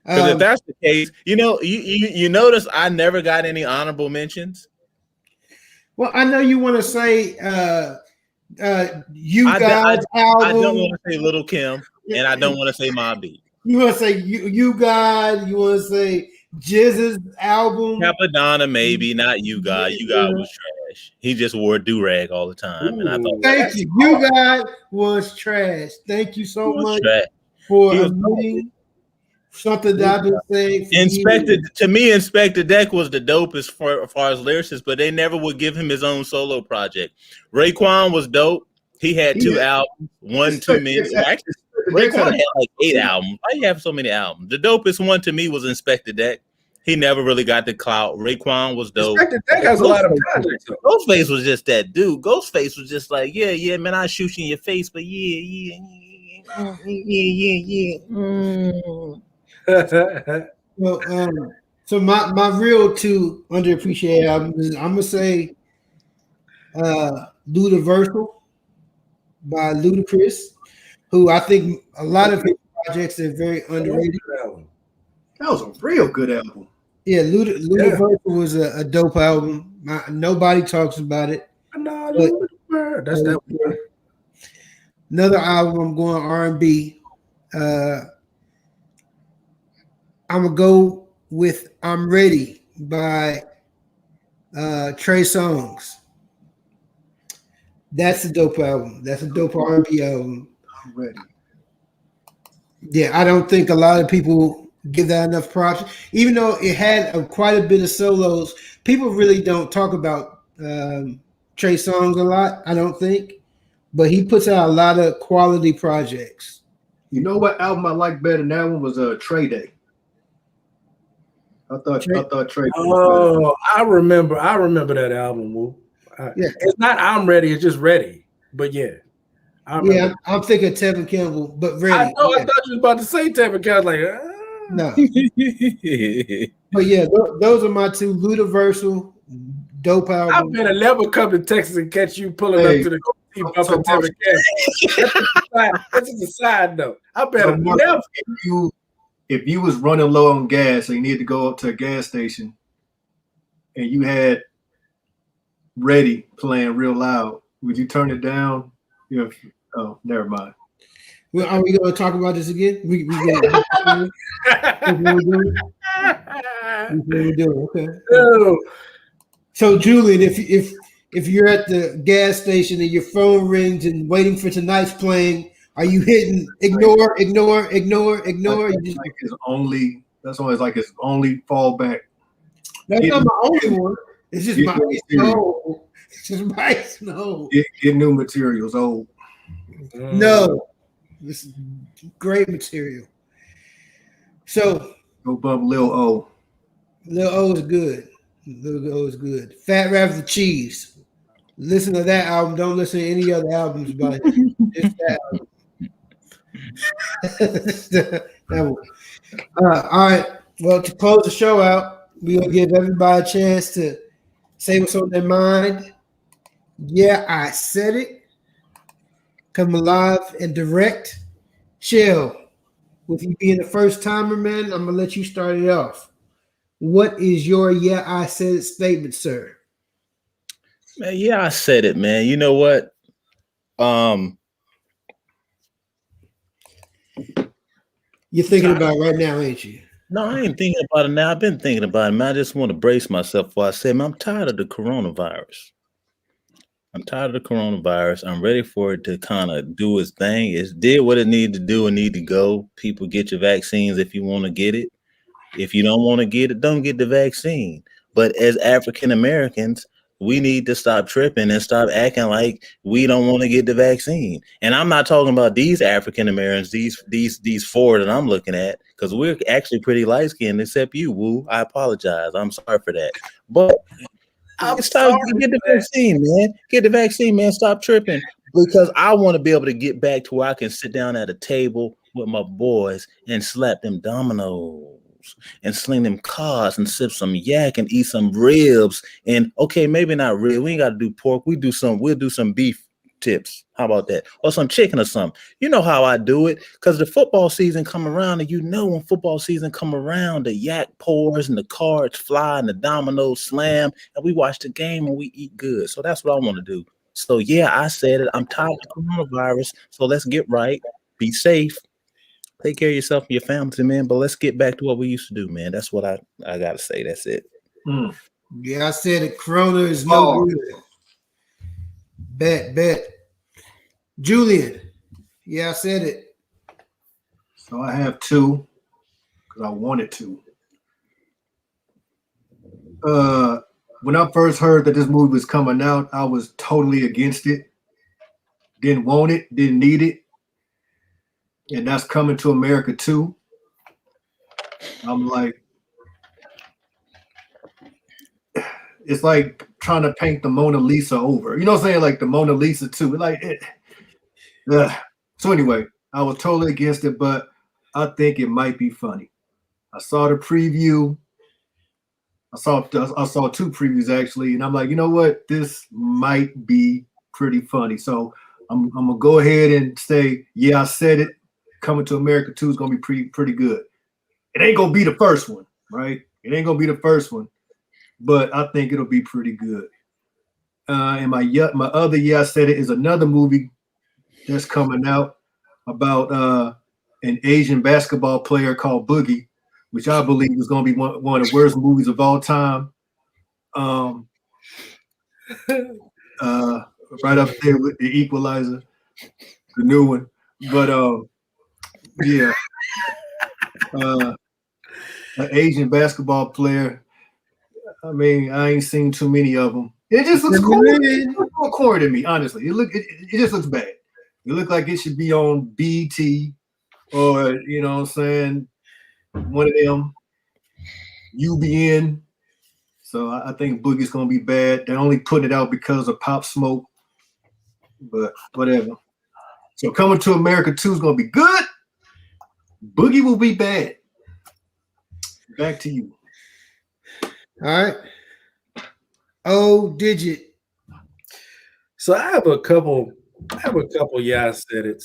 Because if that's the case, you notice I never got any honorable mentions. Well, I know you want to say you guys album. I don't want to say Little Kim, and I don't want to say Mobb Deep. You want to say you guys. You want to say Jizz's album. Capadonna, maybe not You God. You God was trash. He just wore a do-rag all the time. And I thought, thank you. You God was trash. Thank you so much for admitting something that I've been saying. Inspector Deck was the dopest for as far as lyricists, but they never would give him his own solo project. Raekwon was dope. He had two albums, one too many. Actually, Raekwon had like 8 albums. Why do you have so many albums? The dopest one to me was Inspector Deck. He never really got the clout. Raekwon was dope. Inspector Deck has a lot of projects. Ghostface was just that dude. Ghostface was just like, yeah, man, I shoot you in your face, but yeah. Well, so my real two underappreciated albums, I'm gonna say Ludiversal by Ludacris, who I think a lot of his projects are very underrated. That was a real good album. Yeah, Ludiversal was a dope album. Nobody talks about it. That's that one. Another album, I'm going R&B. I'm gonna go with "I'm Ready" by Trey Songz. That's a dope album. That's a dope R&B album. I'm ready. Yeah, I don't think a lot of people give that enough props. Even though it had quite a bit of solos, people really don't talk about Trey Songz a lot, I don't think. but he puts out a lot of quality projects. You know what album I like better than that one was Trey Day. I thought Trey. Oh, I remember that album. Woo. It's not I'm Ready. It's just Ready. But yeah, I'm thinking Tevin Campbell, but Ready. I thought you was about to say Tevin Campbell. Like, no. But yeah, those are my two. Ludiversal, dope album. I better never come to Texas and catch you pulling up to the Tevin Campbell. That's just a side note. I better never. If you was running low on gas and you needed to go up to a gas station and you had Ready playing real loud, would you turn it down? Oh, never mind. Well, are we going to talk about this again? We do. Okay. So, Julian, if you're at the gas station and your phone rings and waiting for tonight's playing, are you hitting ignore? That's always like his only fallback. That's not my only one. It's just my no. It's just my no. Get new materials old. No, this is great material. So go bump Lil O. Lil O is good. Lil O is good. Fat Rap the Cheese. Listen to that album. Don't listen to any other albums by him. Just that album. That one. All right. Well, to close the show out, we're gonna give everybody a chance to say what's on their mind. Yeah, I said it. Come alive and direct. Chill. With you being the first timer, man, I'm gonna let you start it off. What is your "yeah, I said it" statement, sir? Man, yeah, I said it, man. You know what? You're thinking about it right now, ain't you? No, I ain't thinking about it now. I've been thinking about it, man. I just want to brace myself before I say, man, I'm tired of the coronavirus. I'm ready for it to kind of do its thing. It did what it needed to do and need to go. People, get your vaccines if you want to get it. If you don't want to get it, don't get the vaccine. But as African Americans, we need to stop tripping and stop acting like we don't want to get the vaccine. And I'm not talking about these African Americans, these four that I'm looking at, because we're actually pretty light skinned, except you, Woo. I apologize. I'm sorry for that. But it's time to get the vaccine, man. Get the vaccine, man. Stop tripping. Because I want to be able to get back to where I can sit down at a table with my boys and slap them dominoes and sling them cards and sip some yak and eat some ribs. And okay, maybe not ribs. We ain't got to do pork. We'll do some beef tips. How about that? Or some chicken or something. You know how I do it, because the football season come around, and you know when football season come around, the yak pours and the cards fly and the dominoes slam, and we watch the game and we eat good. So that's what I want to do. So yeah, I said it. I'm tired of the coronavirus. So let's get right. Be safe. Take care of yourself and your family, man. But let's get back to what we used to do, man. That's what I gotta say. That's it. Yeah, I said it. Corona is no good. Bet. Julian. Yeah, I said it. So I have two because I wanted to. When I first heard that this movie was coming out, I was totally against it. Didn't want it, didn't need it. And that's Coming to America 2. I'm like, it's like trying to paint the Mona Lisa over. You know what I'm saying? Like the Mona Lisa 2. Like it. So anyway, I was totally against it, but I think it might be funny. I saw the preview. I saw two previews actually, and I'm like, you know what? This might be pretty funny. So I'm gonna go ahead and say, yeah, I said it. Coming to America 2 is gonna be pretty good. It ain't gonna be the first one, right? It ain't gonna be the first one, but I think it'll be pretty good. And my other I said it is another movie that's coming out about an Asian basketball player called Boogie, which I believe is going to be one of the worst movies of all time. Right up there with The Equalizer, the new one. But yeah, an Asian basketball player. I mean, I ain't seen too many of them. It just looks cool. corny to me, honestly. It just looks bad. It looks like it should be on BT or you know what I'm saying, one of them UBN. So I think Boogie's gonna be bad. They're only putting it out because of Pop Smoke, but whatever. So Coming to America 2 is gonna be good. Boogie will be bad. Back to you. All right. Oh, Digit. So I have a couple. Yeah, I said it.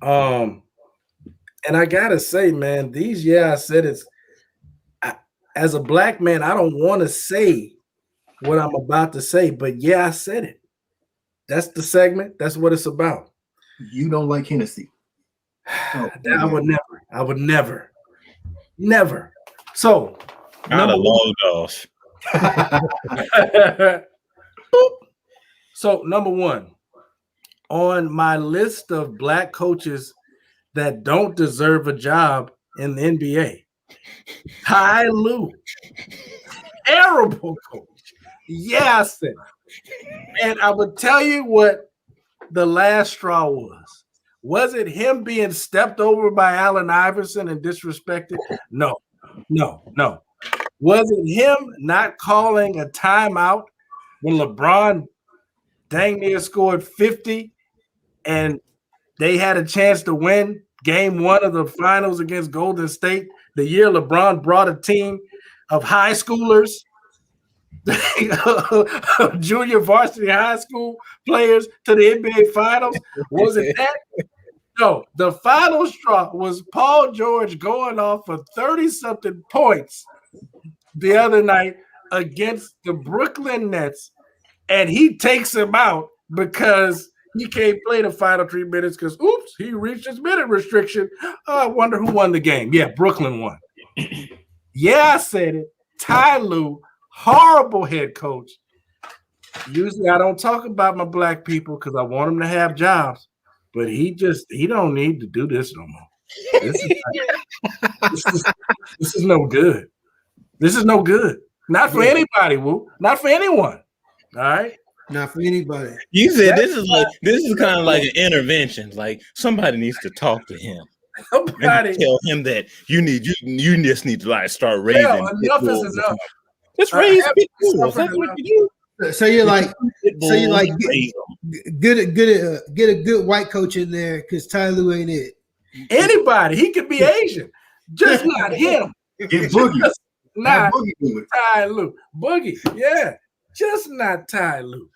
And I gotta say, man, these yeah, I said it. As a black man, I don't want to say what I'm about to say, but yeah, I said it. That's the segment. That's what it's about. You don't like Hennessy. Oh, I would never. So, not a long dose. So, number one, on my list of black coaches that don't deserve a job in the NBA, Ty Lue, terrible coach. Yes, and I would tell you what the last straw was. Was it him being stepped over by Allen Iverson and disrespected? No. Was it him not calling a timeout when LeBron dang near scored 50 and they had a chance to win game 1 of the finals against Golden State the year LeBron brought a team of high schoolers, junior varsity high school players to the NBA finals? Was it that? No, the final straw was Paul George going off for 30-something points the other night against the Brooklyn Nets, and he takes him out because he can't play the final 3 minutes because, oops, he reached his minute restriction. I wonder who won the game. Yeah, Brooklyn won. Yeah, I said it. Ty Lue, horrible head coach. Usually I don't talk about my black people because I want them to have jobs, but he don't need to do this no more. This is no good. This is no good. Not for anybody, Woo. Not for anyone. All right. Not for anybody. You said this is kind of like an intervention. Like somebody needs to talk to him. Somebody tell him that you just need to like start raising. Enough is enough. Just raise people. That's what you do. So you're like get a good white coach in there because Ty Lue ain't it. Anybody, he could be Asian, just not him. Get Boogie. Not Ty Lue. Boogie, yeah, just not Ty Lue.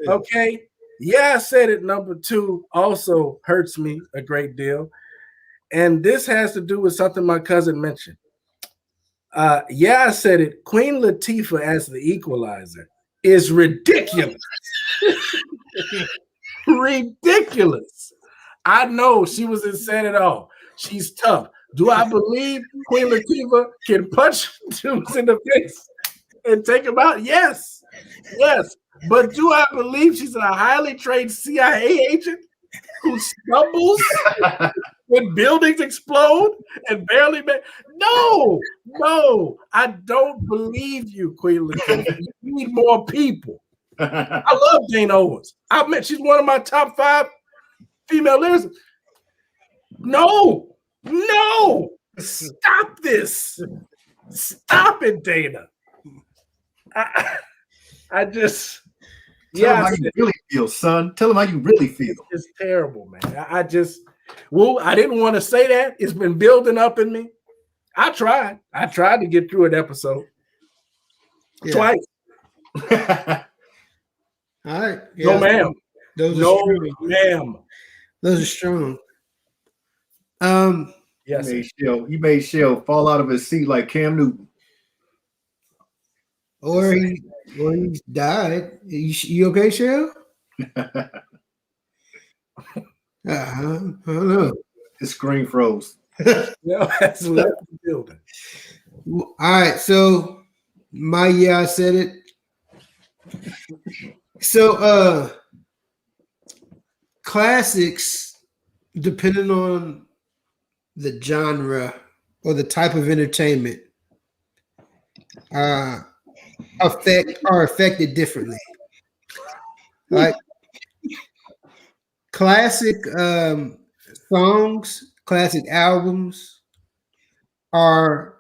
Okay, yeah, I said it. Number 2 also hurts me a great deal, and this has to do with something my cousin mentioned. Yeah, I said it. Queen Latifah as the equalizer is ridiculous. Ridiculous. I know she was in San Antonio. She's tough. Do I believe Queen Latifah can punch dudes in the face and take them out? Yes. But do I believe she's a highly trained CIA agent who stumbles when buildings explode and barely make? No, I don't believe you, Queen Latifah. You need more people. I love Jane Owens. She's one of my top 5 female lyricists. No, stop this. Stop it, Dana. I just Tell him how you really feel, son. Tell him how you really feel. It's terrible, man. I didn't want to say that. It's been building up in me. I tried to get through an episode twice. All right. Yeah. No, ma'am. Ma'am. Those are strong. Yes. He made Shell fall out of his seat like Cam Newton. Or he died. You okay, Shell? I don't know. His screen froze. That's left the building. All right, so I said it. So classics, depending on the genre or the type of entertainment, are affected differently. Like classic songs, classic albums are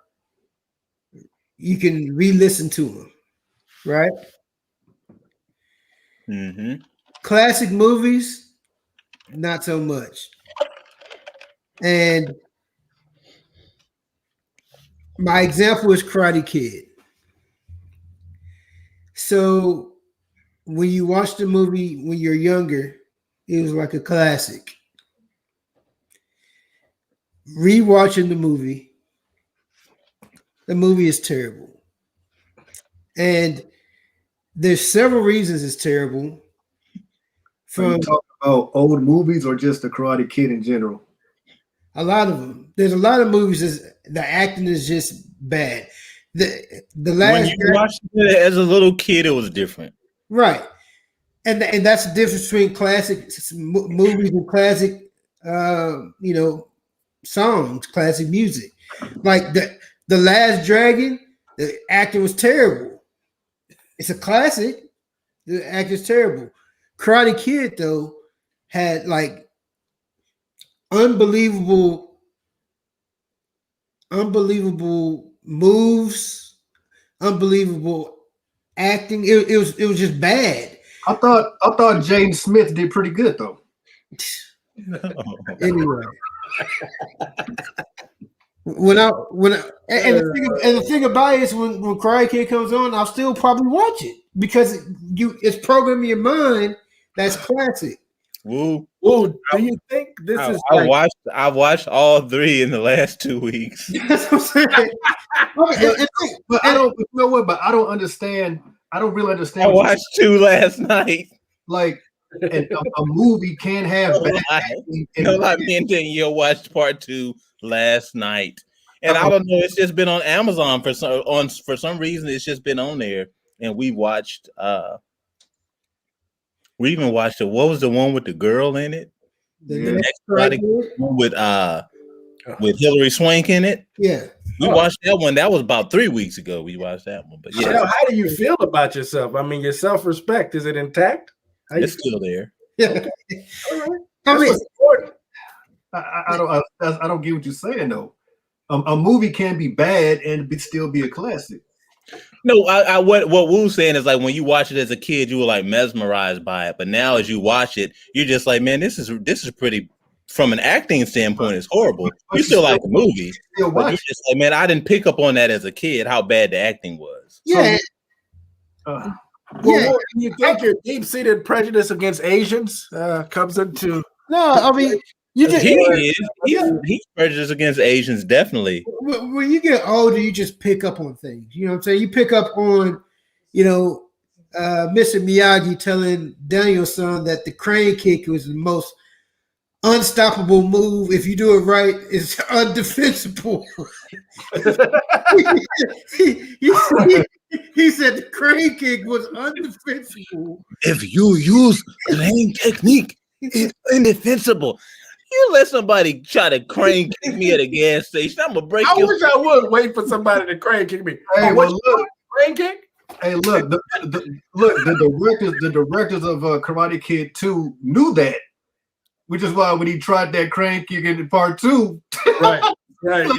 you can re-listen to them, right? Mm-hmm. Classic movies, not so much. And my example is Karate Kid. So when you watch the movie when you're younger, it was like a classic. Rewatching the movie is terrible. And there's several reasons it's terrible. Are From you talking about old movies or just the Karate Kid in general? a lot of them. There's a lot of movies that the acting is just bad. The last When you watched it as a little kid, it was different. right. And that's the difference between classic movies and classic songs, classic music. Like the Last Dragon, the acting was terrible. It's a classic. The acting is terrible. Karate Kid though had like unbelievable moves, unbelievable acting. It was just bad. I thought Jaden Smith did pretty good though. Anyway, the thing about it is when Karate Kid comes on, I'll still probably watch it because it's programmed in your mind. That's classic. Woo. Woo, do you think this is? I watched all 3 in the last 2 weeks. That's what I'm saying. But I don't. You know what? But I don't understand. I don't really understand. I watched 2 last night. Like, a movie can have bad acting. You watched part 2 last night, and I don't know. It's just been on Amazon for some reason. It's just been on there, and we watched. We even watched it. What was the one with the girl in it? The next Karate with Hilary Swank in it. Yeah, we watched that one. That was about 3 weeks ago. We watched that one. But yeah, how do you feel about yourself? I mean, your self-respect, is it intact? It's still there. Yeah. All right. I mean, I don't get what you're saying though. A movie can be bad and still be a classic. No, what Woo's saying is like when you watch it as a kid, you were like mesmerized by it, but now as you watch it, you're just like, man, this is pretty. From an acting standpoint, it's horrible. You still like the movie, but you're just like, man, I didn't pick up on that as a kid how bad the acting was. Yeah. Do you think your deep-seated prejudice against Asians comes into? No, I mean, he's prejudiced against Asians, definitely. When you get older, you just pick up on things. You know what I'm saying? You pick up on, Mr. Miyagi telling Daniel-san that the crane kick was the most unstoppable move. If you do it right, it's undefensible. he said the crane kick was undefensible. If you use crane technique, it's indefensible. You let somebody try to crane kick me at a gas station, I'm gonna break. I wish I would wait for somebody to crane kick me. Hey, look, crane kick. Hey, look, the directors of Karate Kid 2 knew that, which is why when he tried that crane kick in part 2, right. That's the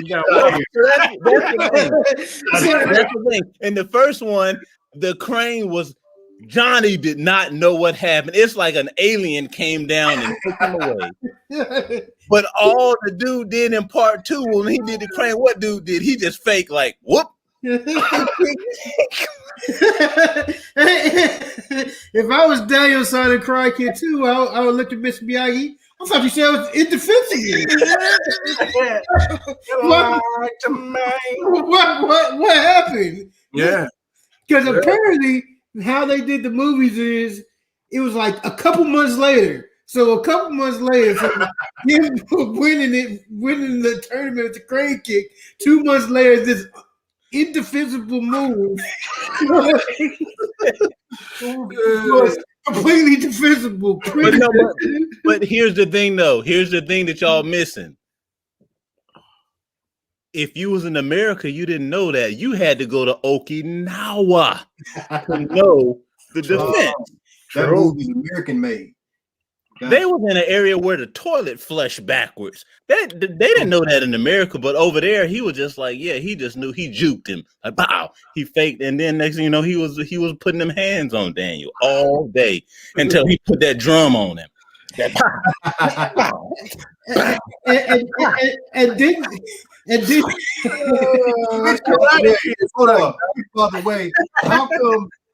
thing. In the first one, the crane was. Johnny did not know what happened. It's like an alien came down and took him away. But all the dude did in part 2 when he did the crane, what dude did? He just fake like whoop. If I was Daniel-san in Karate Kid 2, I would look at Mr. Miyagi. I thought you said it was indefensible. What happened? Yeah, because apparently. How they did the movies is it was like a couple months later. So a couple months later, from him winning the tournament with the crane kick, 2 months later, this indefensible move was completely defensible. But here's the thing, though. Here's the thing that y'all missing. If you was in America, you didn't know that. You had to go to Okinawa to know the defense. That movie's American made. They was in an area where the toilet flushed backwards. They didn't know that in America, but over there he was just like, yeah, he just knew he juked him. Like, pow, he faked, and then next thing you know, he was putting them hands on Daniel all day until he put that drum on him. and then hold on. By the way,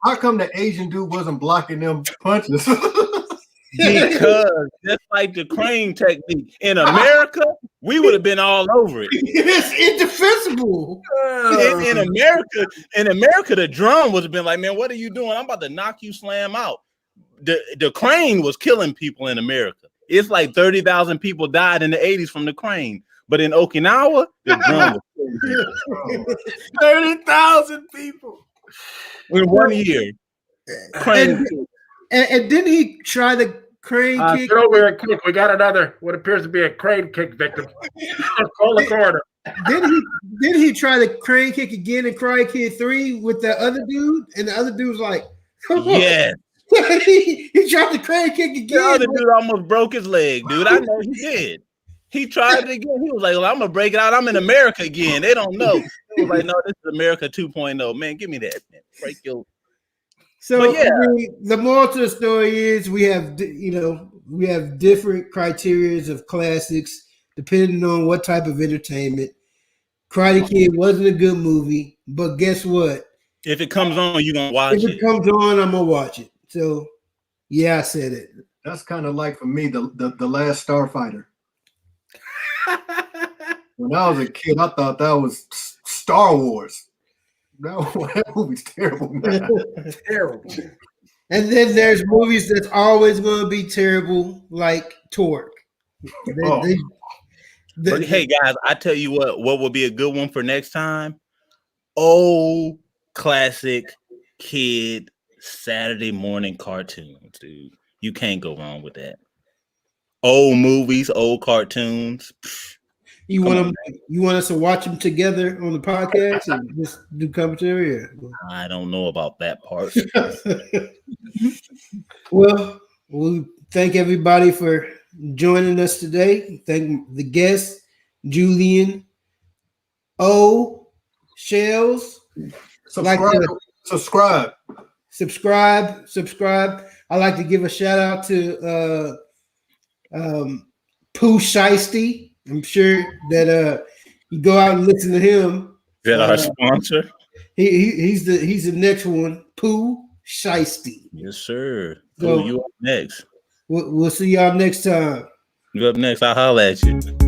how come the Asian dude wasn't blocking them punches? Because just like the crane technique in America, we would have been all over it. It's indefensible. In America, the drum would have been like, man, what are you doing? I'm about to knock you slam out. The crane was killing people in America. It's like 30,000 people died in the 80s from the crane. But in Okinawa, the drum was killing people. 30,000 people in 1 year. And didn't he try the crane kick? Get over here and kick. We got another what appears to be a crane kick victim. Call the corner. Didn't he try the crane kick again in Karate Kid 3 with the other dude? And the other dude was like, yeah. he tried the crane kick again. The other dude almost broke his leg, dude. I know he did. He tried it again. He was like, well, I'm going to break it out. I'm in America again. They don't know. He was like, no, this is America 2.0. Man, give me that. Man. Break your... So yeah. The moral to the story is we have different criterias of classics depending on what type of entertainment. Karate Kid wasn't a good movie, but guess what? If it comes on, you're gonna watch it. If it comes on, I'm gonna watch it. So yeah, I said it. That's kind of like for me, the Last Starfighter. When I was a kid, I thought that was Star Wars. That movie's terrible, man. Terrible. And then there's movies that's always going to be terrible, like Torque. Hey guys, I tell you what would be a good one for next time? Old classic kid Saturday morning cartoons, dude. You can't go wrong with that. Old movies, old cartoons. You want us to watch them together on the podcast and just do commentary? Or? I don't know about that part. Well, we thank everybody for joining us today. Thank the guests, Julian, Shells. Subscribe. I'd like to give a shout out to Pooh Shiesty. I'm sure that you go out and listen to him. Is that our sponsor? He's the next one, Pooh Shiesty. Yes, sir. So, you up next? We'll see y'all next time. You up next? I'll holler at you.